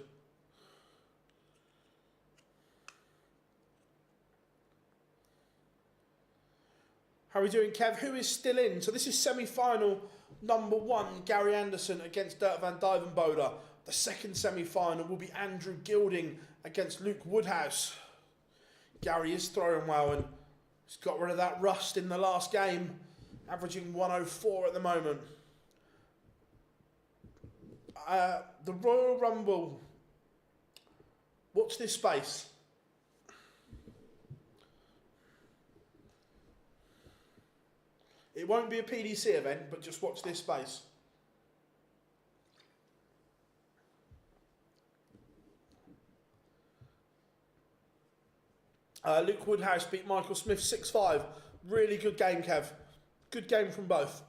How are we doing, Kev? Who is still in? So this is semi-final number 1, Gary Anderson against Dirk van Duijvenbode. The second semi-final will be Andrew Gilding against Luke Woodhouse. Gary is throwing well and he's got rid of that rust in the last game, averaging 104 at the moment. The Royal Rumble. Watch this space. It won't be a PDC event, but just watch this space. Luke Woodhouse beat Michael Smith 6-5. Really good game, Kev. Good game from both.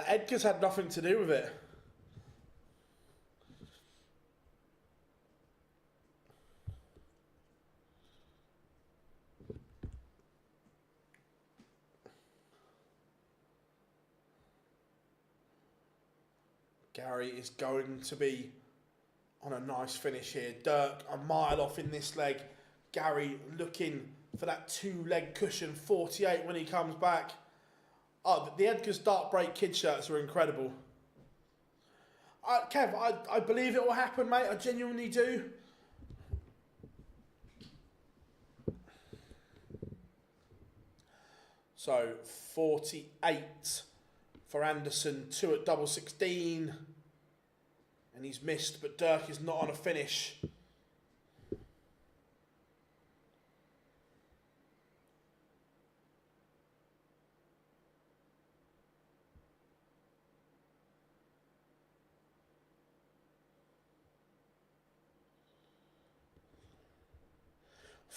Edgar's had nothing to do with it. Gary is going to be on a nice finish here. Dirk a mile off in this leg. Gary looking for that 2-leg cushion. 48 when he comes back. Oh, the Edgar's Dark Break kid shirts are incredible. Kev, I believe it will happen, mate. I genuinely do. So, 48 for Anderson, 2 at double 16. And he's missed, but Dirk is not on a finish.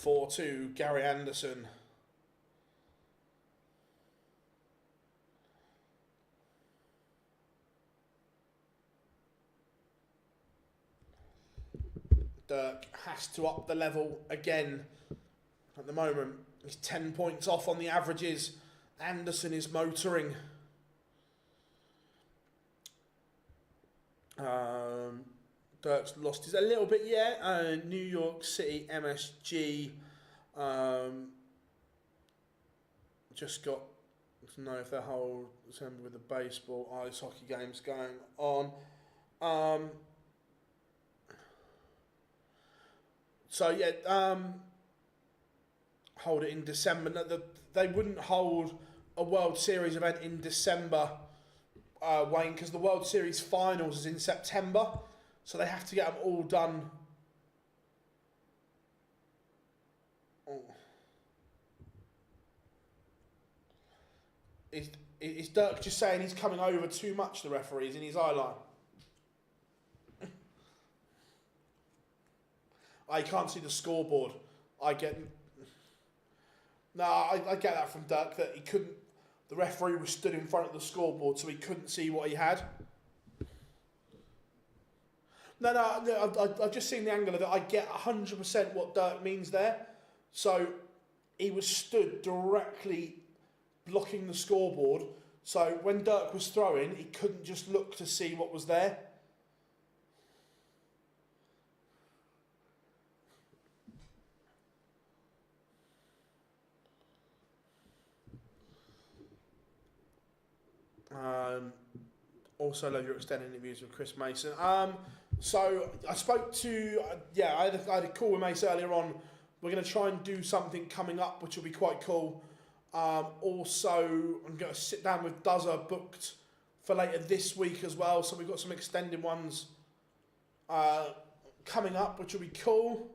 (4-2) Gary Anderson. Dirk has to up the level again. At the moment, he's 10 points off on the averages. Anderson is motoring. Dirk's lost his a little bit, yeah. New York City MSG. Just got to know if their whole assembly with the baseball, ice hockey games going on. So yeah, hold it in December. No, they wouldn't hold a World Series event in December, Wayne, because the World Series finals is in September. So they have to get them all done. Oh. Is Dirk just saying he's coming over too much, the referees, in his eye line? I can't see the scoreboard. I get that from Dirk, that he couldn't. The referee was stood in front of the scoreboard, so he couldn't see what he had. No, I've just seen the angle of it. I get 100% what Dirk means there. So he was stood directly blocking the scoreboard. So when Dirk was throwing, he couldn't just look to see what was there. Also love your extended interviews with Chris Mason. So I spoke to, I had a call with Mace earlier on. We're going to try and do something coming up, which will be quite cool. Also, I'm going to sit down with Duzza, booked for later this week as well. So we've got some extended ones coming up, which will be cool.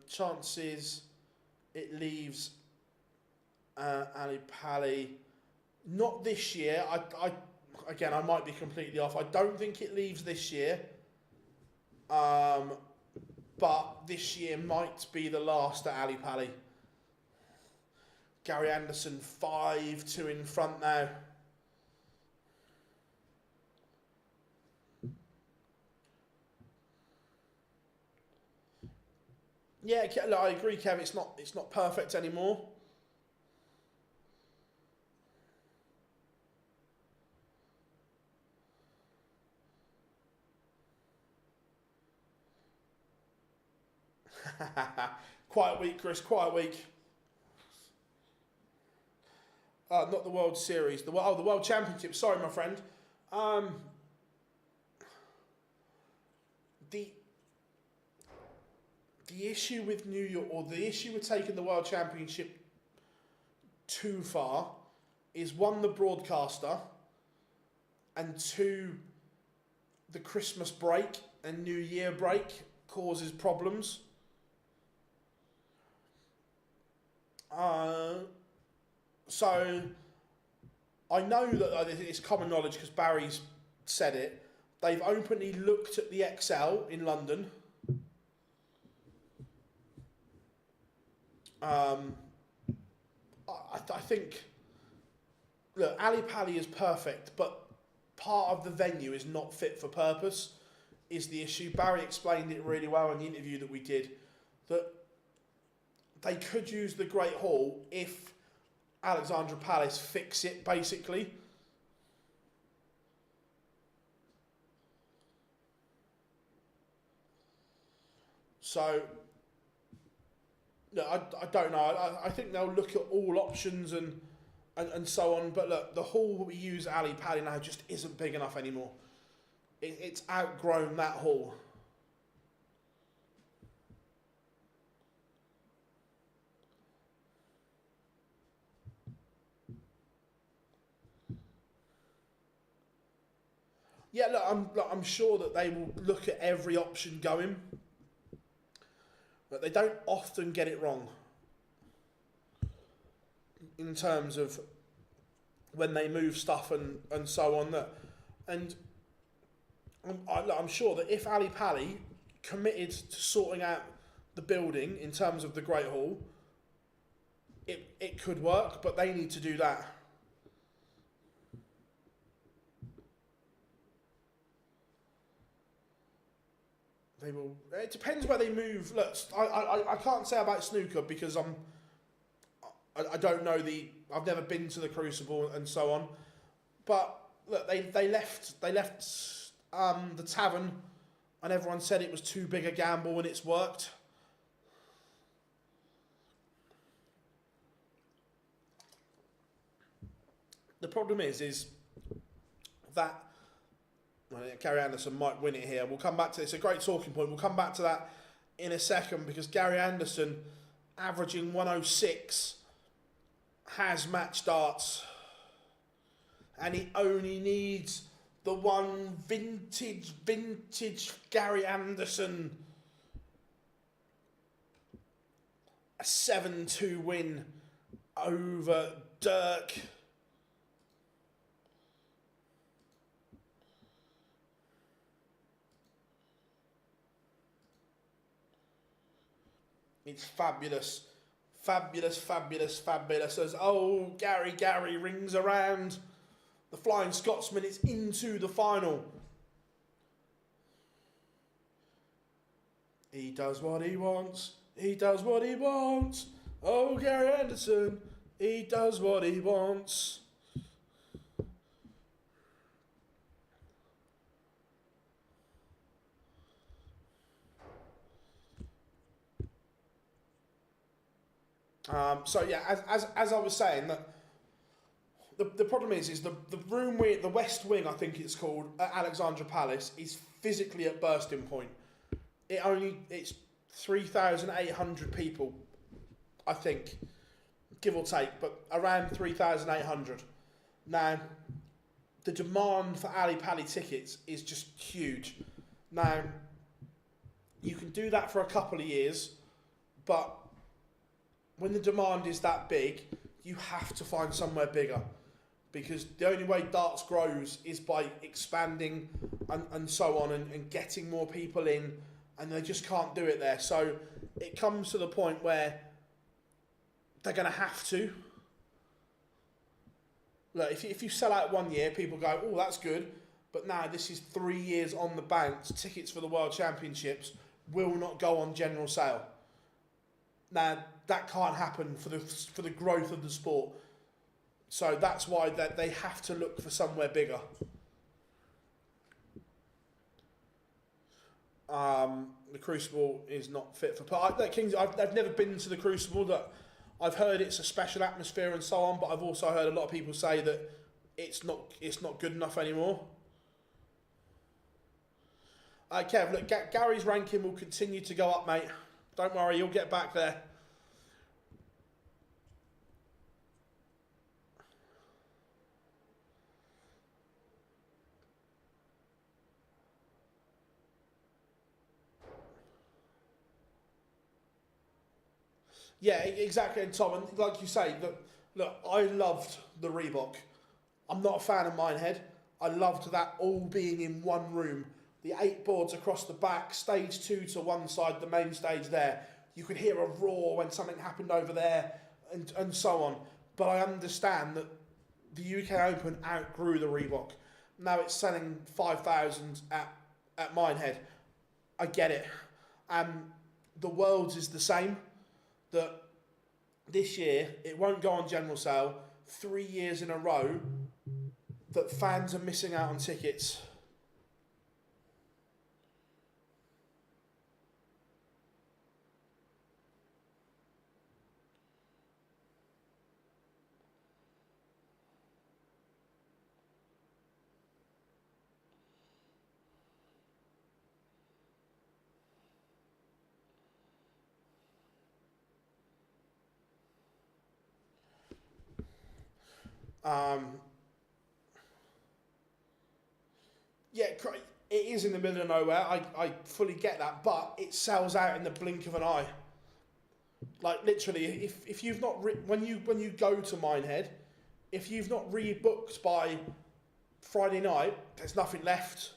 Chances it leaves Ali Pali. Not this year. I might be completely off. I don't think it leaves this year. But this year might be the last at Ali Pali. Gary Anderson 5-2 in front now. Yeah, I agree, Kev. It's not perfect anymore. Quiet week, Chris. Quiet week. Not the World Series. The World Championship. Sorry, my friend. The issue with New York, or the issue with taking the World Championship too far, is one, the broadcaster, and 2, the Christmas break and New Year break causes problems. So I know that it's common knowledge because Barry's said it. They've openly looked at the XL in London. I think, look, Ali Pali is perfect, but part of the venue is not fit for purpose, is the issue. Barry explained it really well in the interview that we did, that they could use the Great Hall if Alexandra Palace fix it, basically. So, no, I don't know. I think they'll look at all options and so on. But look, the hall that we use at Ali Pali now just isn't big enough anymore. It's outgrown that hall. Yeah, look, I'm sure that they will look at every option going. But they don't often get it wrong in terms of when they move stuff and so on. And I'm sure that if Ali Pali committed to sorting out the building in terms of the Great Hall, it could work, but they need to do that. They will. It depends where they move. Look, I can't say about snooker because I don't know I've never been to the Crucible and so on. But look, they left the tavern, and everyone said it was too big a gamble, and it's worked. The problem is that. Well, Gary Anderson might win it here. We'll come back to it. It's a great talking point. We'll come back to that in a second because Gary Anderson, averaging 106, has match darts. And he only needs the one vintage Gary Anderson. A 7-2 win over Dirk. It's fabulous. Fabulous, fabulous, fabulous. As Gary rings around. The Flying Scotsman is into the final. He does what he wants. He does what he wants. Oh, Gary Anderson. He does what he wants. So yeah, as I was saying, that the problem is the room the West Wing, I think it's called, at Alexandra Palace, is physically at bursting point. It's 3,800 people, I think, give or take, but around 3,800. Now, the demand for Ali Pali tickets is just huge. Now, you can do that for a couple of years, but when the demand is that big, you have to find somewhere bigger, because the only way darts grows is by expanding and so on and getting more people in, and they just can't do it there. So it comes to the point where they're going to have to. Look, if you sell out 1 year, people go, oh, that's good, but now this is 3 years on the bank. Tickets for the World Championships will not go on general sale. Now, that can't happen for the growth of the sport. So that's why they have to look for somewhere bigger. The Crucible is not fit for Kings. I've never been to the Crucible. I've heard it's a special atmosphere and so on, but I've also heard a lot of people say that it's not good enough anymore. Kev, look, Gary's ranking will continue to go up, mate. Don't worry, you'll get back there. Yeah, exactly, and Tom, and like you say, look, I loved the Reebok. I'm not a fan of Minehead. I loved that all being in one room. The 8 boards across the back, stage 2 to one side, the main stage there. You could hear a roar when something happened over there, and so on. But I understand that the UK Open outgrew the Reebok. Now it's selling 5,000 at Minehead. I get it. The Worlds is the same. That this year it won't go on general sale. 3 years in a row that fans are missing out on tickets. Yeah, it is in the middle of nowhere. I fully get that, but it sells out in the blink of an eye. Like literally, if you've not when you go to Minehead, if you've not rebooked by Friday night, there's nothing left.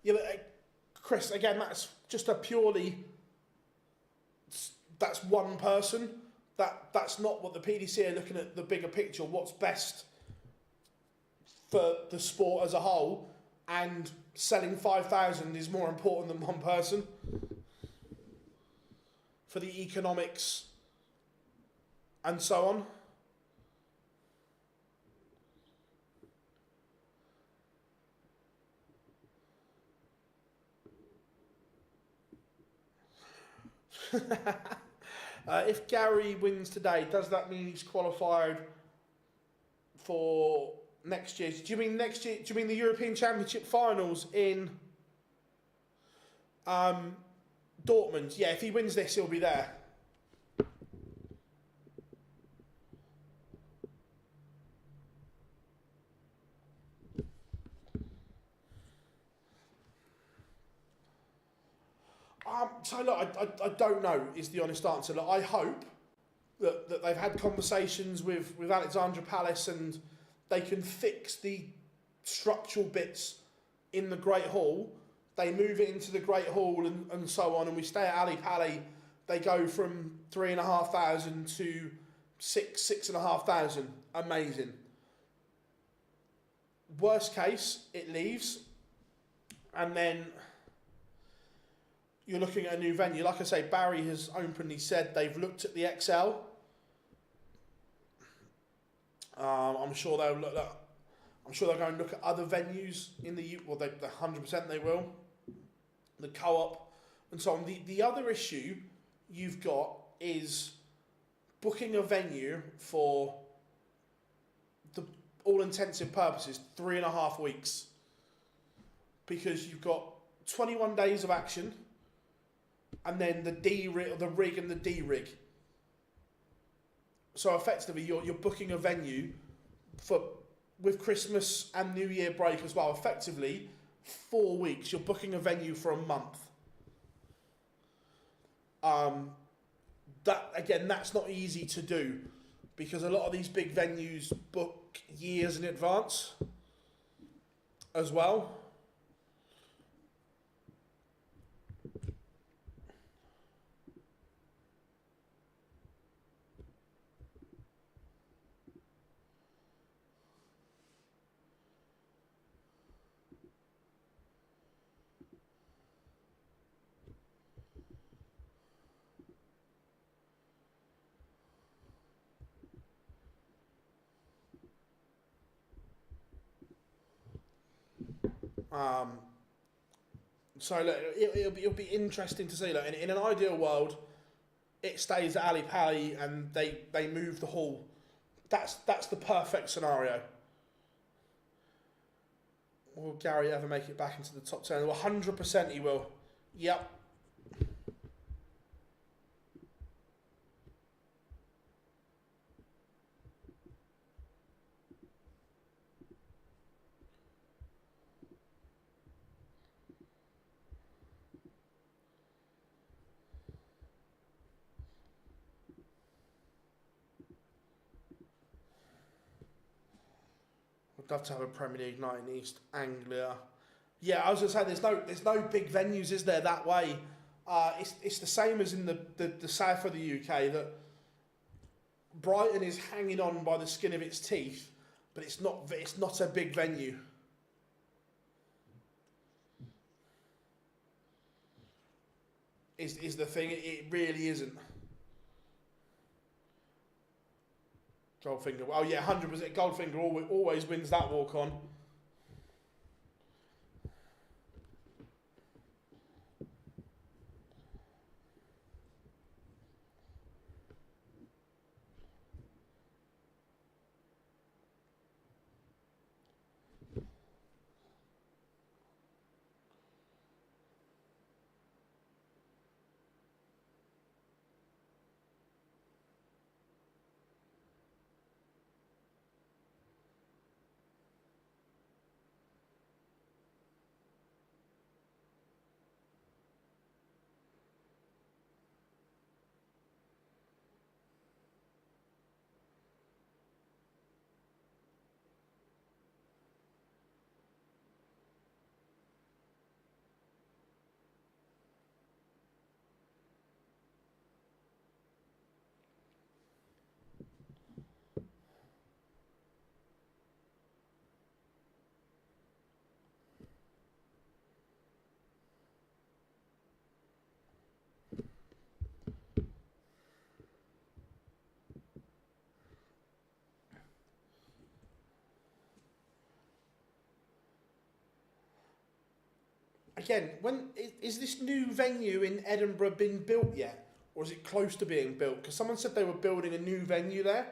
Yeah, but Chris, again, that's just that's one person. That's not what the PDC are looking at, the bigger picture, what's best for the sport as a whole, and selling 5,000 is more important than one person for the economics and so on. If Gary wins today, does that mean he's qualified for next year? Do you mean next year? Do you mean the European Championship finals in Dortmund? Yeah, if he wins this, he'll be there. So look, I don't know is the honest answer. Look, I hope that they've had conversations with Alexandra Palace and they can fix the structural bits in the Great Hall. They move it into the Great Hall and so on, and we stay at Ali Pali. They go from 3,500 to 6,500. Amazing. Worst case, it leaves, and then you're looking at a new venue. Like I say, Barry has openly said they've looked at the XL. I'm sure they'll look. I'm sure they'll go and look at other venues in the U. Well, they 100% they will. The co-op and so on. The other issue you've got is booking a venue for the all intensive purposes 3.5 weeks, because you've got 21 days of action. And then the rig and the D-rig. So effectively, you're booking a venue with Christmas and New Year break as well. Effectively, 4 weeks. You're booking a venue for a month. That's not easy to do, because a lot of these big venues book years in advance as well. So look, it'll be interesting to see. Look, in an ideal world, it stays at Ali Pali and they move the hall. That's the perfect scenario. Will Gary ever make it back into the top 10? 100% he will. Yep. I'd love to have a Premier League night in East Anglia. Yeah, I was going to say there's no big venues, is there, that way? It's the same as in the south of the UK, that Brighton is hanging on by the skin of its teeth, but it's not a big venue. Is the thing? It really isn't. Goldfinger. Oh yeah, 100%. Goldfinger always wins that walk on. Again, when is this new venue in Edinburgh been built yet? Or is it close to being built? Because someone said they were building a new venue there.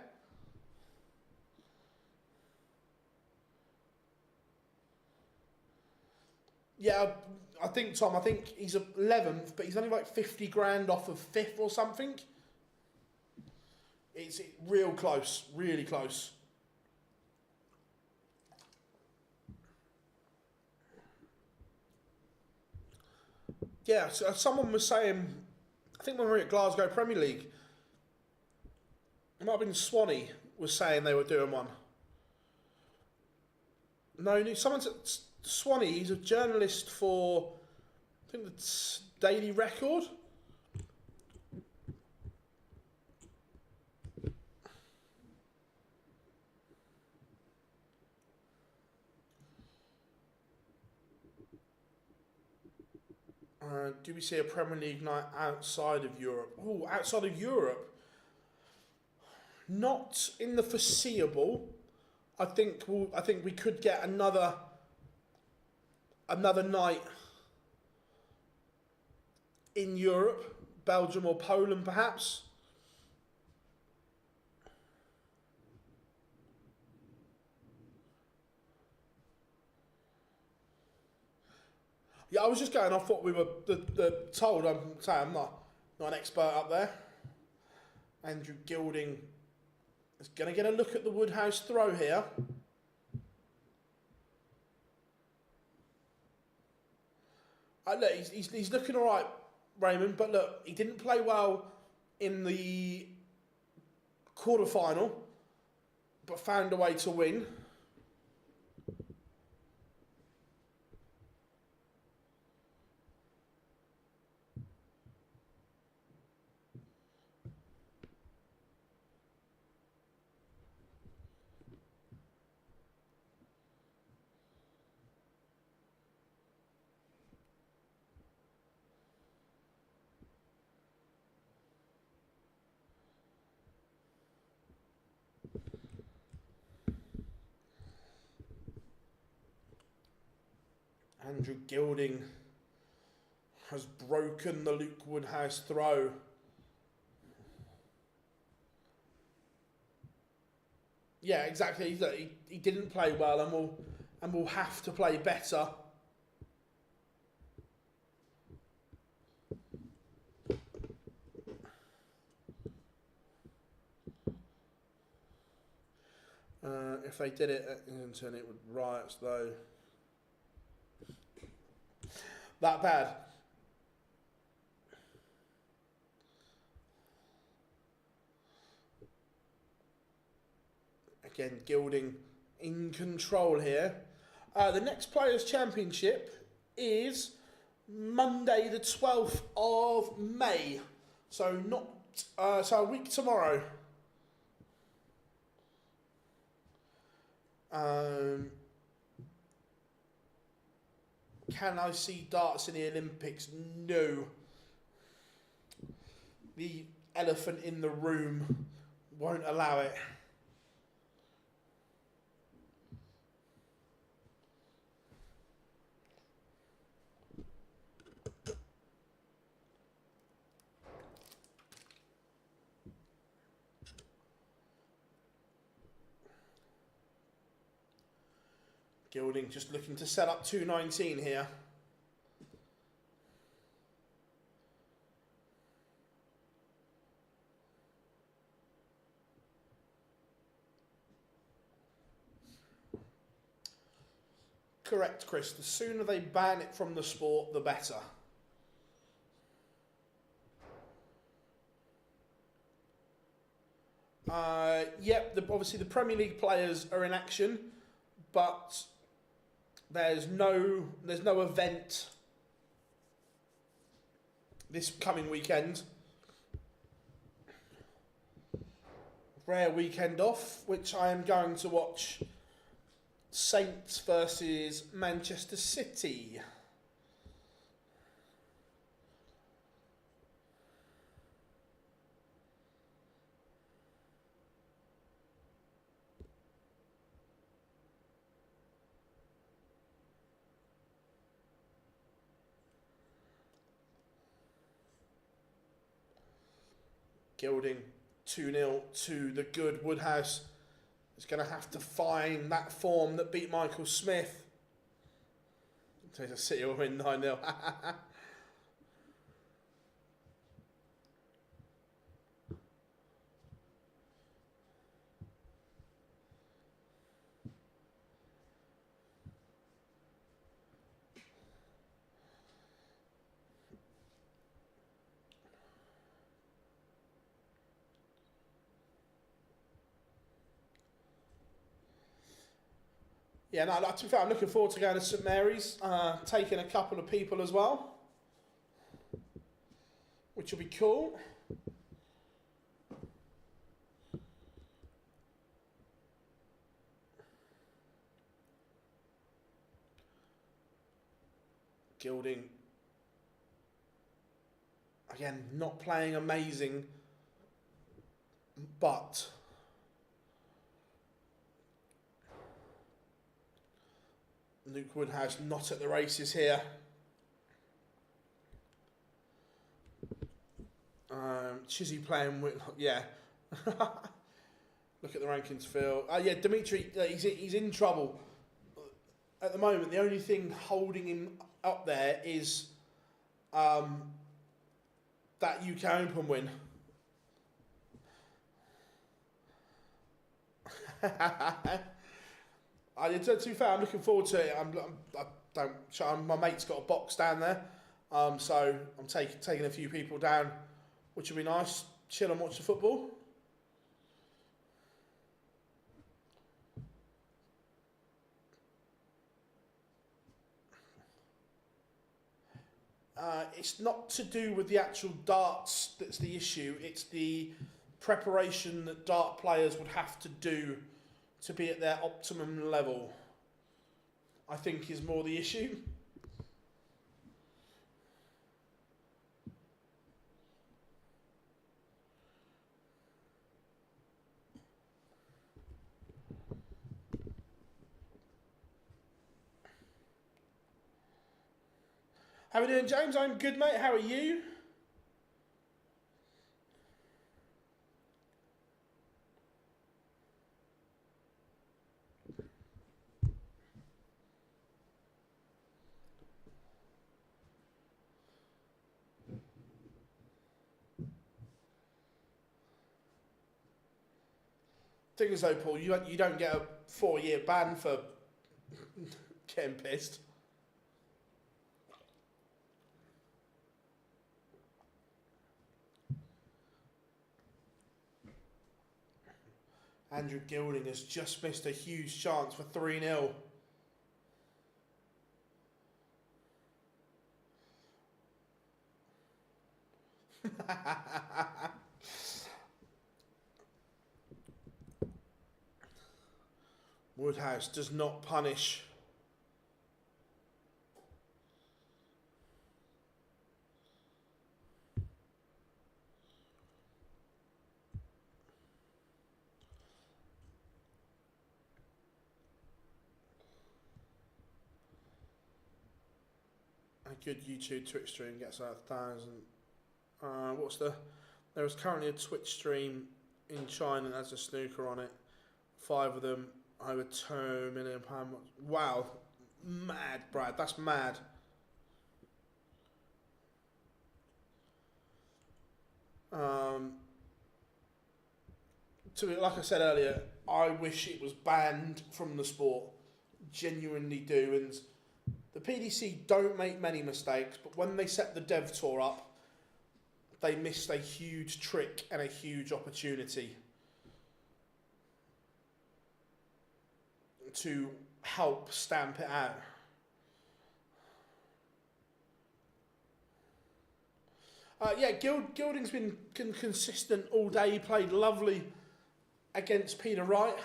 Yeah, I think, Tom, he's 11th, but he's only like 50 grand off of 5th or something. It's real close, really close. Yeah, so someone was saying, I think when we were at Glasgow Premier League, it might have been Swanee was saying they were doing one. No, someone said Swanee, he's a journalist for, I think the Daily Record. Do we see a Premier League night outside of Europe? Oh, outside of Europe? Not in the foreseeable. I think we could get another night in Europe, Belgium or Poland perhaps. Yeah, I was just going off what we were told. I'm not an expert up there. Andrew Gilding is going to get a look at the Woodhouse throw here. Look, he's looking all right, Raymond, but look, he didn't play well in the quarter-final, but found a way to win. Andrew Gilding has broken the Luke Woodhouse throw. Yeah, exactly. He didn't play well, and will have to play better. If they did it at Islington, it would riots though. That bad. Again, Gilding in control here. The next Players' Championship is Monday the 12th of May. So so a week tomorrow. Can I see darts in the Olympics? No. The elephant in the room won't allow it. Gilding just looking to set up 219 here. Correct, Chris. The sooner they ban it from the sport, the better. Yep, obviously the Premier League players are in action, but there's no event this coming weekend. Rare weekend off, which I am going to watch Saints versus Manchester City. Gilding 2-0 to the good Woodhouse. Is going to have to find that form that beat Michael Smith. City will win 9-0. Yeah, no, to be fair, I'm looking forward to going to St Mary's, taking a couple of people as well, which will be cool. Gilding, again, not playing amazing, but Luke Woodhouse not at the races here. Chizzy playing with, yeah. Look at the rankings, Phil. Yeah, Dimitri, he's in trouble. At the moment, the only thing holding him up there is that UK Open win. To be fair, I'm looking forward to it. My mate's got a box down there, so I'm taking a few people down, which will be nice. Chill and watch the football. It's not to do with the actual darts that's the issue. It's the preparation that dart players would have to do to be at their optimum level, I think, is more the issue. How are we doing, James? I'm good, mate. How are you? Thing is though, Paul, you don't get a 4-year ban for getting pissed. Andrew Gilding has just missed a huge chance for 3-0. Woodhouse does not punish. A good YouTube Twitch stream gets out 1,000. There is currently a Twitch stream in China that has a snooker on it. 5 of them over £2 million. Wow, mad, Brad. That's mad. Like I said earlier, I wish it was banned from the sport. Genuinely do. And the PDC don't make many mistakes, but when they set the Dev Tour up, they missed a huge trick and a huge opportunity to help stamp it out. Yeah, Gilding's been consistent all day. He played lovely against Peter Wright.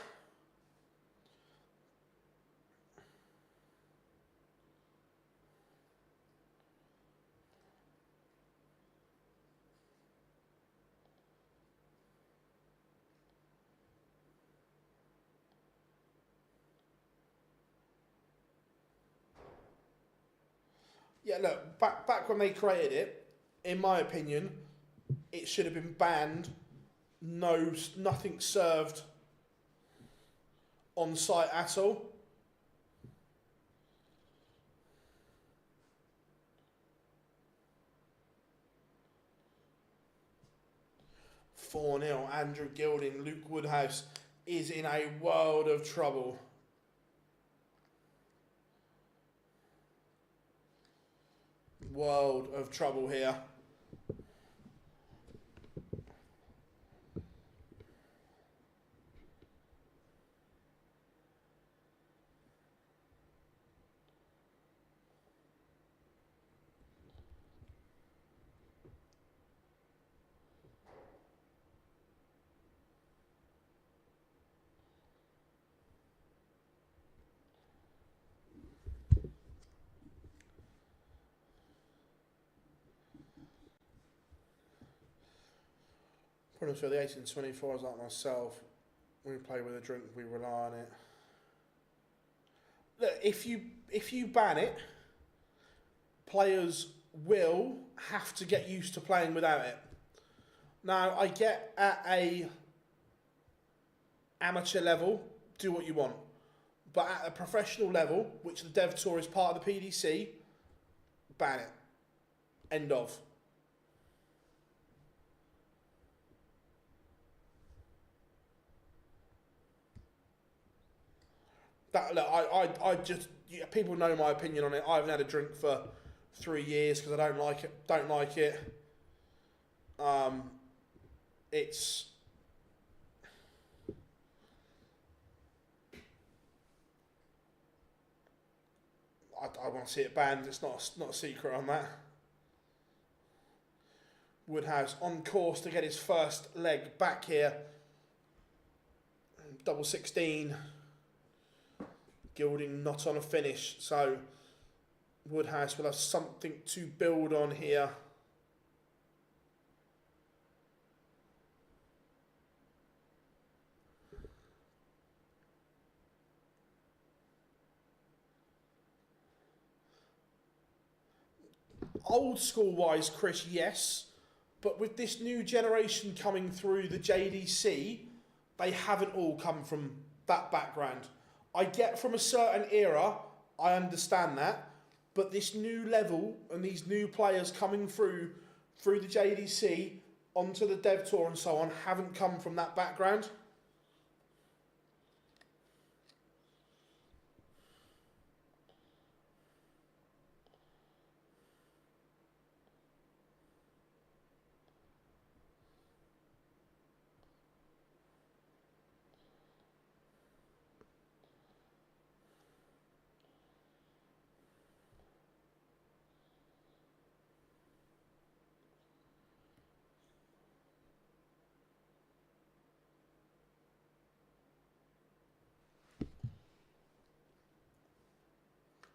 Yeah, look, back when they created it, in my opinion, it should have been banned. Nothing served on site at all. (4-0) Andrew Gilding. Luke Woodhouse is in a world of trouble. World of trouble here. Problem for the 1824s like myself, when we play with a drink, we rely on it. Look, if you ban it, players will have to get used to playing without it. Now, I get at a amateur level, do what you want. But at a professional level, which the Dev Tour is part of the PDC, ban it. End of. Look, I just, people know my opinion on it. I haven't had a drink for 3 years because I don't like it. It's I want to see it banned. It's not a secret on that. Woodhouse on course to get his first leg back here. Double 16. Gilding not on a finish, so Woodhouse will have something to build on here. Old school wise, Chris, yes, but with this new generation coming through the JDC, they haven't all come from that background. I get from a certain era, I understand that, but this new level and these new players coming through the JDC onto the Dev Tour and so on haven't come from that background.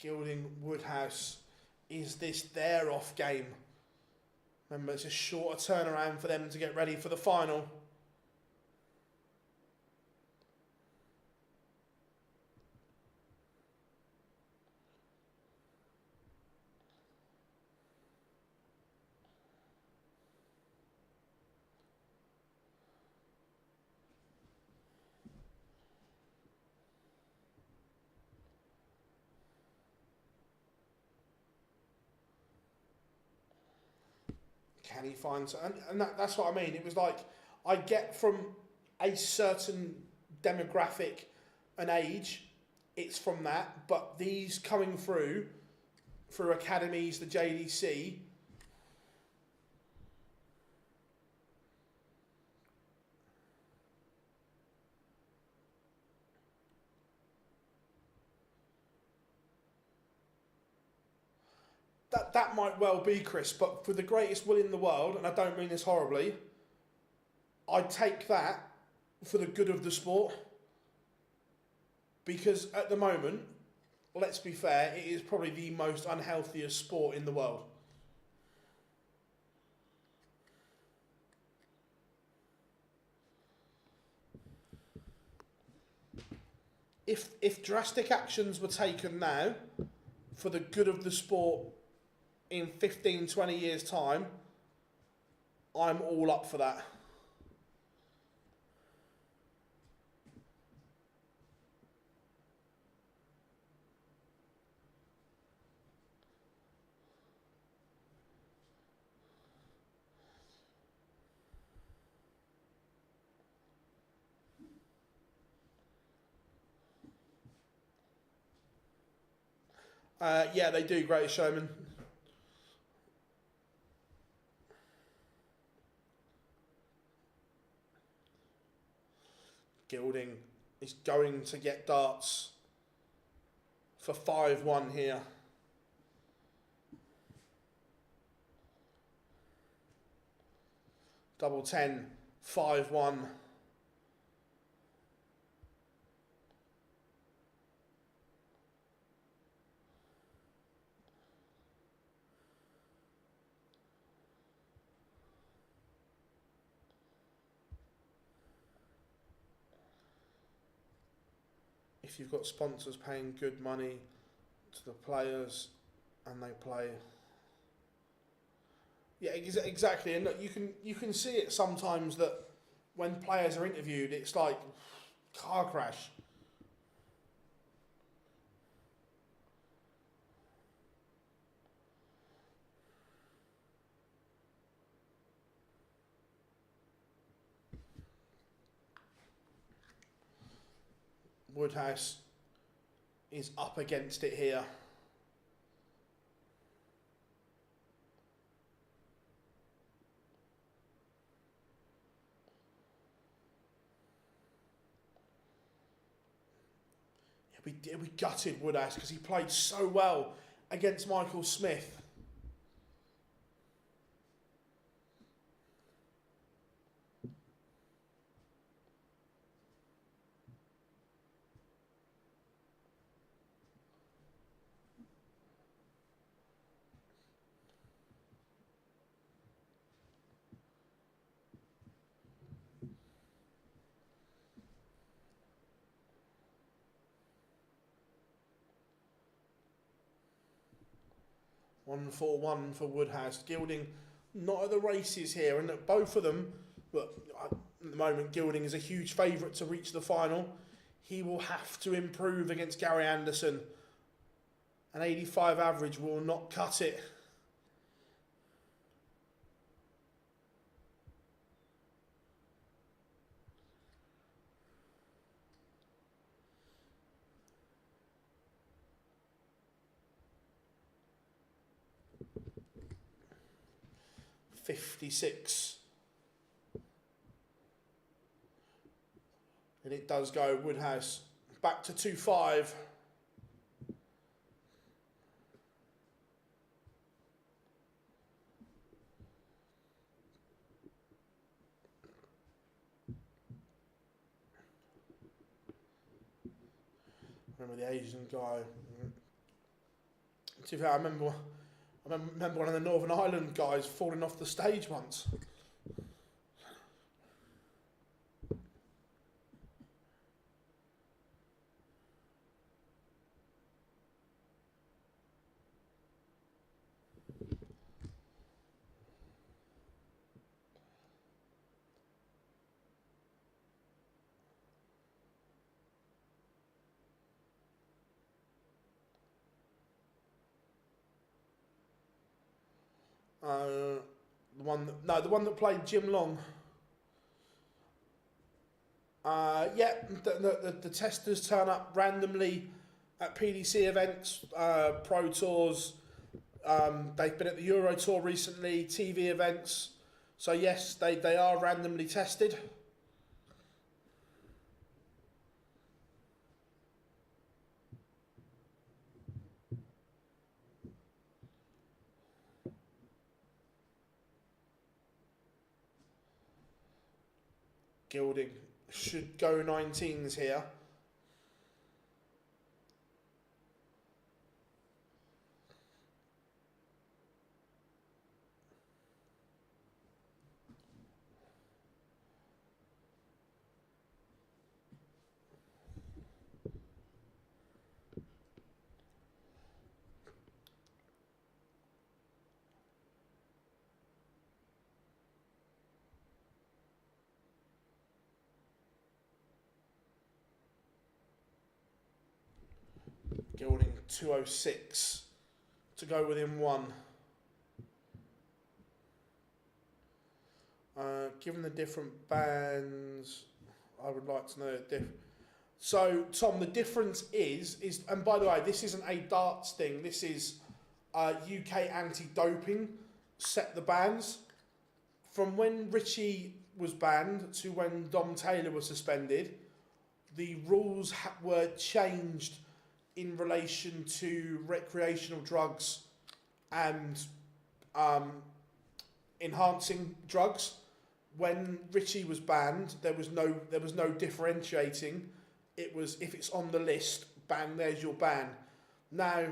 Gilding, Woodhouse. Is this their off game? Remember, it's a shorter turnaround for them to get ready for the final. Can he find... And that's what I mean. It was like, I get from a certain demographic and age, it's from that. But these coming through academies, the JDC... That might well be, Chris, but for the greatest will in the world, and I don't mean this horribly, I'd take that for the good of the sport. Because at the moment, let's be fair, it is probably the most unhealthiest sport in the world. If drastic actions were taken now for the good of the sport in 15, 20 years' time, I'm all up for that. Yeah, they do, Greatest Showman. Gilding is going to get darts for 5-1 here. Double 10, 5-1. If you've got sponsors paying good money to the players and they play, yeah, exactly. And look, you can see it sometimes that when players are interviewed, it's like car crash. Woodhouse is up against it here. Yeah, we gutted Woodhouse because he played so well against Michael Smith. One for Woodhouse. Gilding not at the races here, and both of them, but at the moment Gilding is a huge favourite to reach the final. He will have to improve against Gary Anderson. An 85 average will not cut it. .56. And it does go Woodhouse back to 2-5. Remember the Asian guy. To be fair, I remember one of the Northern Ireland guys falling off the stage once. The one that played Jim Long. Yeah, the testers turn up randomly at PDC events, Pro Tours. They've been at the Euro Tour recently, TV events. So yes, they are randomly tested. Gilding should go 19s here. Gilding 206 to go within one. Given the different bands, I would like to know the So, Tom, the difference is, and by the way, this isn't a darts thing. This is UK anti-doping set the bans. From when Richie was banned to when Dom Taylor was suspended, the rules were changed in relation to recreational drugs and enhancing drugs. When Richie was banned, there was no differentiating. It was, if it's on the list, bang, there's your ban. Now,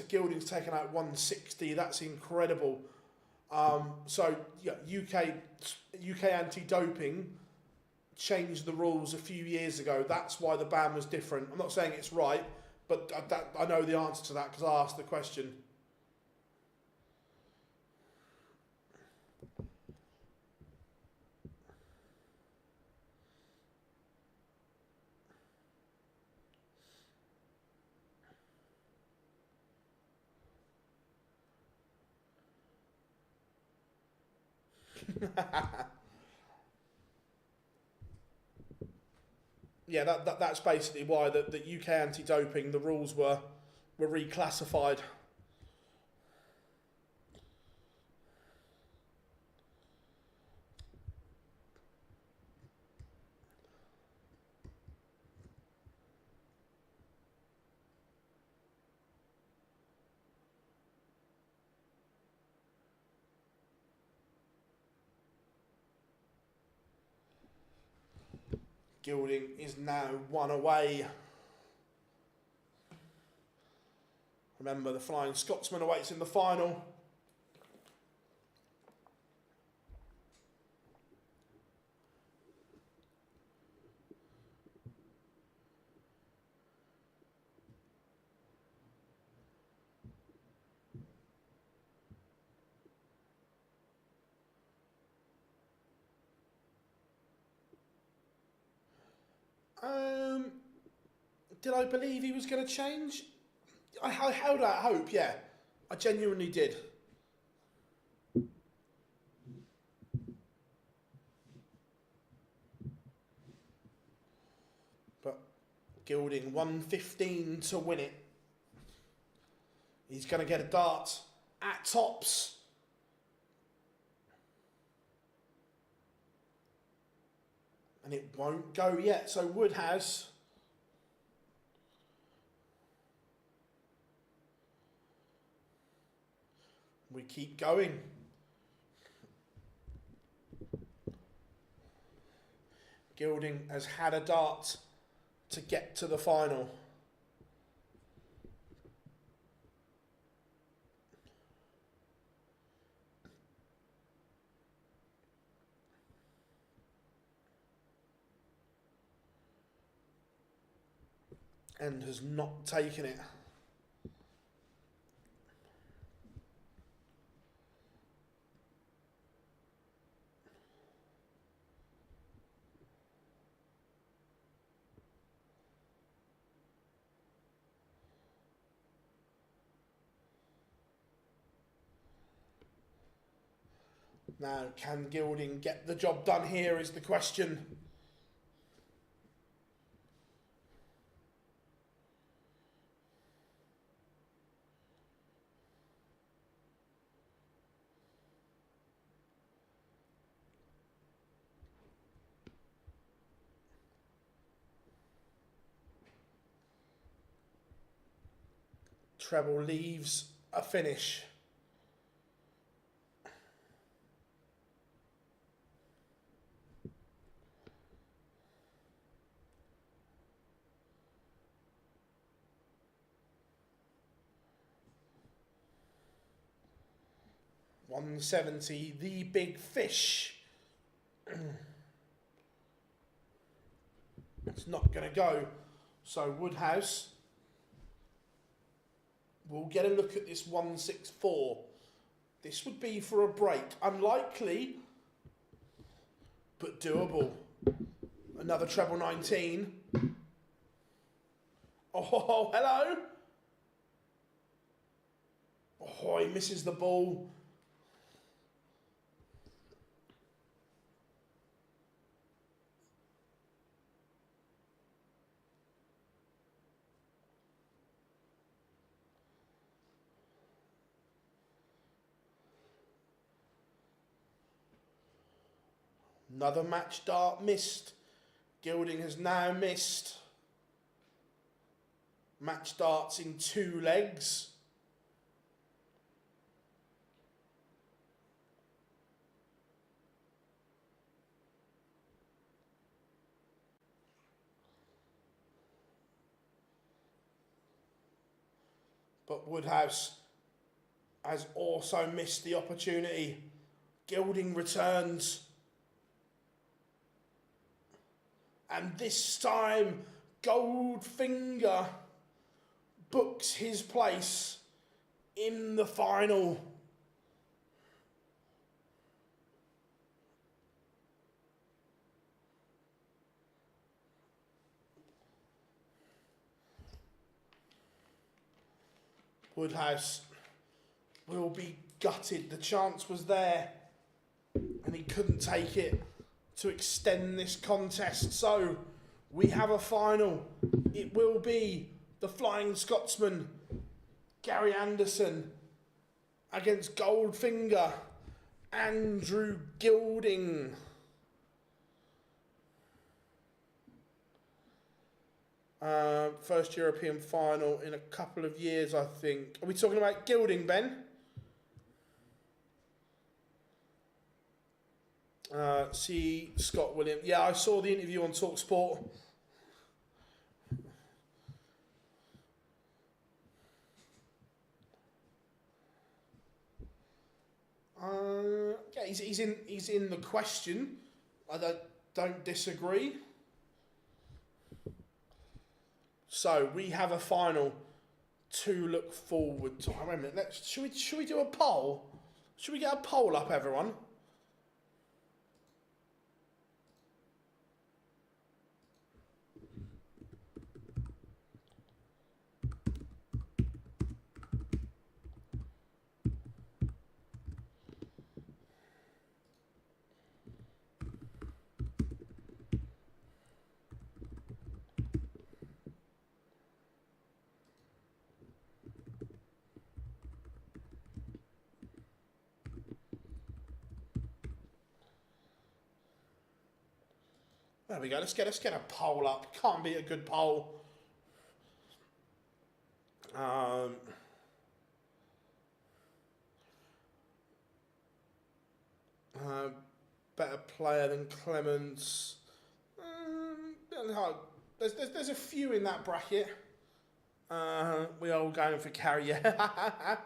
Gilding's taken out 160. That's incredible. So yeah, UK anti-doping changed the rules a few years ago. That's why the ban was different. I'm not saying it's right, but I know the answer to that because I asked the question. Yeah, that's basically why the UK anti-doping, the rules were reclassified. Gilding is now one away. Remember, the Flying Scotsman awaits in the final. Did I believe he was going to change? I held out hope, yeah. I genuinely did. But Gilding, 115 to win it. He's going to get a dart at tops. And it won't go yet, so Woodhouse. We keep going. Gilding has had a dart to get to the final. and has not taken it. Now, can Gilding get the job done here is the question. Treble leaves a finish. $170, the big fish. It's not going to go. So Woodhouse will get a look at this 164. This would be for a break. Unlikely, but doable. Another treble 19. Oh, hello. Oh, he misses the ball. Another match dart missed. Gilding has now missed. Match darts in 2 legs. But Woodhouse has also missed the opportunity. Gilding returns. And this time, Goldfinger books his place in the final. Woodhouse will be gutted. The chance was there, and he couldn't take it to extend this contest. So we have a final. It will be the Flying Scotsman, Gary Anderson, against Goldfinger, Andrew Gilding. First European final in a couple of years, I think. Are we talking about Gilding, Ben? See Scott Williams. Yeah, I saw the interview on TalkSport. Yeah, he's in the question. I don't disagree. So we have a final to look forward to. Wait a minute. Should we do a poll? Should we get a poll up, everyone? There we go. Let's get a poll up. Can't be a good poll. Better player than Clements. There's a few in that bracket. We're all going for Carey. Yeah.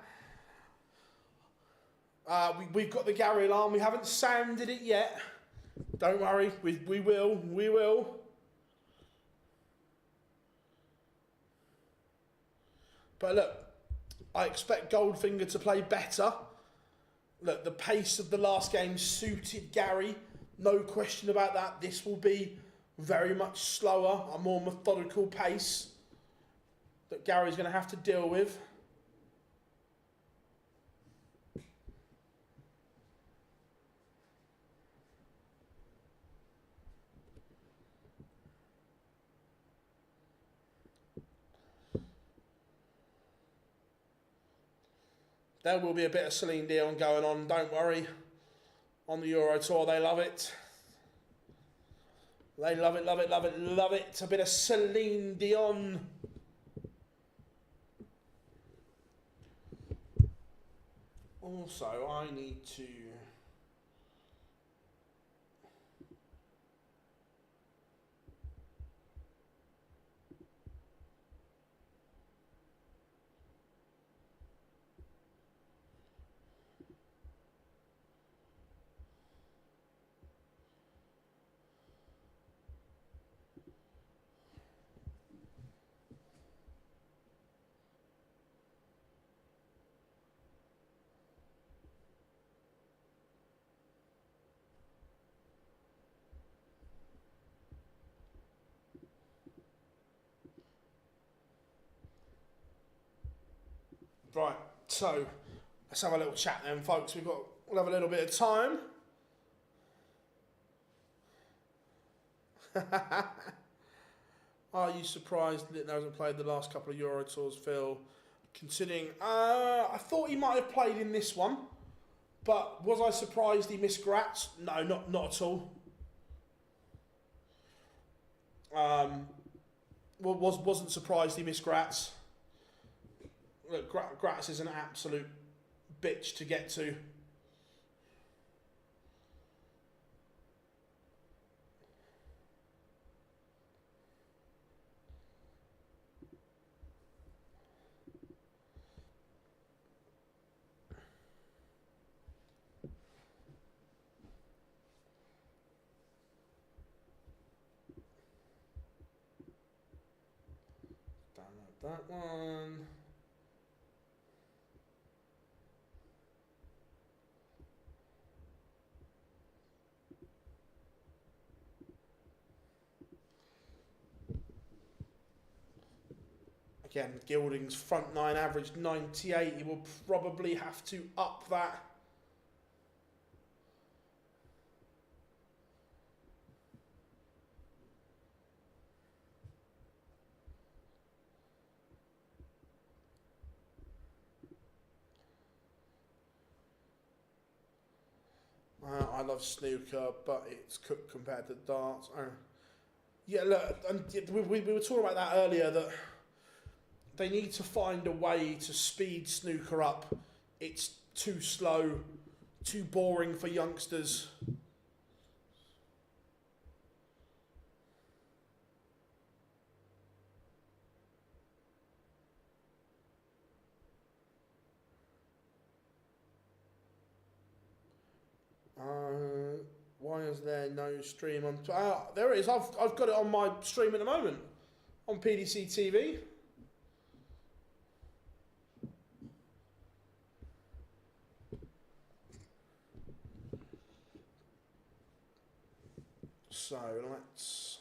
We've got the Gary alarm. We haven't sounded it yet. Don't worry, we will. But look, I expect Goldfinger to play better. Look, the pace of the last game suited Gary. No question about that. This will be very much slower, a more methodical pace that Gary's going to have to deal with. There will be a bit of Celine Dion going on, don't worry. On the Euro Tour, they love it. They love it, love it, love it, love it. A bit of Celine Dion. Also, I need to... Right, so let's have a little chat then, folks. We'll have a little bit of time. Are you surprised that he hasn't played the last couple of Euro Tours, Phil? Considering, I thought he might have played in this one, but was I surprised he missed Graz? No, not at all. Wasn't surprised he missed Graz. Look, Graz is an absolute bitch to get to. Download that one. Again, Gilding's front nine averaged 98. He will probably have to up that. I love snooker, but it's cooked compared to darts. Yeah, look, and we were talking about that earlier, that they need to find a way to speed snooker up. It's too slow, too boring for youngsters. Why is there no stream on? There it is. I've got it on my stream at the moment on PDC TV. So let's.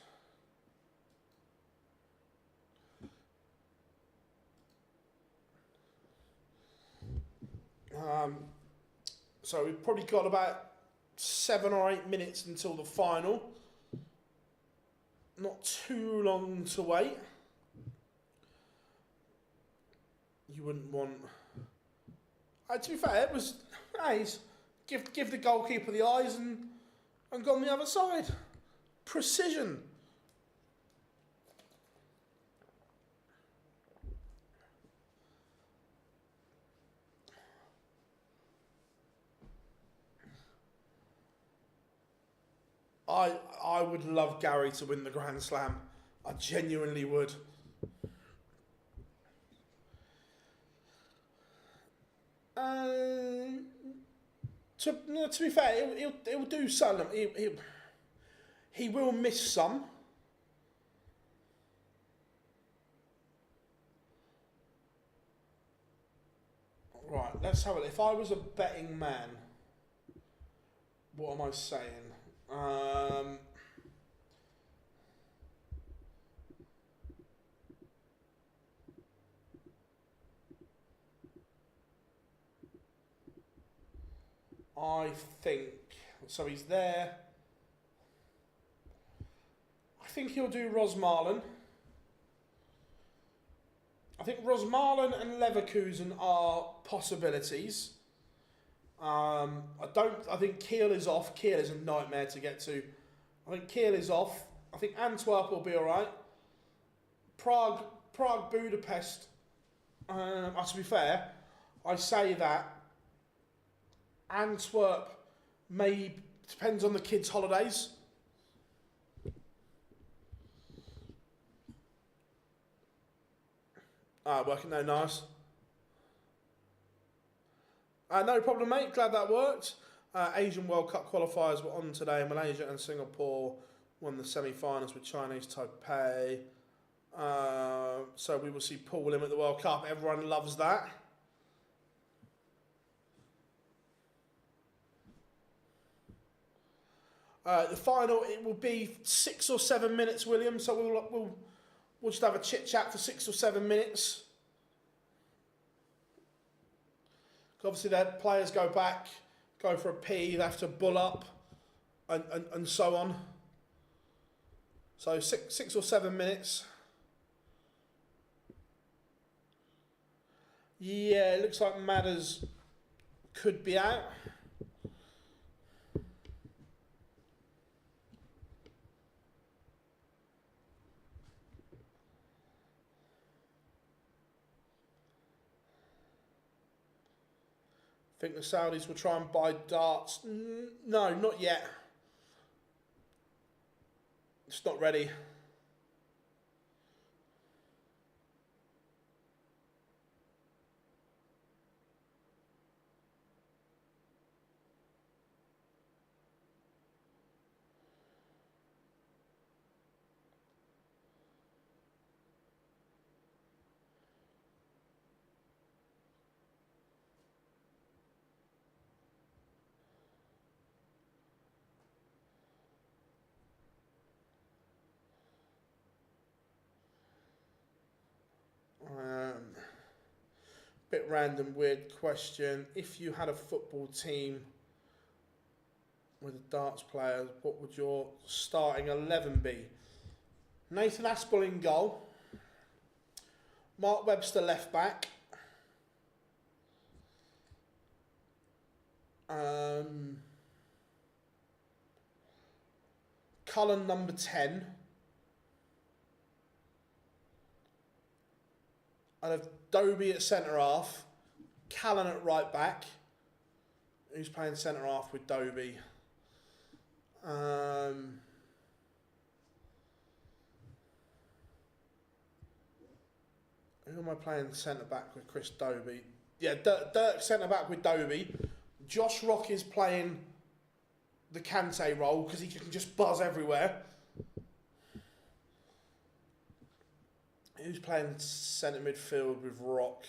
So we've probably got about 7 or 8 minutes until the final. Not too long to wait. You wouldn't want. To be fair, it was. Give the goalkeeper the eyes and go on the other side. Precision. I would love Gary to win the Grand Slam. I genuinely would. To be fair, he'll do some. He will miss some. Right, let's have it. If I was a betting man, what am I saying? I think, so he's there. I think he'll do Rosmalen. I think Rosmalen and Leverkusen are possibilities. I think Kiel is off. Kiel is a nightmare to get to. I think Kiel is off. I think Antwerp will be alright. Prague, Budapest. To be fair, I say that Antwerp depends on the kids' holidays. Working no, nice. No problem, mate. Glad that worked. Asian World Cup qualifiers were on today. Malaysia and Singapore won the semi-finals with Chinese Taipei. So we will see Paul William at the World Cup. Everyone loves that. The final, it will be 6 or 7 minutes, William. So we'll just have a chit chat for 6 or 7 minutes. Obviously, the players go back, go for a pee, they have to bull up, and so on. So 6 or 7 minutes. Yeah, it looks like MODUS could be out. I think the Saudis will try and buy darts. No, not yet. It's not ready. Bit random, weird question. If you had a football team with a darts player, what would your starting 11 be? Nathan Aspel in goal. Mark Webster left back. Cullen number 10. I'd have Dobie at centre half, Callan at right back. Who's playing centre half with Dobie? Who am I playing centre back with Chris Dobie? Yeah, Dirk centre back with Dobie. Josh Rock is playing the Kante role because he can just buzz everywhere. Who's playing centre midfield with Rock?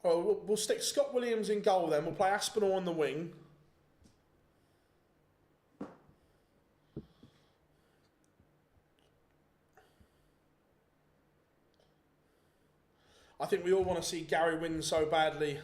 We'll stick Scott Williams in goal then. We'll play Aspinall on the wing. I think we all want to see Gary win so badly.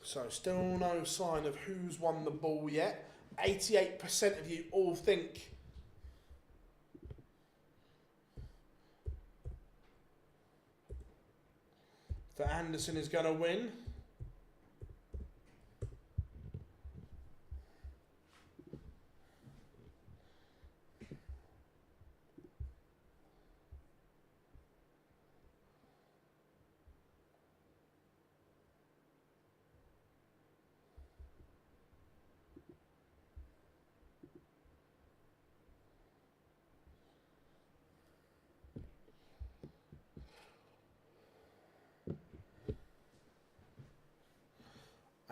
So still no sign of who's won the ball yet. 88% of you all think that Anderson is going to win.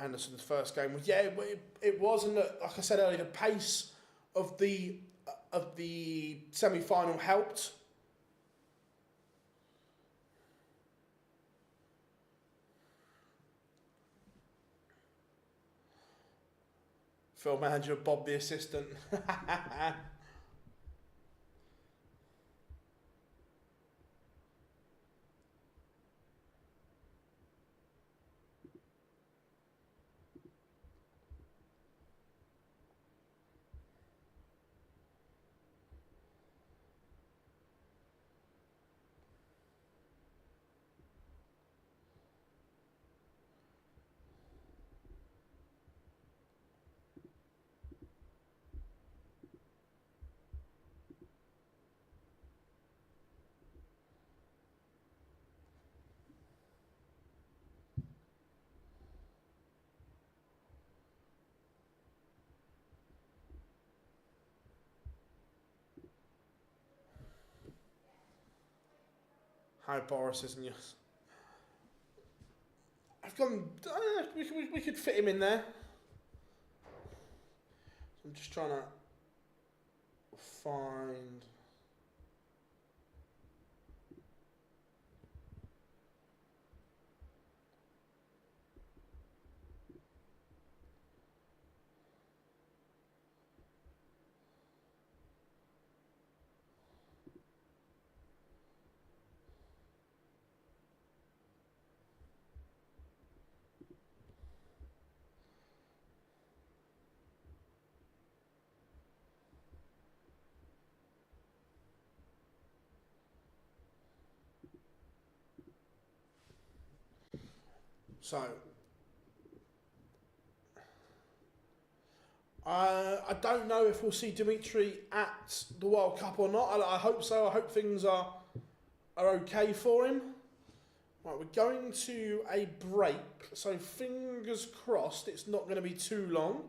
Anderson's first game was, yeah, it was, and like I said earlier, the pace of the semi-final helped. Phil manager, Bob the assistant. Hi, Boris, isn't you? I've gone. We could fit him in there. I'm just trying to find. So, I don't know if we'll see Dimitri at the World Cup or not. I hope so. I hope things are okay for him. Right, we're going to a break, so fingers crossed it's not going to be too long.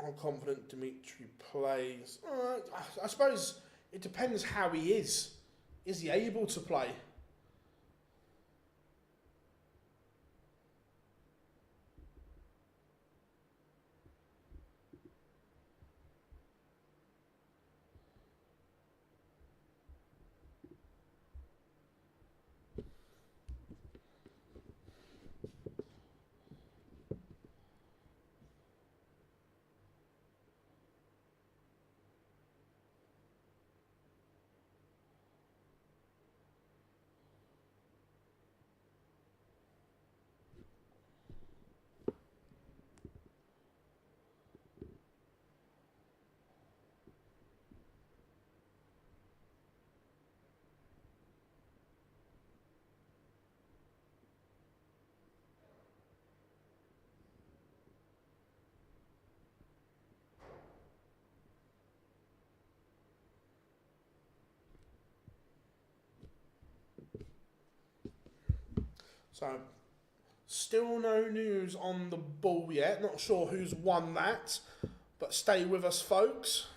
I'm confident Dimitri plays. I suppose it depends how he is. Is he able to play? So, still no news on the ball yet. Not sure who's won that, but stay with us, folks.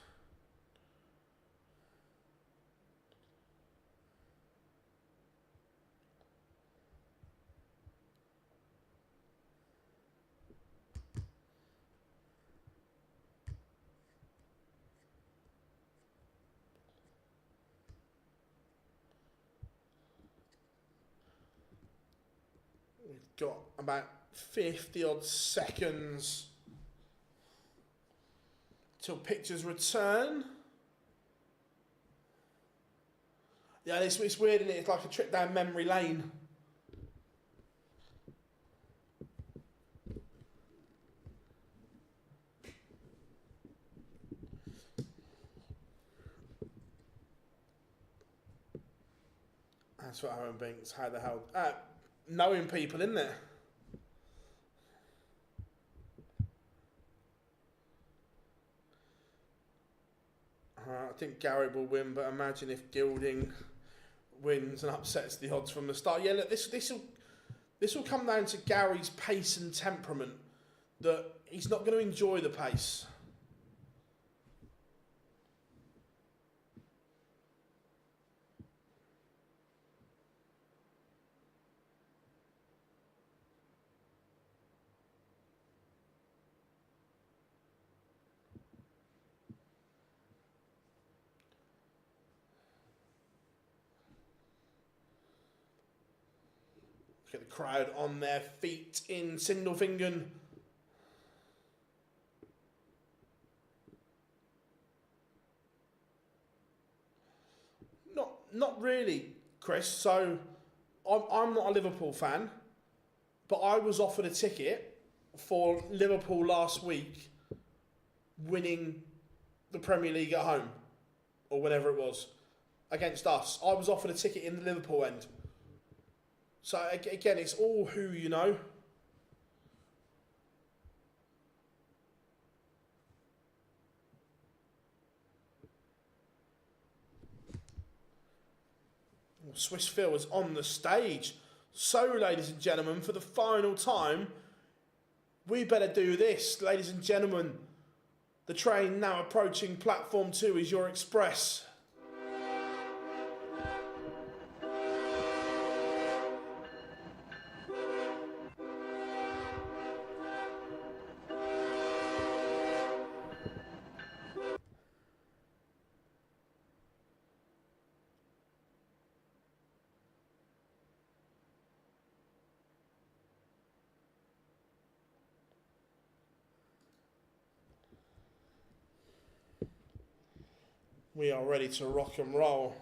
We've got about 50 odd seconds till pictures return. Yeah, it's weird, isn't it? It's like a trip down memory lane. That's what Aaron Binks, how the hell... knowing people, isn't it? I think Gary will win, but imagine if Gilding wins and upsets the odds from the start. Yeah, look, this will come down to Gary's pace and temperament, that he's not going to enjoy the pace. Get the crowd on their feet in Sindelfingen. Not really, Chris. So I'm not a Liverpool fan, but I was offered a ticket for Liverpool last week winning the Premier League at home, or whatever it was, against us. I was offered a ticket in the Liverpool end. So again, it's all who you know. Swiss Phil is on the stage. So, ladies and gentlemen, for the final time, we better do this. Ladies and gentlemen, the train now approaching platform 2 is your express. We are ready to rock and roll.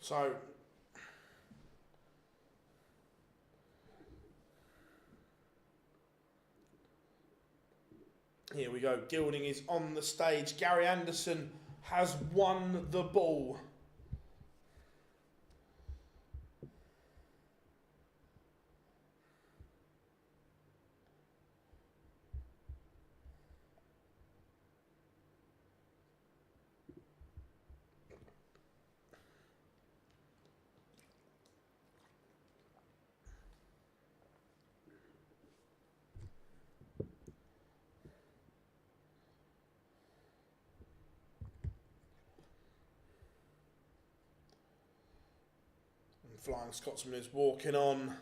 So, here we go. Gilding is on the stage. Gary Anderson has won the ball. Flying Scotsman is walking on.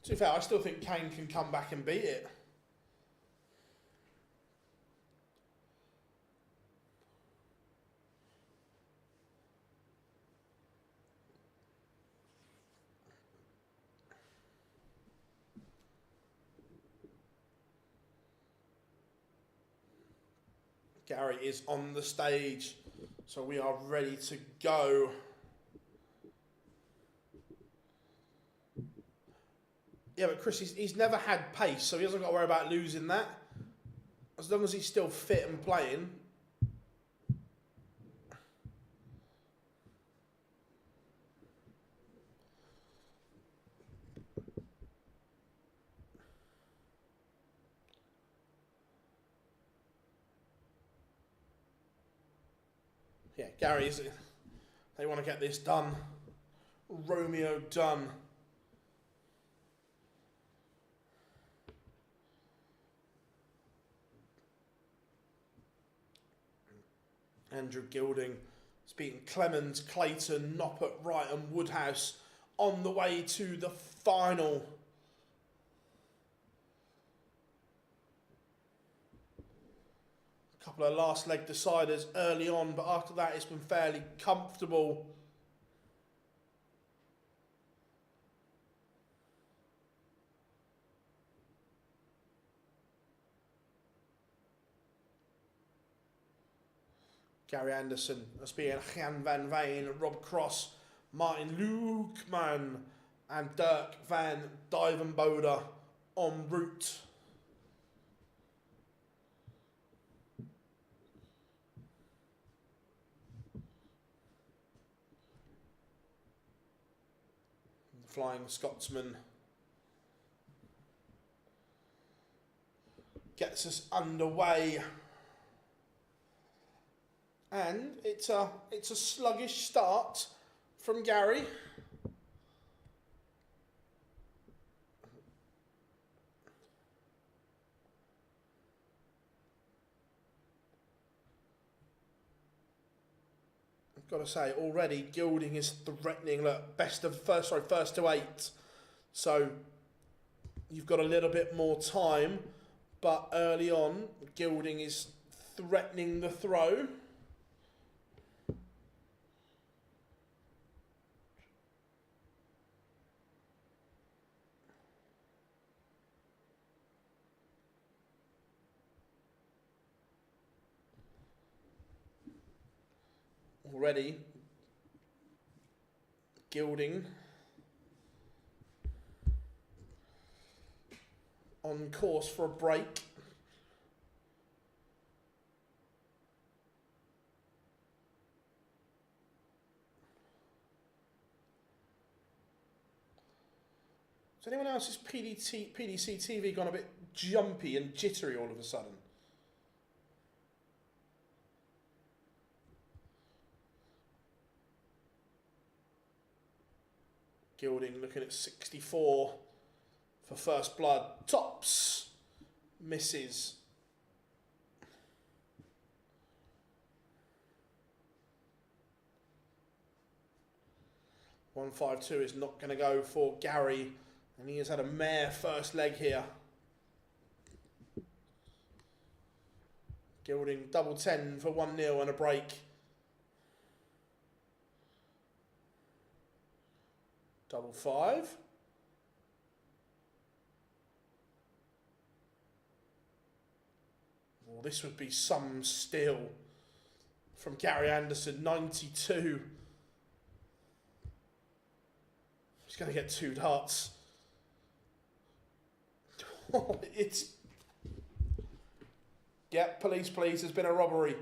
To be fair, I still think Kane can come back and beat it. Gary is on the stage, so we are ready to go. Yeah, but Chris, he's never had pace, so he hasn't got to worry about losing that. As long as he's still fit and playing. Yeah, Gary, they want to get this done. Romeo done. Andrew Gilding has beaten Clemens, Clayton, Noppert, Wright and Woodhouse on the way to the final. A couple of last leg deciders early on, but after that it's been fairly comfortable. Gary Anderson, that's being Jan van Veen, Rob Cross, Martin Lukeman and Dirk van Duijvenbode en route. The Flying Scotsman gets us underway. And it's a sluggish start from Gary. I've got to say, already Gilding is threatening. Look, first to 8. So you've got a little bit more time, but early on, Gilding is threatening the throw. Already, Gilding on course for a break. Has anyone else's PDC TV gone a bit jumpy and jittery all of a sudden? Gilding looking at 64 for first blood. Tops. Misses. $152 is not going to go for Gary. And he has had a mare first leg here. Gilding double 10 for 1-0 and a break. Double 5. Well, this would be some steal from Gary Anderson, 92. He's going to get 2 darts. It's... Yeah, police, please. There's been a robbery.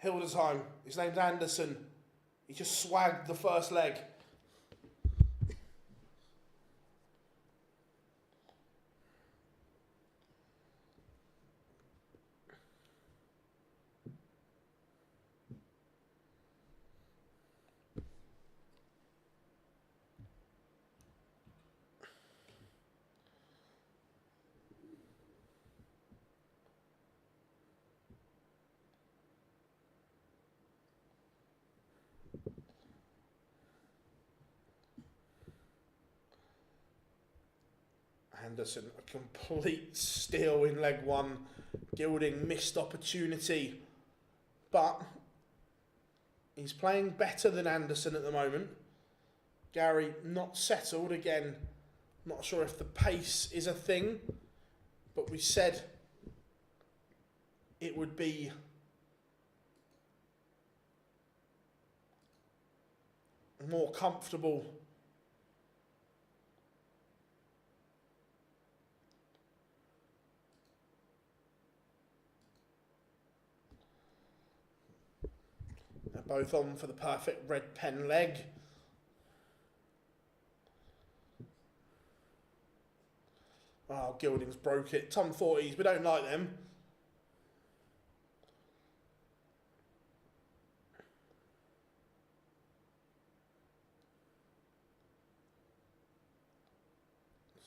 Hildesheim. His name's Anderson. He just swagged the first leg. Anderson, a complete steal in leg 1. Gilding, missed opportunity. But he's playing better than Anderson at the moment. Gary not settled. Again, not sure if the pace is a thing. But we said it would be more comfortable. They're both on for the perfect red pen leg. Oh, Gilding's broke it. Tom 40s, we don't like them.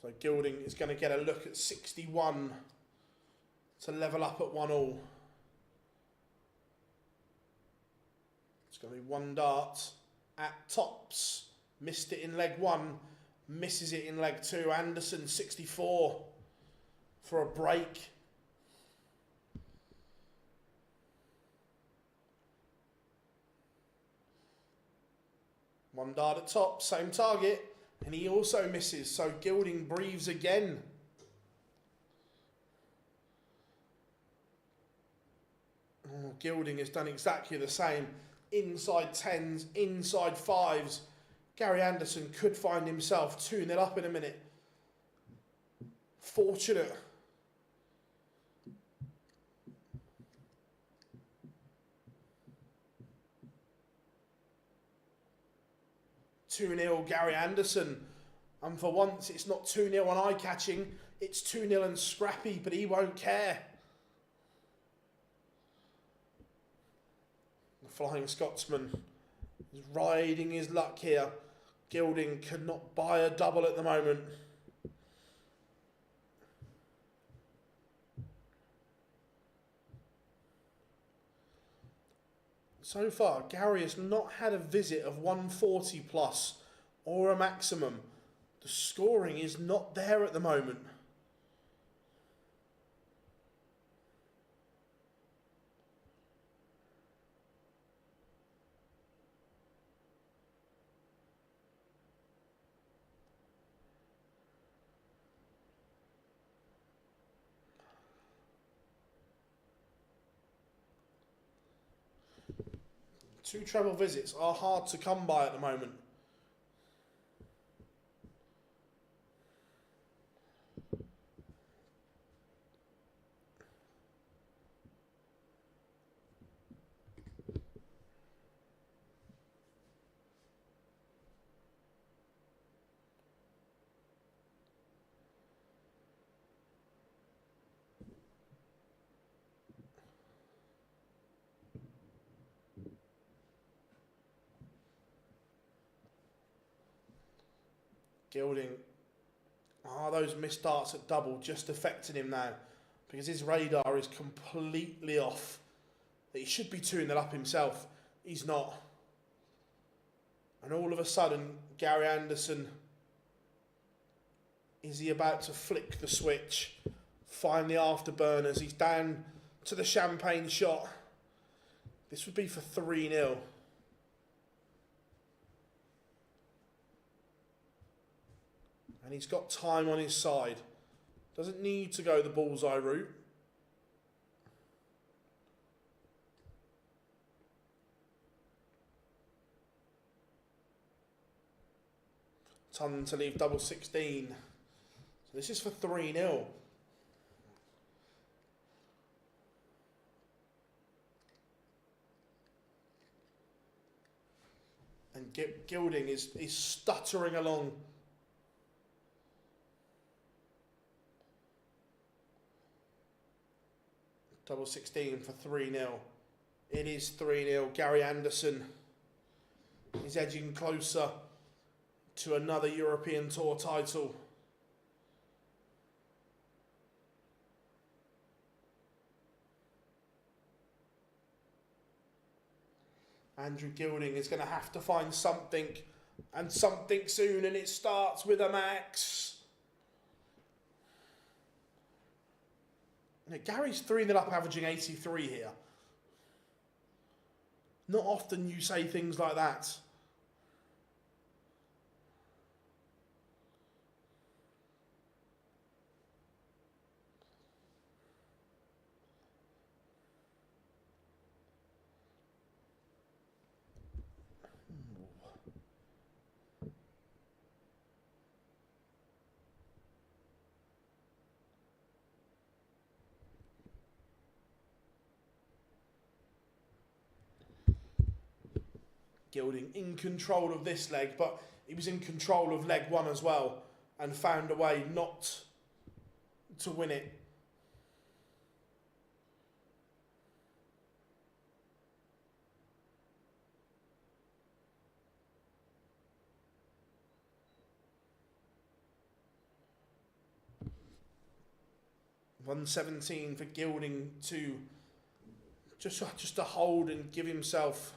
So Gilding is going to get a look at 61 to level up at 1-1. It's going to be one dart at tops. Missed it in leg 1, misses it in leg 2. Anderson 64 for a break. One dart at top, same target, and he also misses, so Gilding breathes again. Oh, Gilding has done exactly the same. Inside 10s, inside 5s. Gary Anderson could find himself 2-0 up in a minute. Fortunate. (2-0) Gary Anderson, and for once it's not 2-0 on eye-catching, it's 2-0 and scrappy, but he won't care. The Flying Scotsman is riding his luck here. Gilding could not buy a double at the moment. So far, Gary has not had a visit of 140 plus or a maximum. The scoring is not there at the moment. Two treble visits are hard to come by at the moment. Gilding, are those missed darts at double just affecting him now? Because his radar is completely off. He should be 2-0 up himself. He's not. And all of a sudden, Gary Anderson, is he about to flick the switch? Find the afterburners. He's down to the champagne shot. This would be for 3-0. And he's got time on his side. Doesn't need to go the bullseye route. Ton to leave double 16. So this is for 3-0. And Gilding is stuttering along. Double 16 for 3-0. It is 3-0. Gary Anderson is edging closer to another European Tour title. Andrew Gilding is going to have to find something, and something soon, and it starts with a max. Now, Gary's 3-0 up, averaging 83 here. Not often you say things like that. Gilding in control of this leg, but he was in control of leg 1 as well and found a way not to win it. $117 for Gilding to just to hold and give himself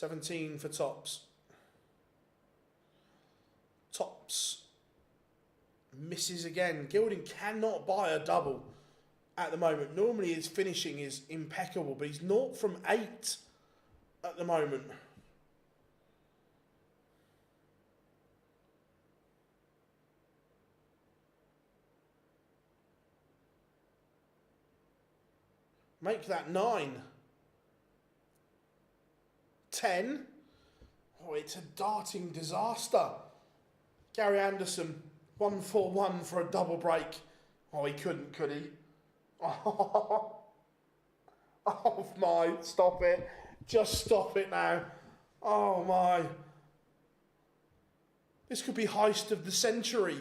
17 for tops. Tops misses again. Gilding cannot buy a double at the moment. Normally his finishing is impeccable, but he's 0 from 8 at the moment. Make that 9. 10. Oh, it's a darting disaster. Gary Anderson, 141 for a double break. Oh, he couldn't, could he? Oh, oh my, stop it. Just stop it now. Oh my. This could be heist of the century.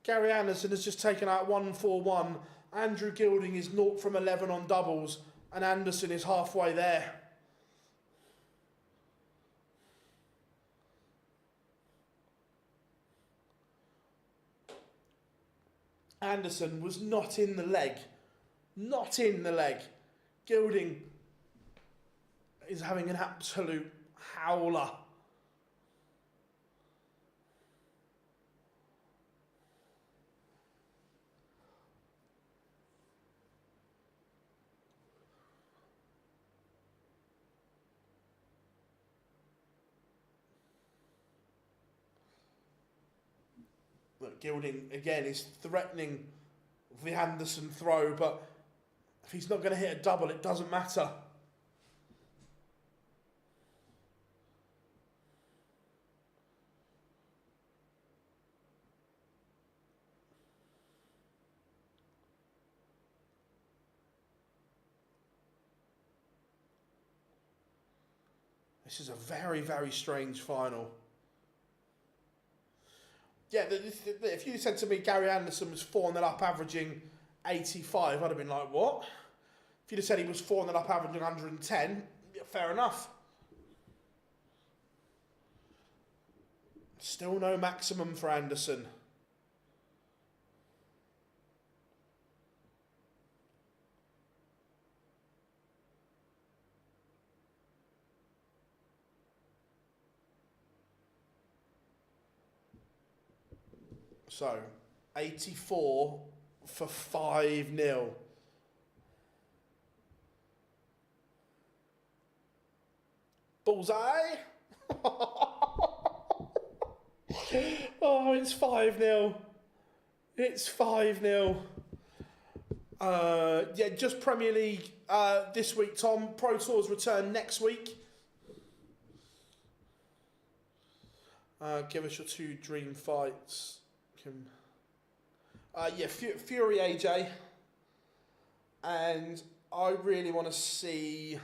Gary Anderson has just taken out 141. Andrew Gilding is 0 from 11 on doubles, and Anderson is halfway there. Anderson was not in the leg. Not in the leg. Gilding is having an absolute howler. Look, Gilding again is threatening the Anderson throw, but if he's not going to hit a double, it doesn't matter. This is a very, very strange final. Yeah, if you said to me Gary Anderson was 4-0 up averaging 85, I'd have been like, what? If you'd have said he was 4-0 up averaging 110, yeah, fair enough. Still no maximum for Anderson. So, 84 for 5-0. Bullseye! Oh, it's 5-0. It's 5-0. Yeah, just Premier League this week, Tom. Pro Tours return next week. Give us your 2 dream fights. Yeah, Fury AJ. And I really want to see...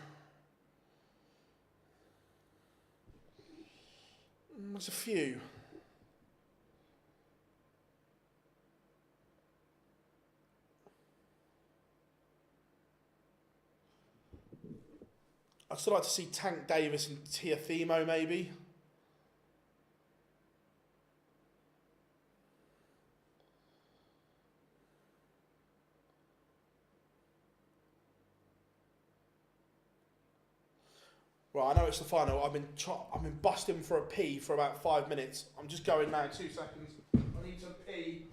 There's a few. I'd still like to see Tank Davis and Tiafimo maybe. Right, I know it's the final. I've been busting for a pee for about 5 minutes. I'm just going now. 2 seconds. I need to pee.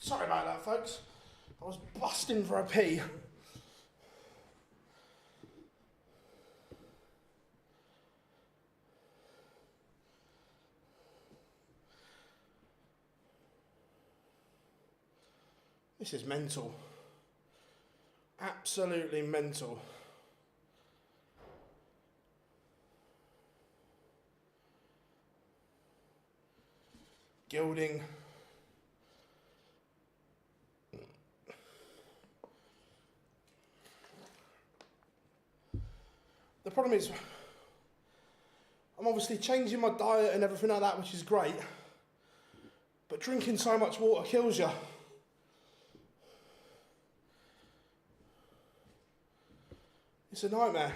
Sorry about that, folks. I was busting for a pee. This is mental. Absolutely mental. Gilding. The problem is, I'm obviously changing my diet and everything like that, which is great, but drinking so much water kills you. It's a nightmare.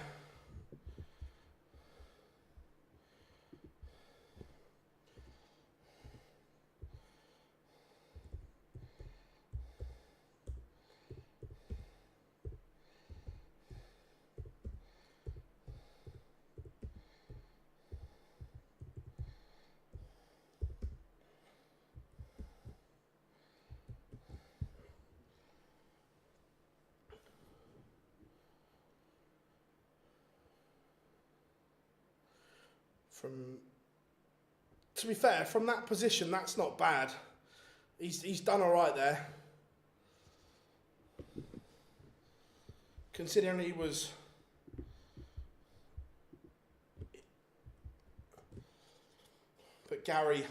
To be fair, from that position, that's not bad. He's done all right there. Considering he was... But Gary...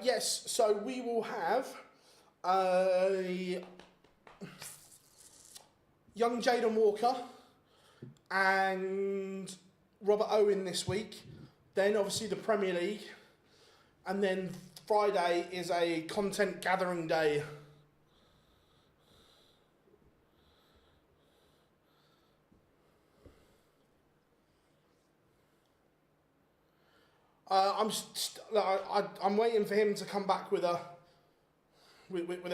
yes, so we will have young Jaden Walker and Robert Owen this week. Then obviously the Premier League. And then Friday is a content gathering day. I'm waiting for him to come back with a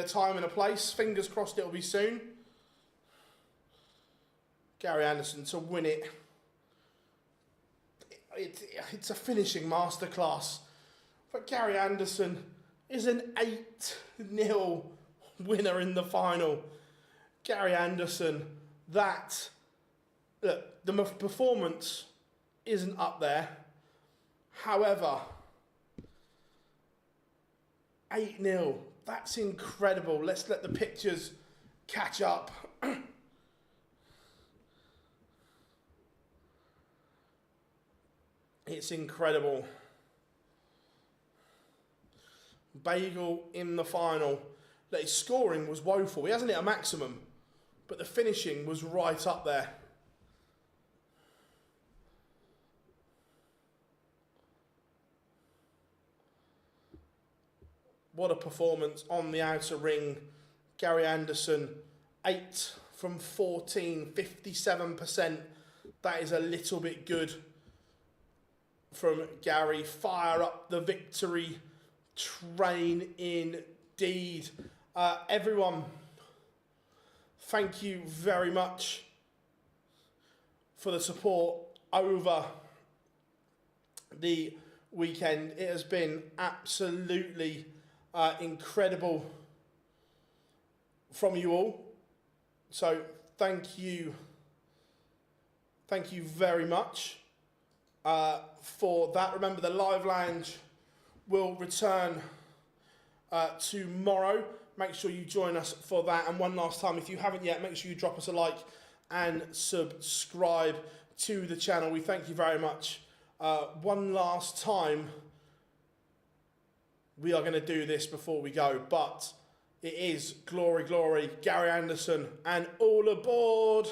time and a place. Fingers crossed it'll be soon. Gary Anderson to win it. It's a finishing masterclass. But Gary Anderson is an 8-0 winner in the final. Gary Anderson, the performance isn't up there. However, 8-0, that's incredible. Let's let the pictures catch up. It's incredible. Bagel in the final. His scoring was woeful. He hasn't hit a maximum, but the finishing was right up there. What a performance on the outer ring. Gary Anderson, 8 from 14, 57%. That is a little bit good from Gary. Fire up the victory train indeed. Everyone, thank you very much for the support over the weekend. It has been absolutely incredible from you all. So thank you very much for that. Remember, the live lounge will return tomorrow. Make sure you join us for that. And one last time, if you haven't yet, make sure you drop us a like and subscribe to the channel. We thank you very much. One last time, we are going to do this before we go, but it is glory, glory, Gary Anderson, and all aboard.